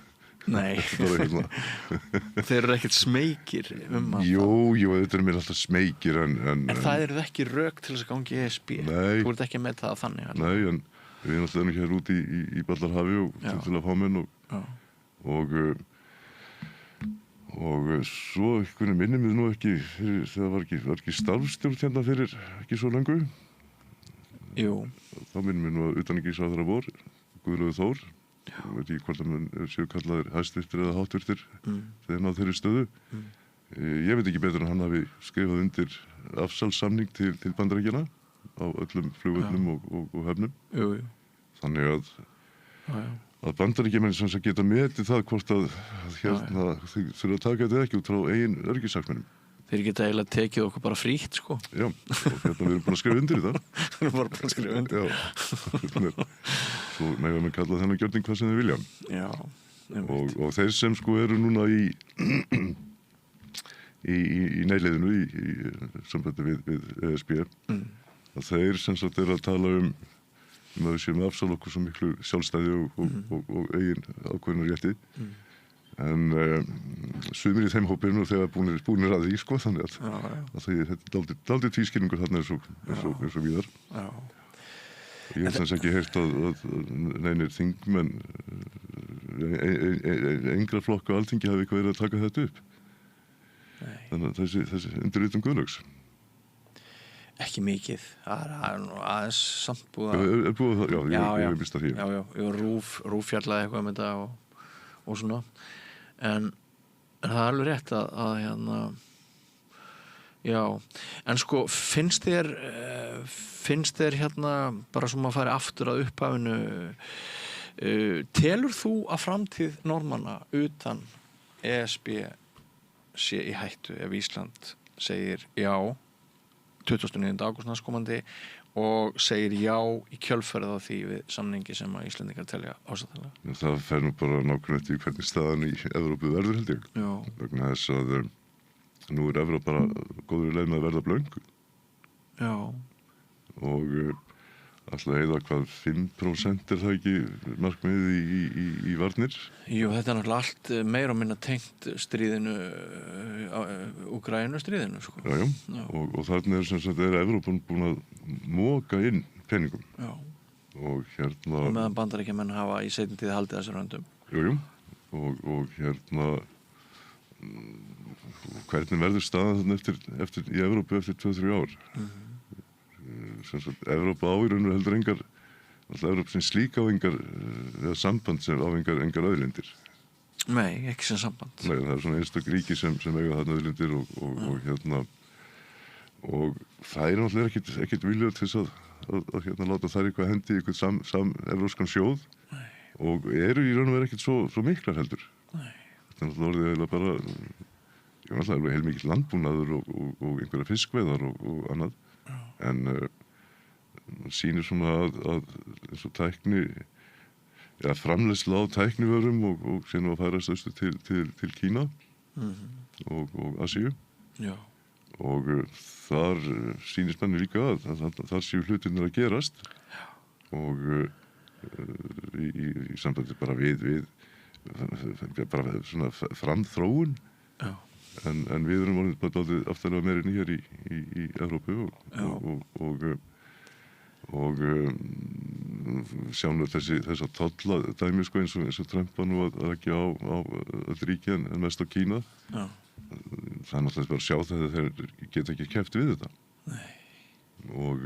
Nei, þeir eru ekkert smekir að Jú, þetta mér alltaf smekir en það eru ekki rök til þess að gangi í ESB. Nei. Þú ert ekki með það þannig Nei, en við náttúrulega erum hér út í Ballarhafi og til að fá menn og svo einhvern minnum við nú ekki það var ekki starfstjórn hérna fyrir ekki svo lengu. Jú. Þá minnum við nú að utanríkisráðherra vor Guðlaugur Þór og veit ekki hvort að menn séu kallaðir hæstvirtir eða hátvirtir þegar náð þeirri stöðu. Ég veit ekki betur en hann hafi skrifað undir afsalssamning til Bandaríkjanna á öllum flugvöllum og höfnum. Jú. Þannig að Bandaríkjamenn sem að geta metið það hvort að hérna þau þurfa að taka þetta ekki út frá eigin öryggishagsmunum. Þeir geta eiginlega tekið okkur bara frítt sko. Já, og hérna við erum búin að skrifa undir í það. Við erum bara búin að skrifa undir. Já, svo mega með kalla þennan gjörning hvað sem þið vilja. Já. Og þeir sem sko eru núna í neyleiðinu í sambandi við ESB að þeir sem sagt eru að tala að við séum að afsala okkur svo miklu sjálfstæði og eigin ákveðnar rétti. En sumir í þeim hópinu og þegar búnir að því sko þannig að þetta er dálítið tvískilningur þarna eins og víðar. Ég hef þess ekki heyrt að neinir þingmenn engra flokka á Alþingi hafi eitthvað verið að taka þetta upp. Þannig að þessi undirritun Guðlaugs. Ekki mikið, það er nú aðeins samt búið að... búið það, já, ég hef vist að því. Já, Rúf fjallaði eitthvað með þetta og svona. En það er alveg rétt að hérna, já, en sko finnst þér hérna, bara sem að fara aftur að upphafinu, telur þú að framtíð Norðmanna utan ESB sé í hættu ef Ísland segir já 29. ágúst næstkomandi og segir já í kjölfarið á því við samningi sem að Íslendingar telja ásættanlega? Það fer nú bara nákvæmlega eftir hvernig staðan í Evrópu verður held ég. Já. Vegna þess að nú er Evrópa bara góður í leið með að verða blöngu. Já. Og alltaf heiða hvað 5% er það ekki markmiðið í varnir? Jú, þetta er náttúrulega allt meira og minna tengt stríðinu, Úkraínu stríðinu, sko. Já. Og þarna er sem sagt Evrópan búin að moka inn peningum. Já. Og hérna... Og meðan Bandaríkjamenn hafa í seinni tíð haldið þessar höndum. Jú. Og hérna... hvernig verður staðan þarna í Evrópu eftir 2-3 ár? Evrópa á í raun og heldur engar alltaf Evrópa sem slík á engar eða samband sem á engar auðlindir. Nei, ekki sem samband. Nei, það er svona einstök ríki sem eiga þarna auðlindir og hérna og það er náttúrulega ekkert viljað til þess að hérna láta þær eitthvað hendi í eitthvað evróskan sjóð. Nei. Og eru í raun og veru ekkert svo miklar heldur. Nei. Þetta er náttúrulega orðið eiginlega bara náttúrulega heilmikill landbúnaður og einhverja fiskveiðar og annað. En sýnir svona að eins og tækni framleiðsla á tæknivörum og síðan að færast austur til Kína og Asíu. Já. Og þar sýnir spenni líka að þar séu hlutirnir að gerast. Já. Og í sambandi bara við bara svona framþróun. Já. En við erum orðið bara dálítið aftarlega meiri hér í Evrópu og sjáum við þessa tolla dæmi sko eins og Trump var nú að leggja á öll ríki en mest á Kína. Já. Það er náttúrulega bara að sjá þetta þeir geta ekki keppt við þetta. Nei. Og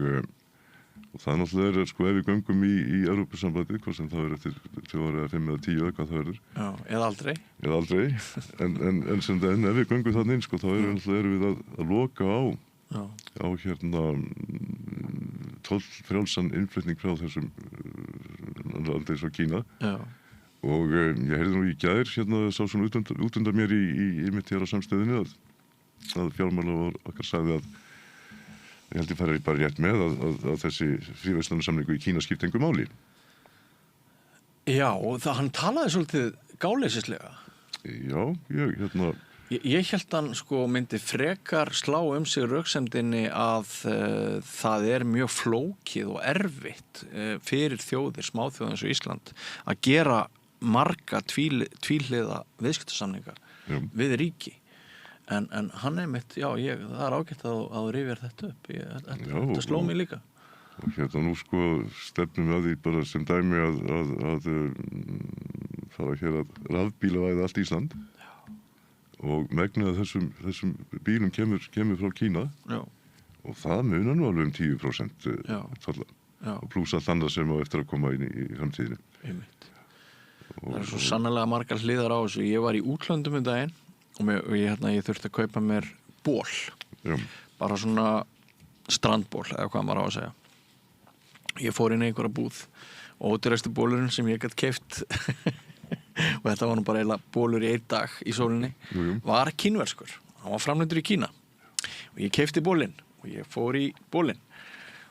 Það náttúrulega sko ef við göngum í Evrópusambandið, hvað sem það eftir 2 ára eða 5 eða 10 eða hvað það verður. Já, eða aldrei. Eða aldrei, en ef við göngum þannig inn, sko, þá erum við að loka á tollfrjálsan innflutning frá þessum landi eins og Kína. Já. Og ég heyrði nú í gær, sá svona út undan mér í mitt hér á samstöðinni að fjármála okkar sagði að ég held ég færi bara rétt með að þessi fríverslunarsamningu í Kína skipti engu máli. Já, og hann talaði svolítið gáleysislega. Já, Ég held hann sko myndi frekar slá sig röksemdinni að það mjög flókið og erfitt fyrir þjóðir, smáþjóðir eins og Ísland, að gera marga tvíhliða viðskiptasamninga við ríki. En hann einmitt, það ágætt að þú rifjar þetta upp. Þetta sló mig líka. Og nú sko stefnum að því bara sem dæmi að fara hér að rafbílavæða allt Ísland. Já. Og megnið að þessum bílum kemur frá Kína. Já. Og það munar nú alveg 10% tolla. Og plús allt annað sem á eftir að koma inn í framtíðinni. Einmitt. Það svo sannlega margar hliðar á þessu. Ég var í útlöndum daginn. Og ég þurfti að kaupa mér ból. Já. Bara svona strandból eða hvað maður á að segja. Ég fór inn í einhverja búð og ódýrasti bólurinn sem ég gætt keypt og þetta var nú bara eiginlega bólur í 1 dag í sólinni var kínverskur. Hann var framleiddur í Kína og ég keypti bólinn og ég fór í bólinn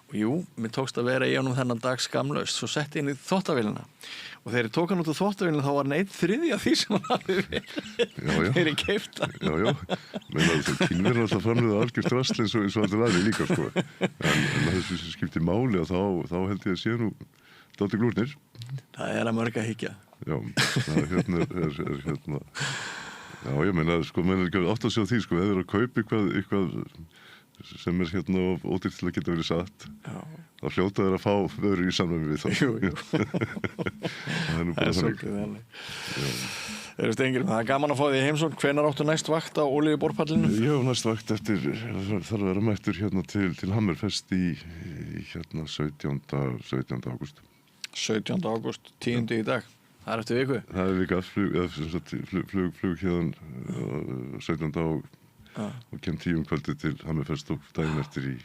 og mér tókst að vera í honum þennan dag skamlaust. Svo setti ég inn í þvottavélina og þegar ég tók hann út á þvottavélina þá var hann 1/3 af því sem hann hafði verið þegar ég keypti hann. Já, menn að Kínverjar er alltaf framleiða algjört drasl eins og þetta væri líka sko. En þessu sem skiptir máli að þá held ég að sé nú dálítið glúrnir. Það að mörg að hyggja. Já, það Já, ég meina, sko, menn er ekki átt að sjá því, sko, ef það að kaupa eitthvað sem ódýrt til að geta verið satt, þá hljóta þeir að fá vörur í samræmi við það. Jú. Það er svolítið þannig. Það gaman að fá því heimsókn. Hvenær áttu næst vakt á olíuborpallinu? Já, næst vakt eftir, þarf að vera mættur til Hammerfest í 17. ágúst. 17. ágúst, 10. í dag. Það eftir viku? Það viku flug hérna 17. og kem 10 kvöldi til Hammerfest og daginn eftir í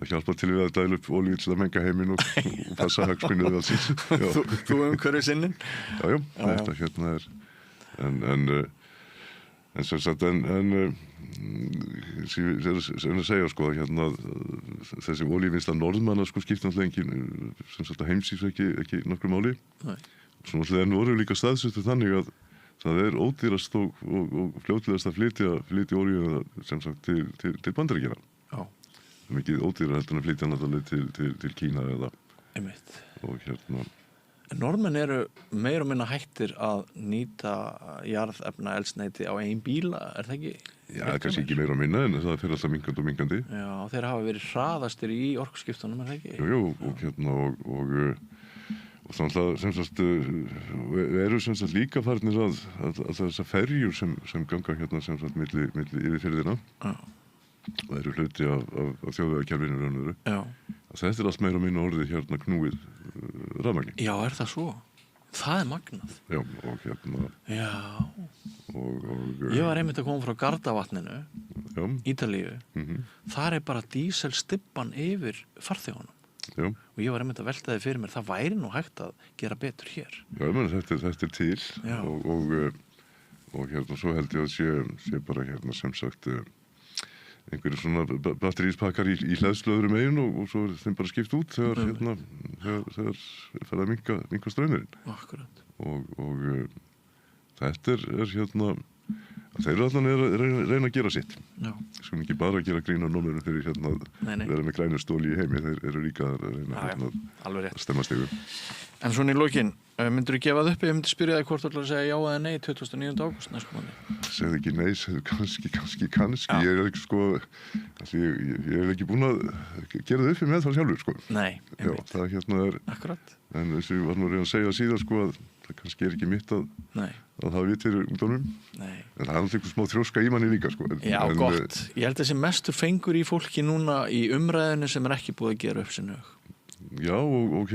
að hjálpa til við að dæla upp olíu til að menga heiminn og passa hagsmunni við alls. Þú umhverfið sinnin? Já, þetta er en sem sagt sem að segja sko þessi olíuvinnsla norðmanna sko skipta náttúrulega engin sem sagt að heimsís ekki nokkru máli. Svo náttúrulega voru líka staðsettur þannig að það ódýrast og fljótlegast að flytja olíu sem sagt til Bandaríkjanna. Já. Það mikið ódýrar heldur en að flytja náttúrulega til Kína eða. Einmitt. Og Norðmenn eru meir og minna hættir að nýta jarðefna eldsneyti á eigin bíla, er það ekki? Já, kannski ekki meir og minna en það fer alltaf minkandi og minkandi. Já, þeir hafa verið hraðastir í orkuskiptunum, er það ekki? Jú, og þannig að sem sagt eru sem sagt líka farnir að þessar ferjur sem ganga sem sagt milli yfirfirðina og eru hluti af þjóðvegakerfinu raunveru. Já. Þetta allt meira og minna orðið knúið rafmagni. Já, er það svo? Það er magnað. Já, og Já. Ég var einmitt að koma frá Gardavatninu, Ítalíu. Þar er bara díselstibban yfir farþegunum. Já. Og ég var einmitt að velta þið fyrir mér, það væri nú hægt að gera betur hér. Já, ég meni þetta er til og svo held ég að sé bara sem sagt einhverju svona batteríspakkar í hleðslöðurum eigin og svo er þeim bara skipt út þegar fer að minka straumurinn. Akkurat. Og þetta er þeir eru allan að reyna að gera sitt. Já. Skulum ekki bara að gera grín á nómurum fyrir vera með grænu stóli í heimi, þeir eru líka að reyna að stemma stigu. En svona í lokin, myndur þú gefa það upp? Ég myndi spyrja þig hvort þú ætlar að segja já eða nei 29. ágúst næstu mánuði. Segðu ekki nei, segðu kannski. Ég er ekki ég er ekki búin að gera það upp með það sjálfur sko. Nei, já, það Akkurat. En eins og ég var nú að reyna að segja síðan sko að það kannski ekki mitt að það vitir ungdónum. En það er alltaf einhver smá þrjóska í manni líka, sko. Já, gott. Ég held þessi mestur fengur í fólki núna í umræðinu sem ekki búið að gera upp sinni hug. Já, og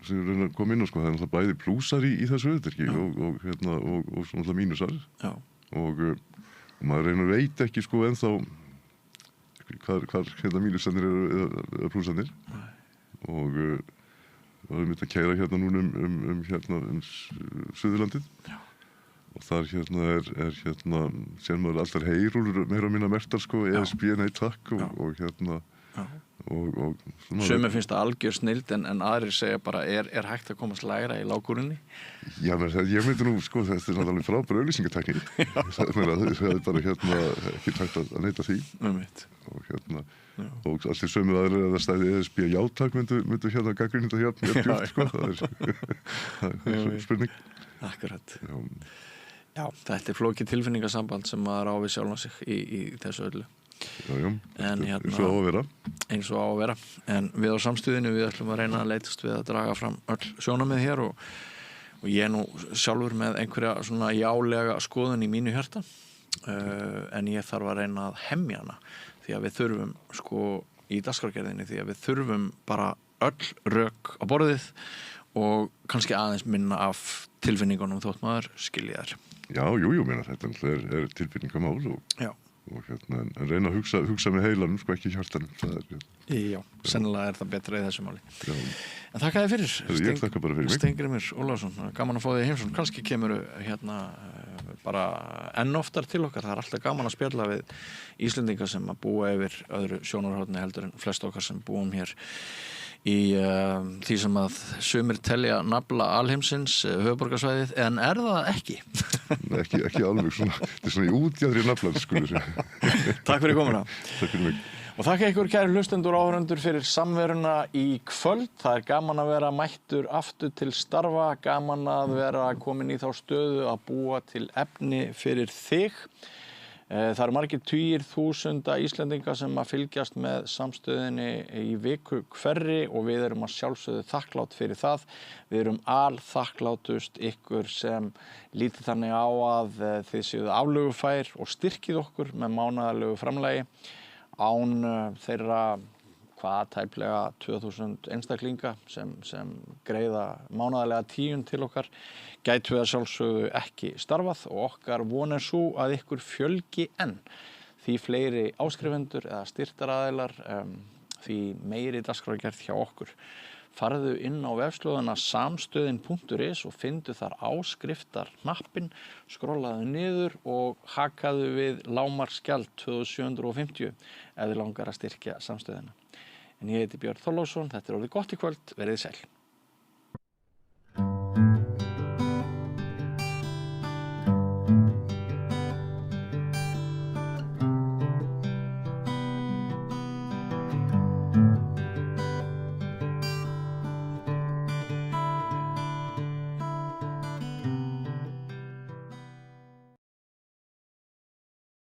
sem ég reyna að koma inn á, sko, það er alltaf bæði plúsar í þessu auðvitað og svona mínusar. Já. Og maður reyna veit ekki, sko, ennþá hvar mínusarnir eða plúsarnir. Og það er mitt að kæra núna um Suðurlandið. Já. Og þar er sér maður alltaf heyrúlur meira og minna mertar, sko, ESB, nei takk og Sumir finnst það algjör snild en aðrir segja bara er hægt að komast lægra í lágkúrunni? Já, ég myndi nú, sko, þetta er alveg frábæra auglýsingatækni. Það er bara ekki hægt að neita því. Og allir sömu aðrir að það stæði ESB játak myndu gagnrýna þetta djúpt, sko. Það er spurning. Akkurat. Já, þetta er flókið tilfinningasamband sem maður á við sjálfan sig í þessu öllu. Já, eins og á að vera. Eins og á að vera. En við á samstöðinu við ætlum að reyna að leitast við að draga fram öll sjónarmið hér og ég er nú sjálfur með einhverja svona jálega skoðun í mínu hjarta en ég þarf að reyna að hemja hana því að við þurfum sko í dagskrárgerðinni því að við þurfum bara öll rök á borðið og kannski aðeins minna af tilfinningunum þótt maður skilja þær. Já, meina þetta er tilfinningamál og en reyna að hugsa með heilanum, sko, ekki hjartanum. Já, sennilega er það betra í þessu máli. Já. En þakka þér fyrir. Ég þakka bara fyrir mig. Steingrímur Ólafsson, gaman að fá þig heimsón. Kannski kemur bara enn oftar til okkar. Það er alltaf gaman að spjalla við Íslendinga sem að búa yfir öðru sjónarhorni heldur en flest okkar sem búum hér í því sem að sumir telja nafla alheimsins höfuðborgarsvæðið, en er það ekki? Ekki alveg svona, þetta er svona í útjaðri naflan, sko. Takk fyrir komuna. Takk fyrir mig. Og þakka ykkur kæri hlustendur og áhorfendur fyrir samveruna í kvöld. Það er gaman að vera mættur aftur til starfa, gaman að vera komin í þá stöðu að búa til efni fyrir þig. Það eru margir tugir þúsunda Íslendinga sem að fylgjast með samstöðinni í viku hverri og við erum að sjálfsögðu þakklátt fyrir það. Við erum alþakklátust ykkur sem lítið þannig á að þið séuð aflögufær og styrkið okkur með mánaðarlegu framlagi án þeirra tæplega 2000 einstaklinga sem greiða mánaðarlega 10 til okkar. Gætu við að sjálfsögðu ekki starfað og okkar von er svo að ykkur fjölgi enn því fleiri áskrifendur eða styrktaraðilar því meiri dagskrárgerð hjá okkur. Farðu inn á vefslóðina samstöðin.is og fyndu þar áskriftarhnappinn, skrollaðu niður og hakaðu við lágmarksgjald 2750 ef þið langar að styrkja samstöðina. En ég heiti Björn Þorláksson, þetta er orðið gott í kvöld, verið sæl.